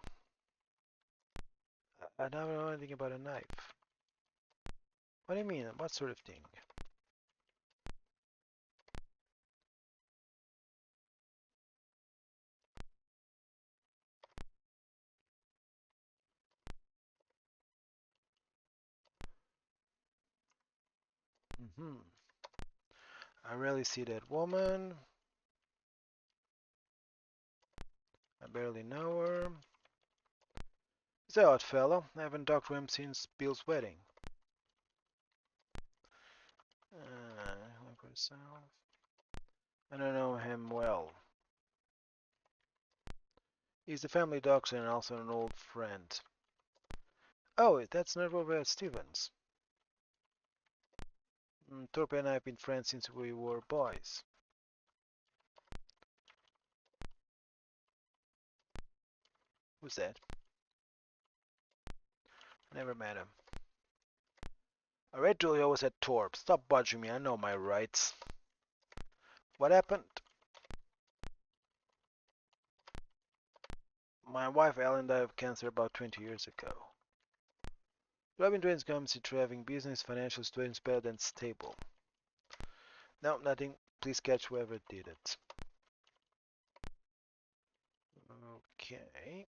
I don't know anything about a knife. What do you mean? What sort of thing? Hmm. I rarely see that woman. I barely know her. He's an odd fellow. I haven't talked to him since Bill's wedding. Look for yourself. I don't know him well. He's the family doctor and also an old friend. Oh, that's Norvalville Stevens. Thorpe and I have been friends since we were boys. Who's that? Never met him. I read Julio was at Torp. Stop budging me, I know my rights. What happened? My wife Ellen died of cancer about 20 years ago. Robin Drains comes to having business financial situations better than stable. No, nothing. Please catch whoever did it. Okay.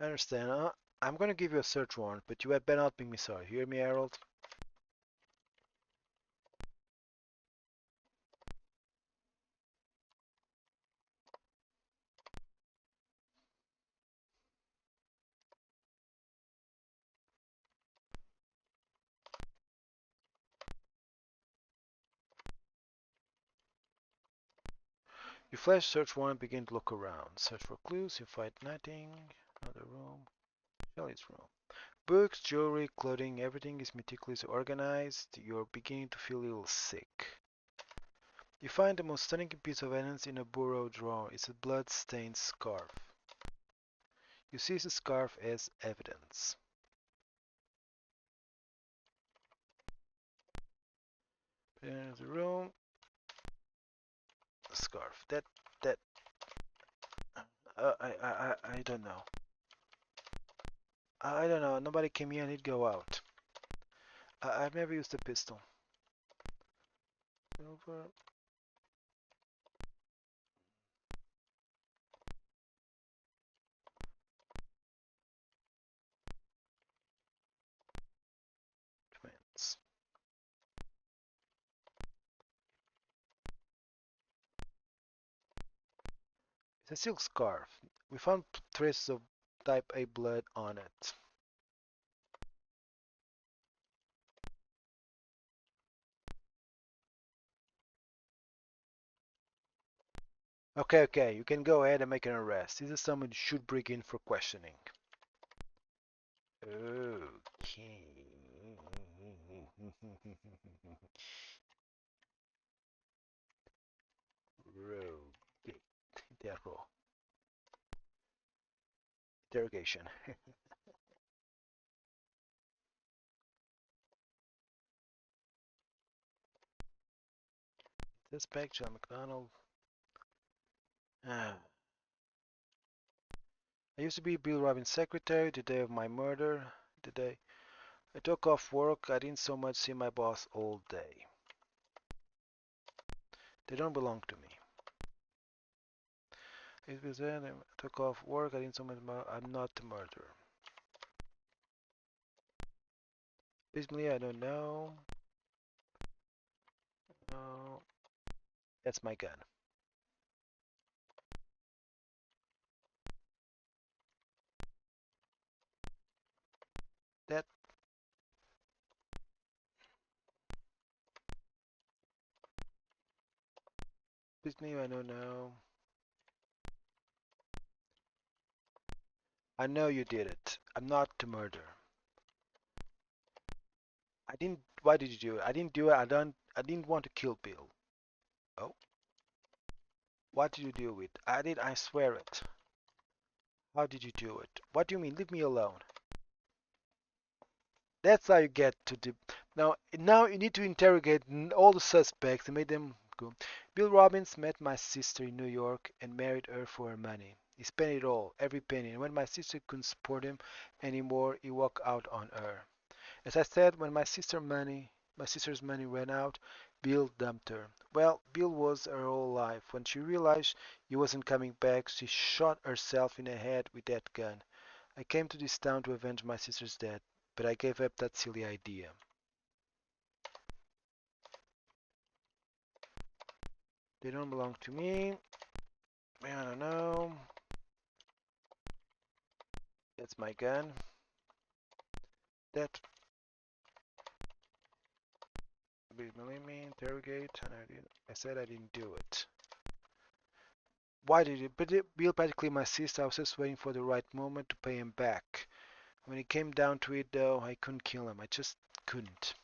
I understand. I'm gonna give you a search warrant, but you had better not make me sorry. Hear me, Harold? You flash search warrant, begin to look around. Search for clues, you find nothing. Another room. Shelley's room. Books, jewelry, clothing, everything is meticulously organized. You're beginning to feel a little sick. You find the most stunning piece of evidence in a bureau drawer. It's a blood-stained scarf. You seize the scarf as evidence. In the room, scarf. That. I don't know. I don't know. Nobody came here and he'd go out. I've never used a pistol. Silver. Twins. It's a silk scarf. We found traces of type A blood on it. Okay, okay, you can go ahead and make an arrest. This is someone you should bring in for questioning. Okay. Rogue. Interrogation. Suspect John McDonald. I used to be Bill Robbins' secretary the day of my murder. The day I took off work, I didn't so much see my boss all day. They don't belong to me. It was then I took off work, I didn't so much. I'm not the murderer. Basically, I don't know. Oh, that's my gun. That basically, I don't know. I know you did it. I'm not the murderer. I didn't. Why did you do it? I didn't do it. I don't. I didn't want to kill Bill. Oh, what did you do it? I did. I swear it. How did you do it? What do you mean? Leave me alone. That's how you get to the. Now you need to interrogate all the suspects and make them go. Bill Robbins met my sister in New York and married her for her money. He spent it all, every penny, and when my sister couldn't support him anymore, he walked out on her. As I said, when my sister's money ran out, Bill dumped her. Well, Bill was her whole life. When she realized he wasn't coming back, she shot herself in the head with that gun. I came to this town to avenge my sister's death, but I gave up that silly idea. They don't belong to me. I don't know. That's my gun. That believe me, interrogate, and I said I didn't do it. Why did you? But Bill practically my sister. I was just waiting for the right moment to pay him back. When it came down to it, though, I couldn't kill him. I just couldn't.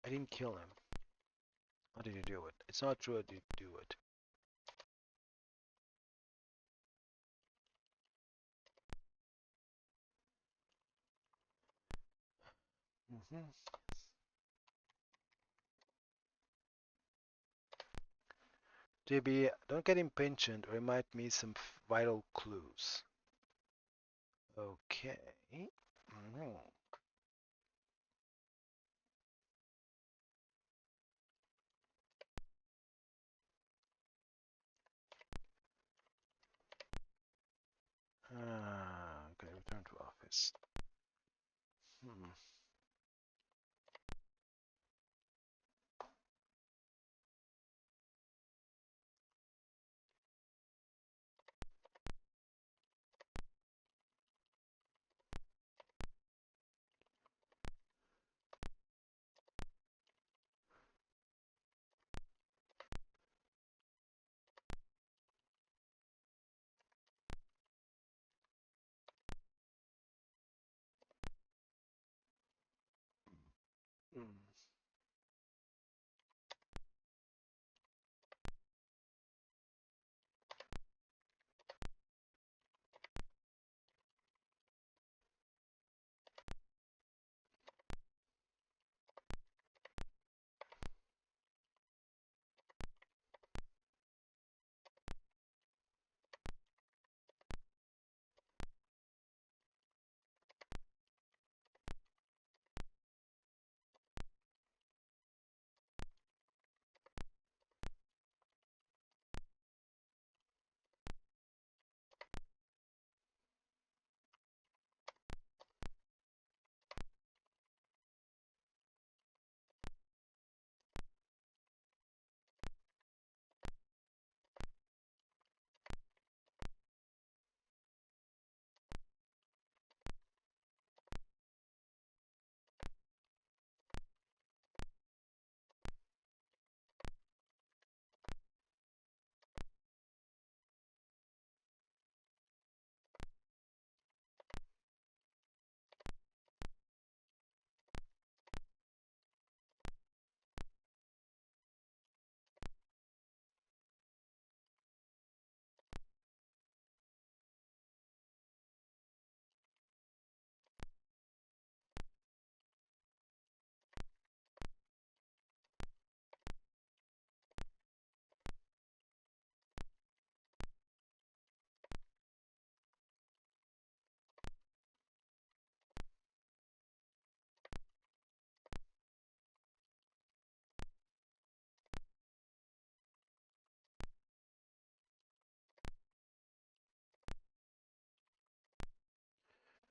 I didn't kill him. How did you do it? It's not true I didn't do it. Mm-hmm. JB, don't get impatient or you might miss some vital clues. Okay. Mm-hmm. Okay, return to office. Hmm. Mm.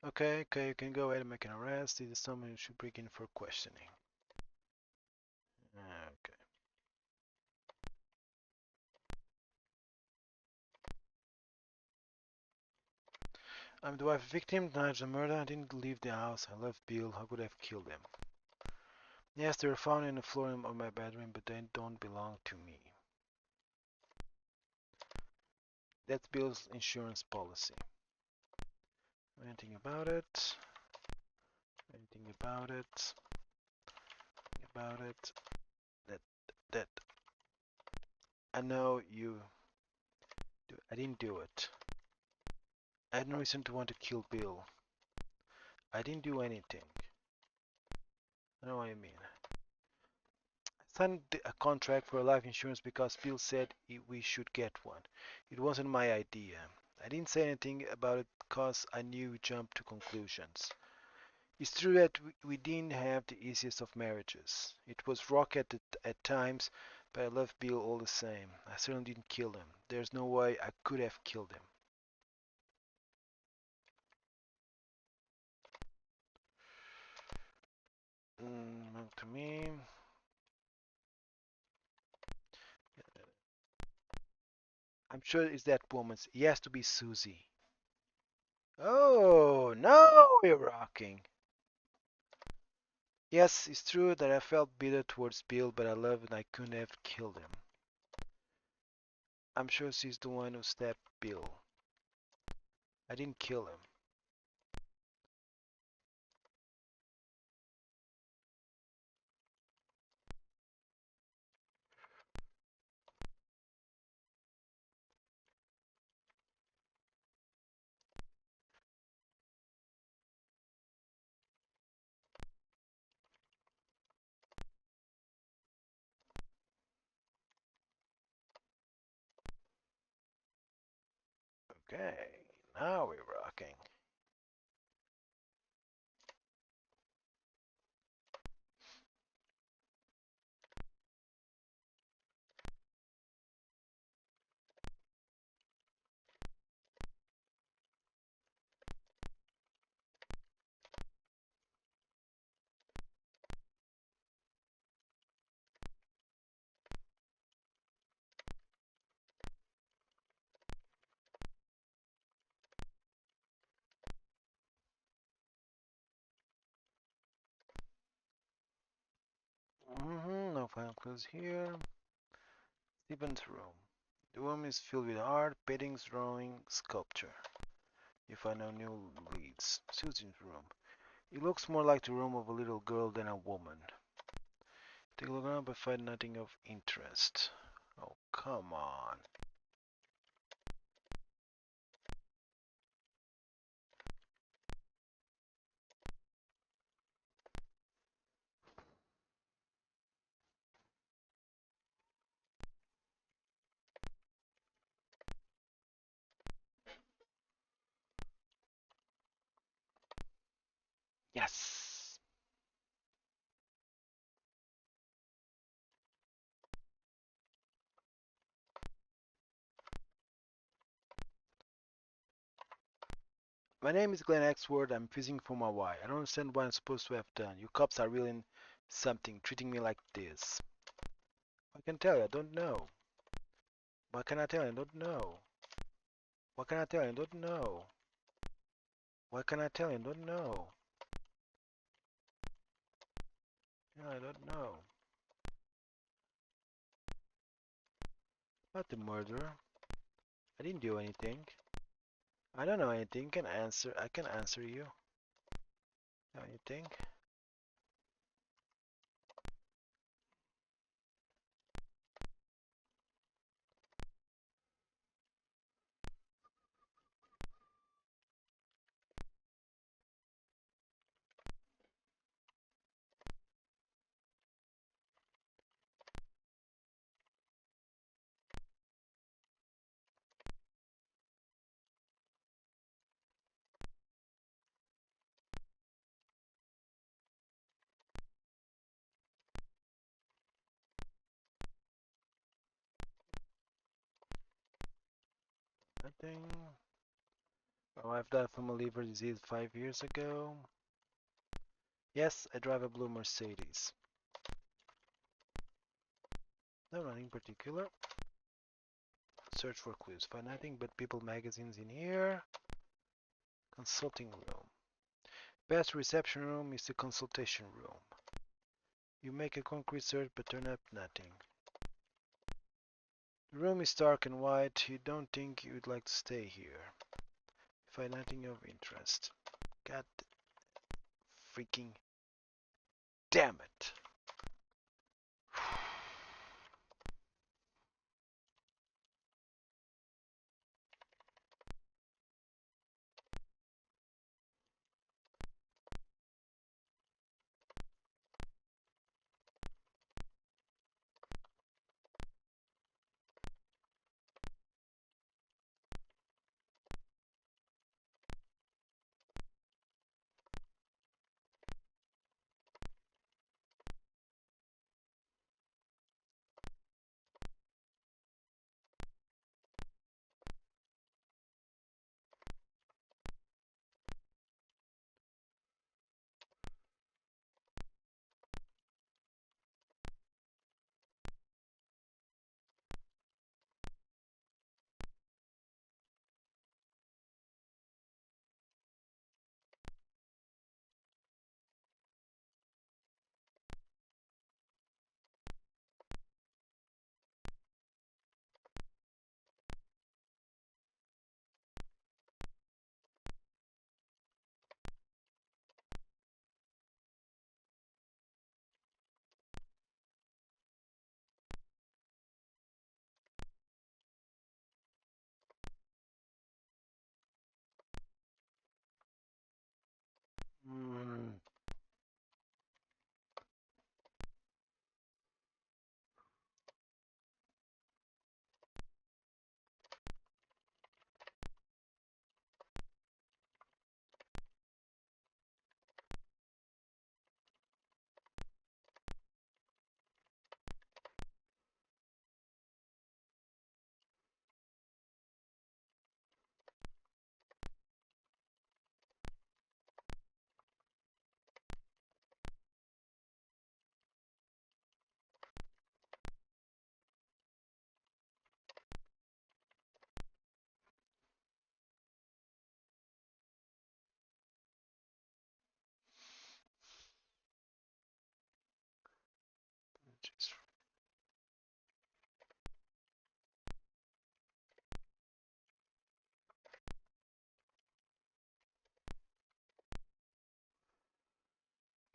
Okay, you can go ahead and make an arrest. This is someone you should bring in for questioning. Okay. I'm the wife of the victim, denied the murder. I didn't leave the house. I left Bill. I would have killed him. Yes, they were found in the floor of my bedroom, but they don't belong to me. That's Bill's insurance policy. Anything about it? Anything about it? About it? That that I know you. I didn't do it. I had no reason to want to kill Bill. I didn't do anything. I know what I mean. I signed a contract for life insurance because Bill said we should get one. It wasn't my idea. I didn't say anything about it because I knew we jumped to conclusions. It's true that we didn't have the easiest of marriages. It was rough at times, but I loved Bill all the same. I certainly didn't kill him. There's no way I could have killed him. To me, I'm sure it's that woman's. It has to be Susie. Oh, now we're rocking. Yes, it's true that I felt bitter towards Bill, but I loved and I couldn't have killed him. I'm sure she's the one who stabbed Bill. I didn't kill him. Okay, now we're rocking. No final clues here. Stephen's room. The room is filled with art, paintings, drawing, sculpture. You find no new leads. Susan's room. It looks more like the room of a little girl than a woman. Take a look around but find nothing of interest. Oh, come on. Yes! My name is Glenn Axworth. I'm fishing for my wife. I don't understand what I'm supposed to have done. You cops are really something, treating me like this. I can tell you, I don't know. What can I tell you? I don't know. What can I tell you? I don't know. What can I tell you? I don't know. Yeah, I don't know. Not the murderer. I didn't do anything. I don't know anything. Can answer. I can answer you. Know anything? Nothing. My wife died from a liver disease 5 years ago. Yes, I drive a blue Mercedes. No, nothing in particular. Search for clues. Find nothing but People magazines in here. Consulting room. Best reception room is the consultation room. You make a concrete search but turn up nothing. The room is dark and white. You don't think you'd like to stay here. Find nothing of interest. God freaking damn it.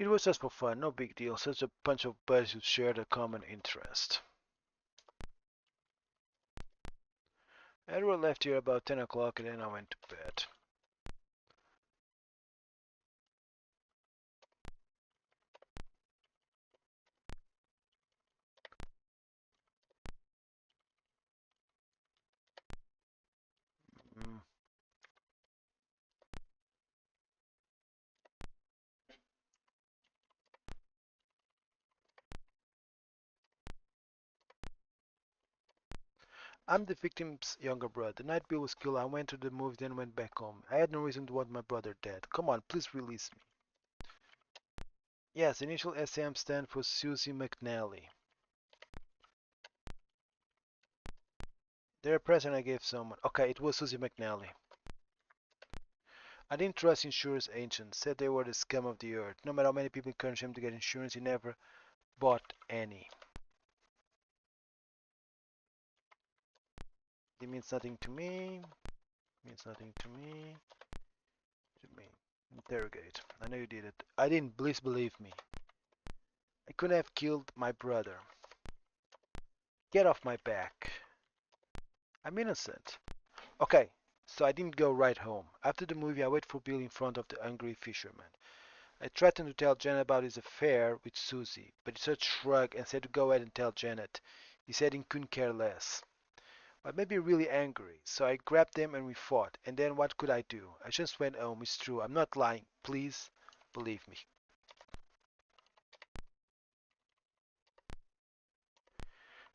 It was just for fun, no big deal, such a bunch of buddies who shared a common interest. Edward left here about 10 o'clock and then I went to bed. Mm. I'm the victim's younger brother. The night Bill was killed, I went to the movie, then went back home. I had no reason to want my brother dead. Come on, please release me. Yes, initial SM stand for Susie McNally. They're a present I gave someone. Okay, it was Susie McNally. I didn't trust insurance agents. Said they were the scum of the earth. No matter how many people encouraged him to get insurance, he never bought any. It means nothing to me. Means nothing to me. To me. Interrogate. I know you did it. I didn't. Please believe me. I couldn't have killed my brother. Get off my back. I'm innocent. Okay, so I didn't go right home. After the movie, I waited for Bill in front of the angry fisherman. I threatened to tell Janet about his affair with Susie, but he just shrugged and said to go ahead and tell Janet. He said he couldn't care less. I made me really angry, so I grabbed him and we fought. And then what could I do? I just went home. It's true. I'm not lying. Please believe me.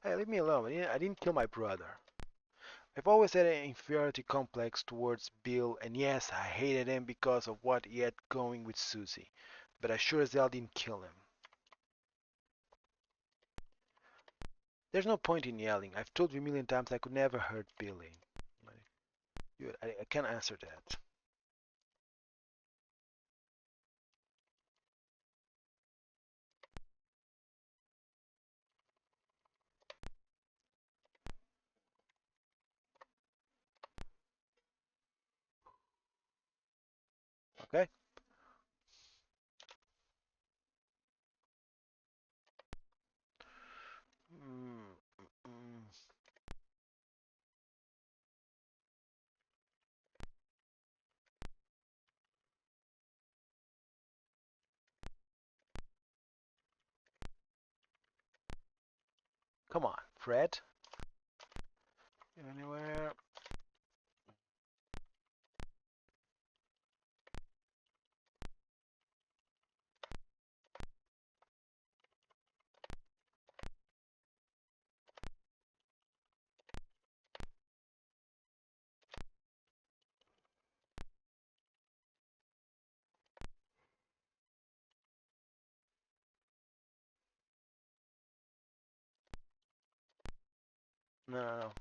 Hey, leave me alone. I didn't kill my brother. I've always had an inferiority complex towards Bill, and yes, I hated him because of what he had going with Susie. But I sure as hell didn't kill him. There's no point in yelling. I've told you a million times I could never hurt Billy. I can't answer that. Okay? Mm, mm. Come on, Fred. Anywhere? No, no, no.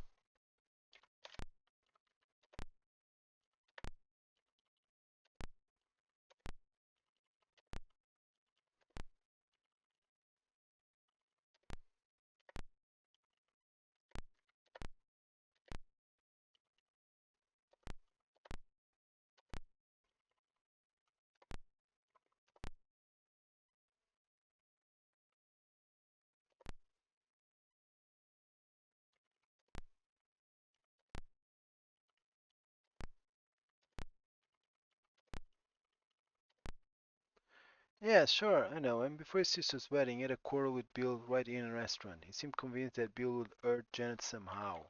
Yeah, sure, I know. And before his sister's wedding, he had a quarrel with Bill right in a restaurant. He seemed convinced that Bill would hurt Janet somehow.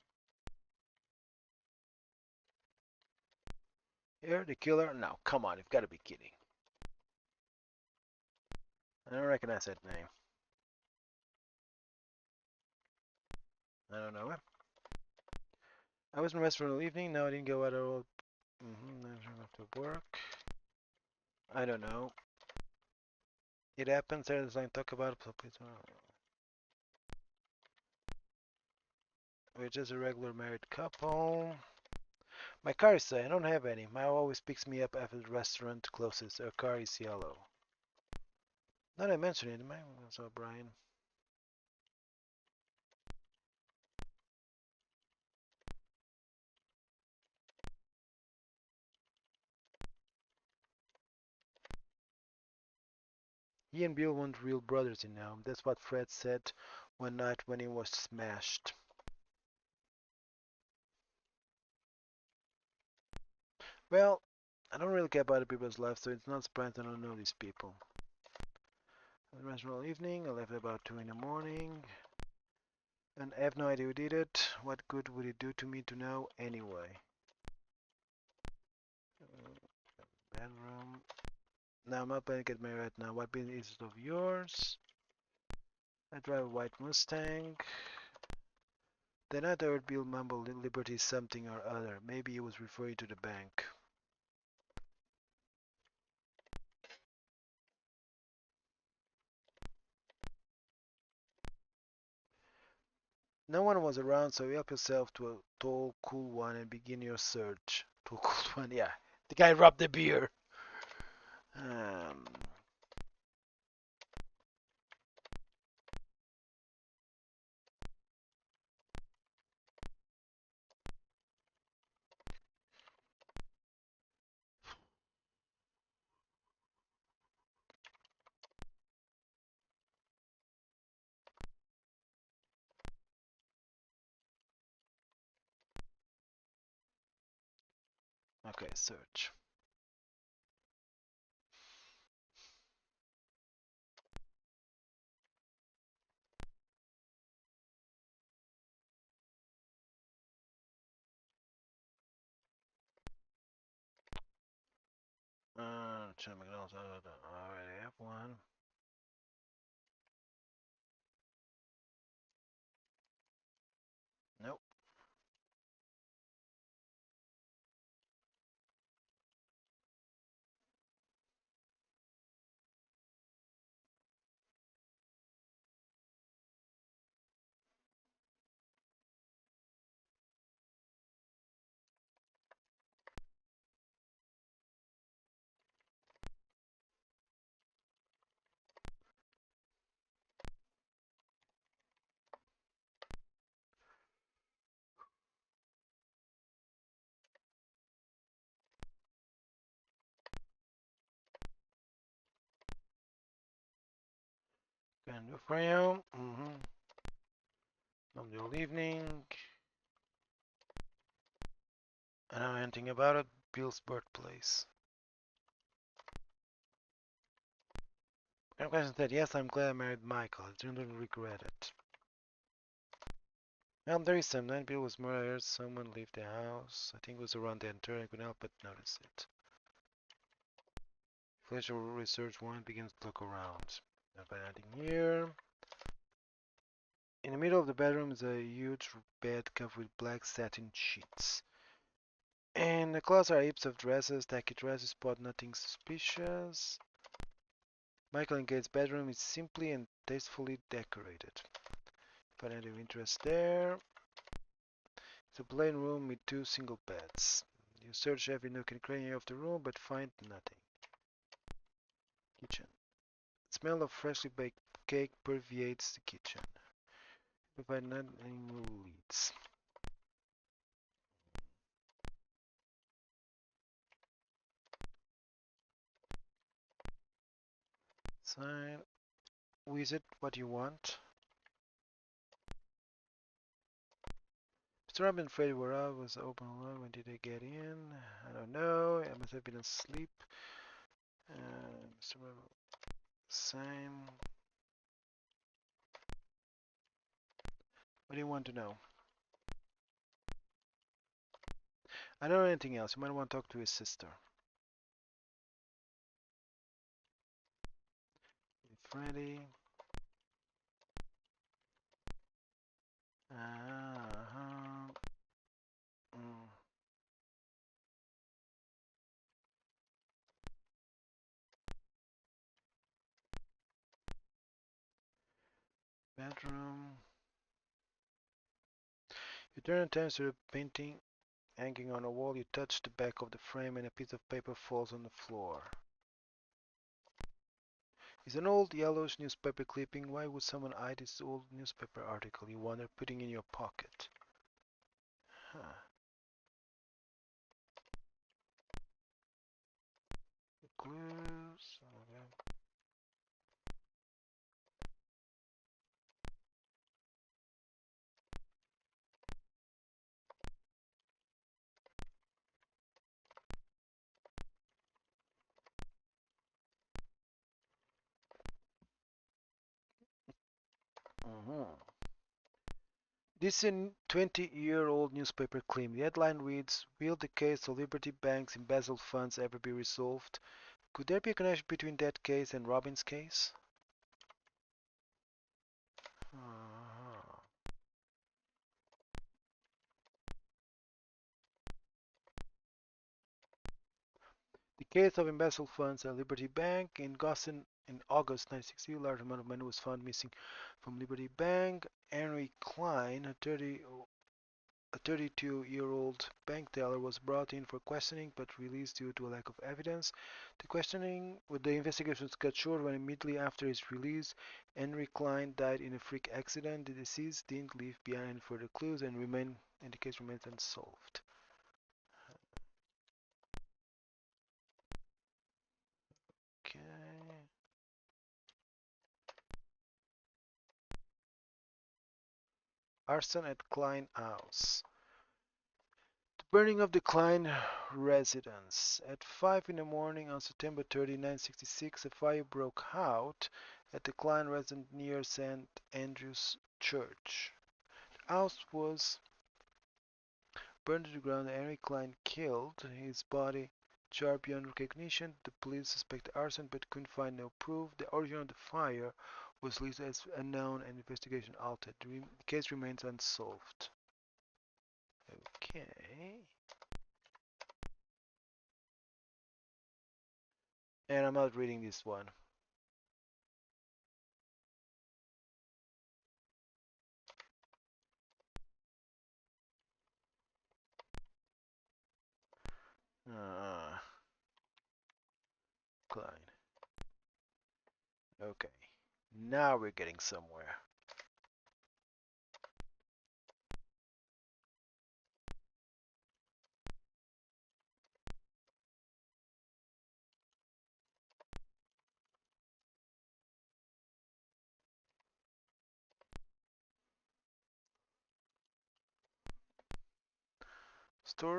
Here, the killer? No, come on, you've got to be kidding. I don't recognize that name. I don't know him. I was in the restaurant all evening. No, I didn't go out at all. After work. I don't know. It happens. There's like talk about it. So please, we're just a regular married couple. My car is I don't have any. My always picks me up after the restaurant closes. Her car is yellow. Not I mentioned it, man. So Brian. He and Bill weren't real brothers, you know. That's what Fred said one night when he was smashed. Well, I don't really care about the people's lives, so it's not surprising I don't know these people. It was a all evening. I left about 2 in the morning. And I have no idea who did it. What good would it do to me to know anyway? Bedroom. Now I'm not planning to get married right now. What business is it of yours? I drive a white Mustang. Then I heard Bill mumble Liberty something or other. Maybe he was referring to the bank. No one was around, so you help yourself to a tall, cool one and begin your search. Tall, cool one, yeah. The guy rubbed the beer. Um, okay, search. Chad McDonald's. I already have one. Nope. Can do for you. From the old evening. I don't know anything about it. Bill's birthplace. And question said, yes, I'm glad I married Michael. I don't regret it. There is some. Then Bill was murdered. Someone left the house. I think it was around the turn. I couldn't help but notice it. Fletcher research one begins to look around. Not by anything here. In the middle of the bedroom is a huge bed covered with black satin sheets. In the closet are heaps of dresses, tacky dresses, spot nothing suspicious. Michael and Kate's bedroom is simply and tastefully decorated. Find any interest there. It's a plain room with 2 single beds. You search every nook and cranny of the room but find nothing. Kitchen. The smell of freshly baked cake permeates the kitchen. You find nothing leads. Sign. Who is it? What do you want? Mr. Robin and Freddy were out. Was open alone. When did they get in? I don't know. I must have been asleep. Mr. Robin. Sign. What do you want to know? I don't know anything else. You might want to talk to his sister. Freddy. Uh-huh. Mm. Bedroom. You turn attention to the painting hanging on a wall. You touch the back of the frame and a piece of paper falls on the floor. It's an old yellowish newspaper clipping. Why would someone hide this old newspaper article, you wonder, putting in your pocket? Huh. Clues. Okay. This 20-year-old newspaper claim. The headline reads, "Will the case of Liberty Bank's embezzled funds ever be resolved?" Could there be a connection between that case and Robin's case? Uh-huh. The case of embezzled funds at Liberty Bank in Goshen in August 1960, a large amount of money was found missing from Liberty Bank. Henry Klein, a 32-year-old bank teller, was brought in for questioning but released due to a lack of evidence. The investigation was cut short when immediately after his release, Henry Klein died in a freak accident. The deceased didn't leave behind any further clues and the case remains unsolved. Okay. Arson at Klein House. The burning of the Klein residence. At 5 in the morning on September 30, 1966, a fire broke out at the Klein residence near St. Andrew's Church. The house was burned to the ground and Henry Klein killed. His body charred beyond recognition. The police suspected arson but couldn't find no proof. The origin of the fire was listed as unknown and investigation halted. The case remains unsolved. Okay. And I'm not reading this one. Uh, Klein. Okay. Now we're getting somewhere.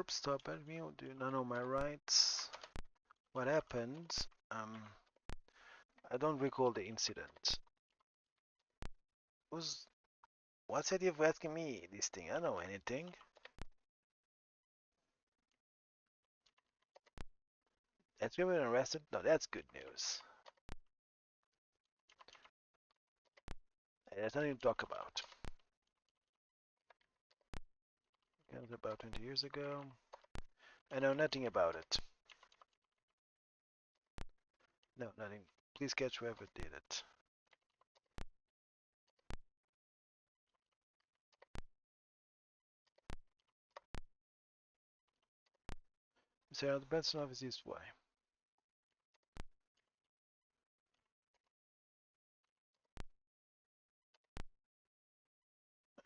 Stop at me. Do you not know my rights? What happened? I don't recall the incident. What's the idea of asking me this thing? I don't know anything. That's been arrested? No, that's good news. There's nothing to talk about. It was about 20 years ago. I know nothing about it. No, nothing. Please catch whoever did it. Sarah, the Benson office is why.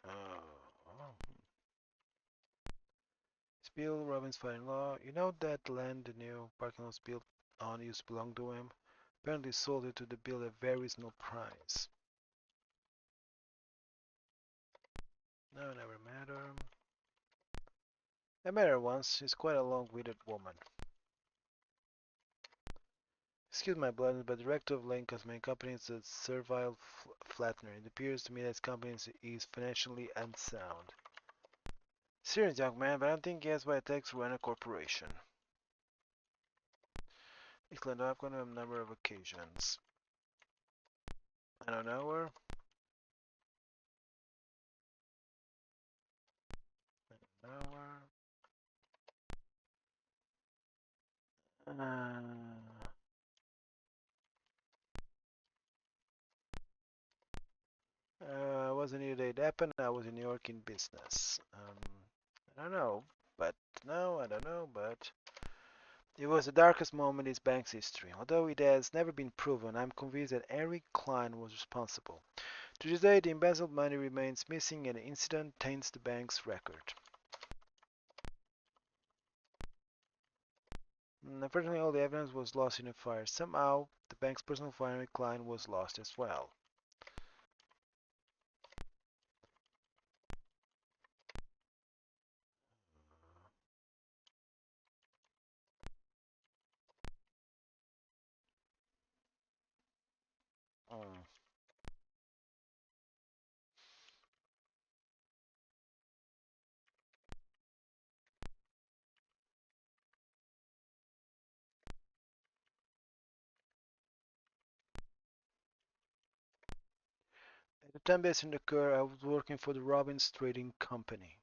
Oh. It's Bill Robbins' father-in-law. You know that land the new parking lot was built on used to belong to him? Apparently sold it to the bill at very reasonable price. No, never met her. I met her once. She's quite a long-witted woman. Excuse my bluntness, but the director of Lane Cosmetic Company is a servile flattener. It appears to me that his company is financially unsound. Serious young man, but I don't think he has what it takes to run a corporation. Excellent, I've gone on a number of occasions. I don't know her. I don't know her. I wasn't here the day it happened. I was in New York in business. I don't know, but no, I don't know, but it was the darkest moment in his bank's history. Although it has never been proven, I'm convinced that Henry Klein was responsible. To this day, the embezzled money remains missing and the incident taints the bank's record. Unfortunately, all the evidence was lost in a fire. Somehow, the bank's personal file Henry Klein was lost as well. Mm. At the time the incident occurred, I was working for the Robbins Trading Company.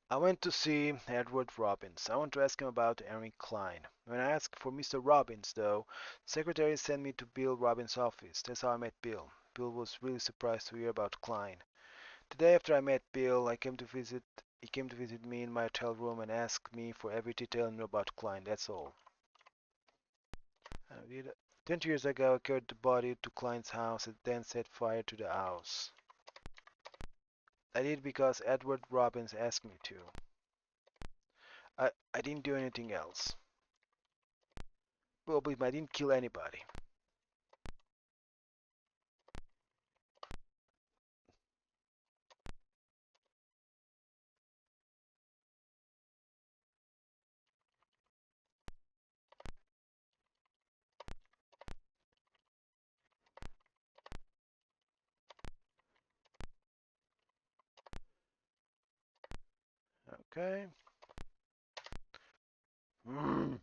I went to see Edward Robbins. I want to ask him about Henry Klein. When I asked for Mr. Robbins, though, the secretary sent me to Bill Robbins' office. That's how I met Bill. Bill was really surprised to hear about Klein. The day after I met Bill, he came to visit me in my hotel room and asked me for every detail I knew about Klein. That's all. 20 years ago, I carried the body to Klein's house and then set fire to the house. I did because Edward Robbins asked me to. I didn't do anything else. Well, but I didn't kill anybody. Okay. Mm.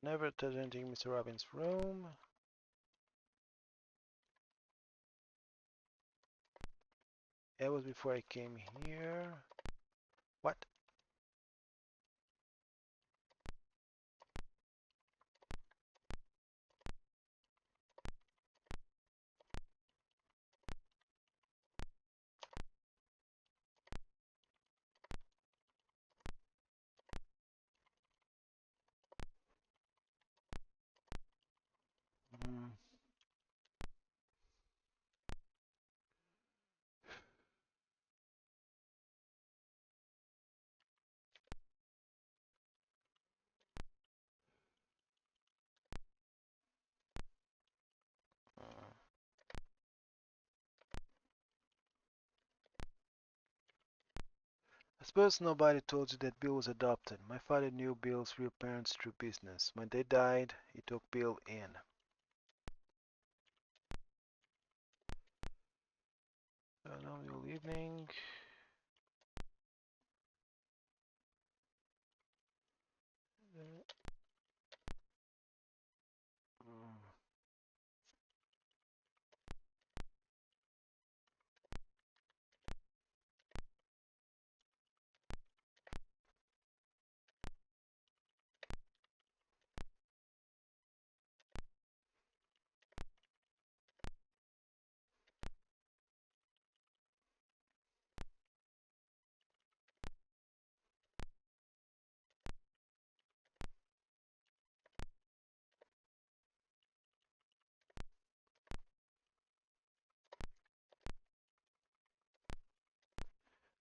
Never touched anything in Mr. Robbins' room. That was before I came here. What? Mm. I suppose nobody told you that Bill was adopted. My father knew Bill's real parents through business. When they died, he took Bill in. Normal evening. Mm.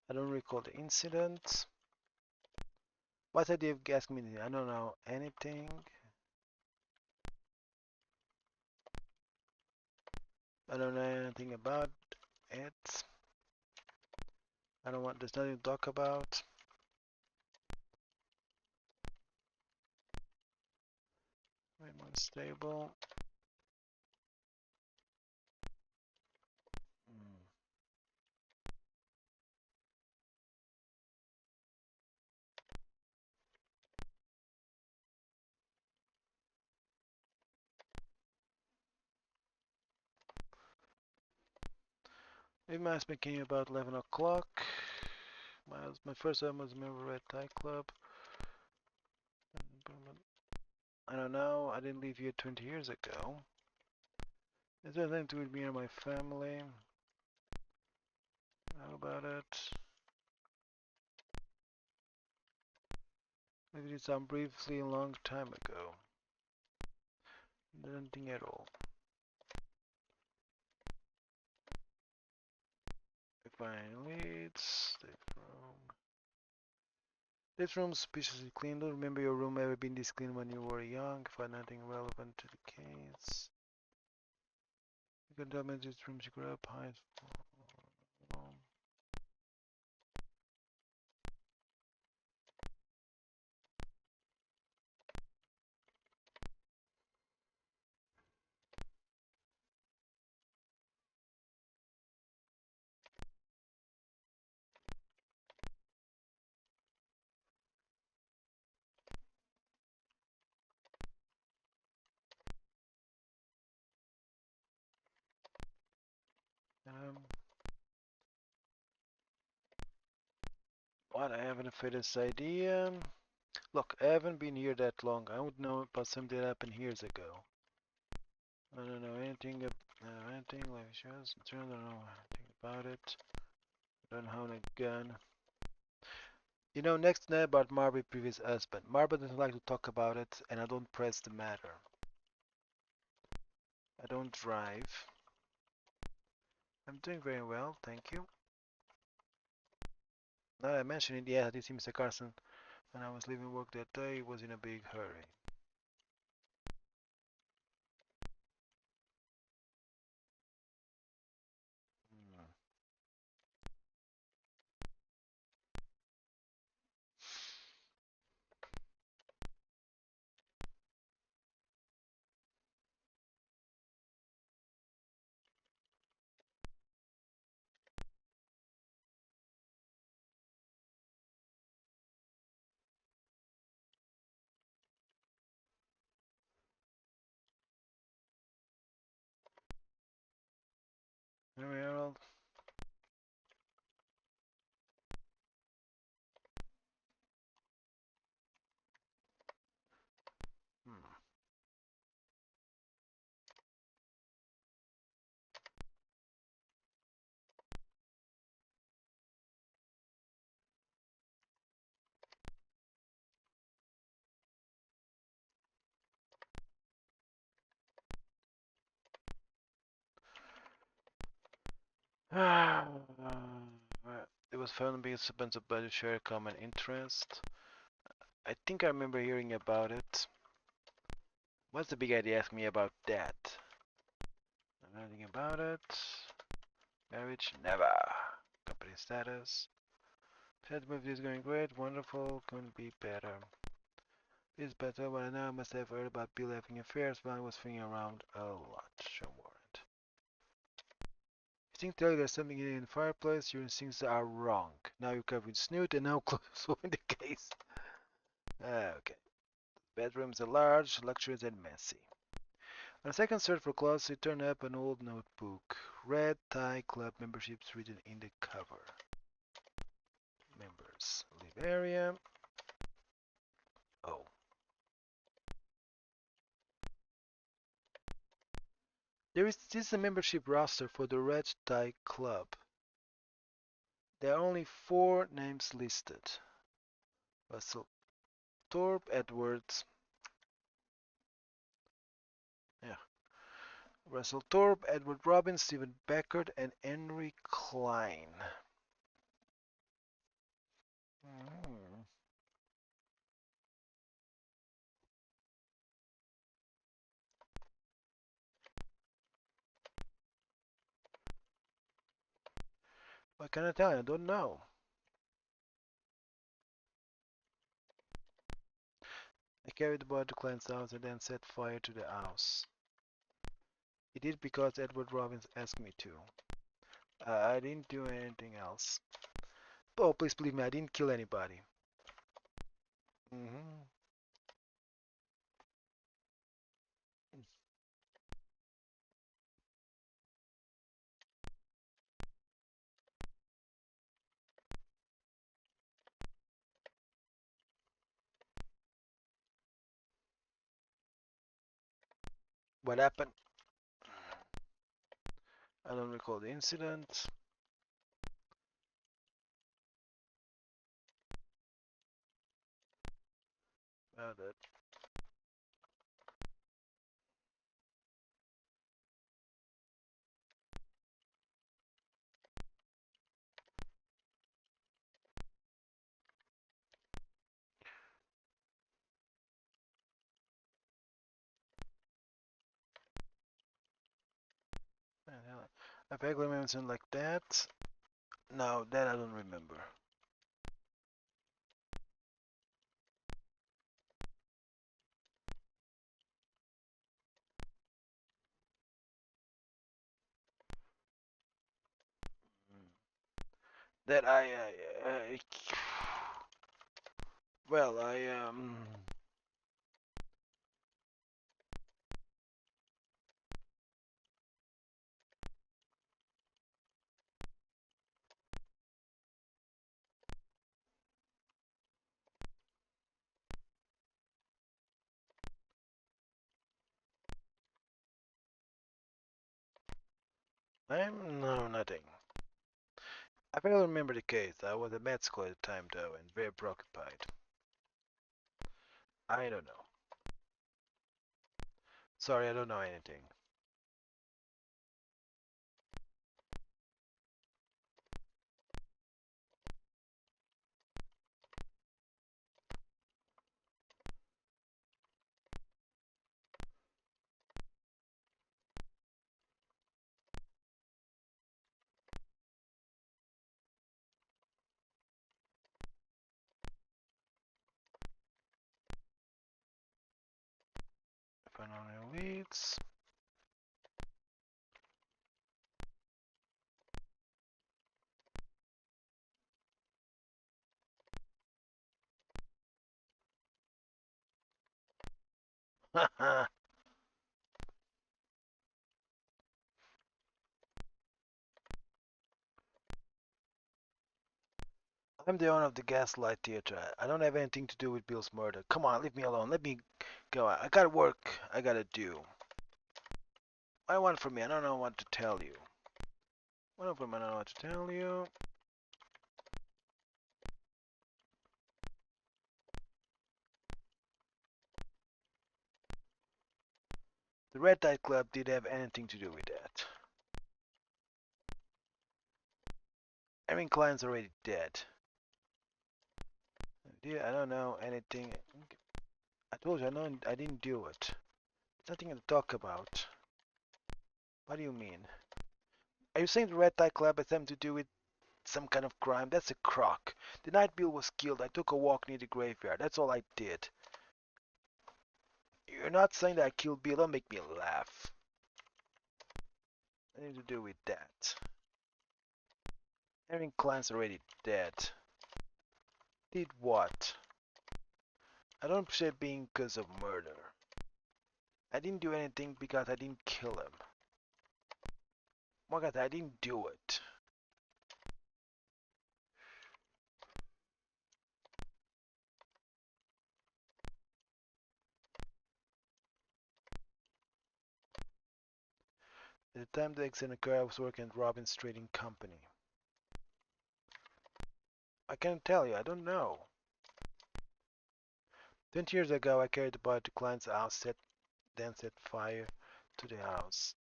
I don't recall the incident. What did you ask me? I don't know anything. I don't know anything about it. I don't want. There's nothing to talk about. I'm unstable. Mm. Maybe my husband came about 11 o'clock. My first time was a member of Red Tie Club. I don't know. I didn't leave here 20 years ago. Is there anything to do with me or my family? How about it? Maybe it's some briefly a long time ago. Nothing at all. Finally, it's this room. This room's suspiciously clean. Don't remember your room ever been this clean when you were young. Find nothing relevant to the case. You can tell me this room you grew up high. Um, what? I haven't the faintest idea. Look, I haven't been here that long. I would know about something that happened years ago. I don't know anything like shows. I don't know anything about it. I don't own a gun. You know, next night about Marby's previous husband. Marby doesn't like to talk about it, and I don't press the matter. I don't drive. I'm doing very well, thank you. Now I mentioned it, yeah, I did see Mr. Carson. When I was leaving work that day, he was in a big hurry. Hmm. Henry Harold. Hmm. It was found to be participants of budget share common interest. I think I remember hearing about it. What's the big idea? Ask me about that. Anything about it? Marriage? Never. Company status? Said the movie is going great, wonderful, couldn't be better. It's better, but I now must have heard about Bill having affairs while I was thinking around a lot. Show warrant. You think tell you there's something in the fireplace, your instincts are wrong. Now you're covered in snoot and now close in the case. Okay. Bedrooms are large, luxurious and messy. On a second search for clothes, you turn up an old notebook. Red Tie Club memberships written in the cover. Members. Live area. Oh. This is a membership roster for the Red Tie Club. There are only 4 names listed. Russell Thorpe, Edwards. Yeah. Russell Thorpe, Edward Robbins, Stephen Beckert, and Henry Klein. Mm. What can I tell you? I don't know. I carried the boy to Klein's house and then set fire to the house. He did because Edward Robbins asked me to. I didn't do anything else. Oh, please believe me, I didn't kill anybody. Mm-hmm. What happened? I don't recall the incident. About it. A vaguely remember something like that. No, that I don't remember. That well, no, nothing. I barely remember the case. I was at med school at the time, though, and very preoccupied. I don't know. Sorry, I don't know anything. Find on your leads. I'm the owner of the Gaslight Theater. I don't have anything to do with Bill's murder. Come on, leave me alone. Let me go. I got work I gotta do. What do you want from me? I don't know what to tell you. What from I don't know what to tell you. The Red Tide Club did have anything to do with that. Erin Klein's already dead. Yeah, I don't know anything. I told you I didn't do it. There's nothing to talk about. What do you mean? Are you saying the Red Tide Club has something to do with some kind of crime? That's a crock. The night Bill was killed, I took a walk near the graveyard. That's all I did. You're not saying that I killed Bill. Don't make me laugh. Nothing to do with that. Erin Klein's already dead. Did what? I don't appreciate being because of murder. I didn't do anything because I didn't kill him. My God, I didn't do it. At the time the accident occurred, I was working at Robbins Trading Company. I can't tell you, I don't know. 20 years ago, I carried the body to client's house, then set fire to the house.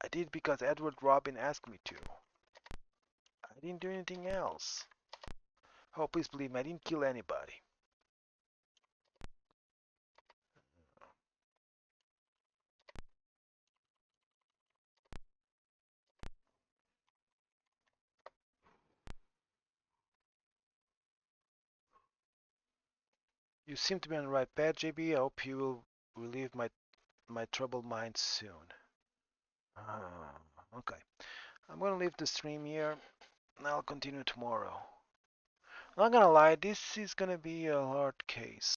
I did it because Edward Robin asked me to. I didn't do anything else. Oh, please believe me, I didn't kill anybody. You seem to be on the right path, JB. I hope you will relieve my troubled mind soon. Okay. I'm gonna leave the stream here, and I'll continue tomorrow. I'm not gonna lie, this is gonna be a hard case.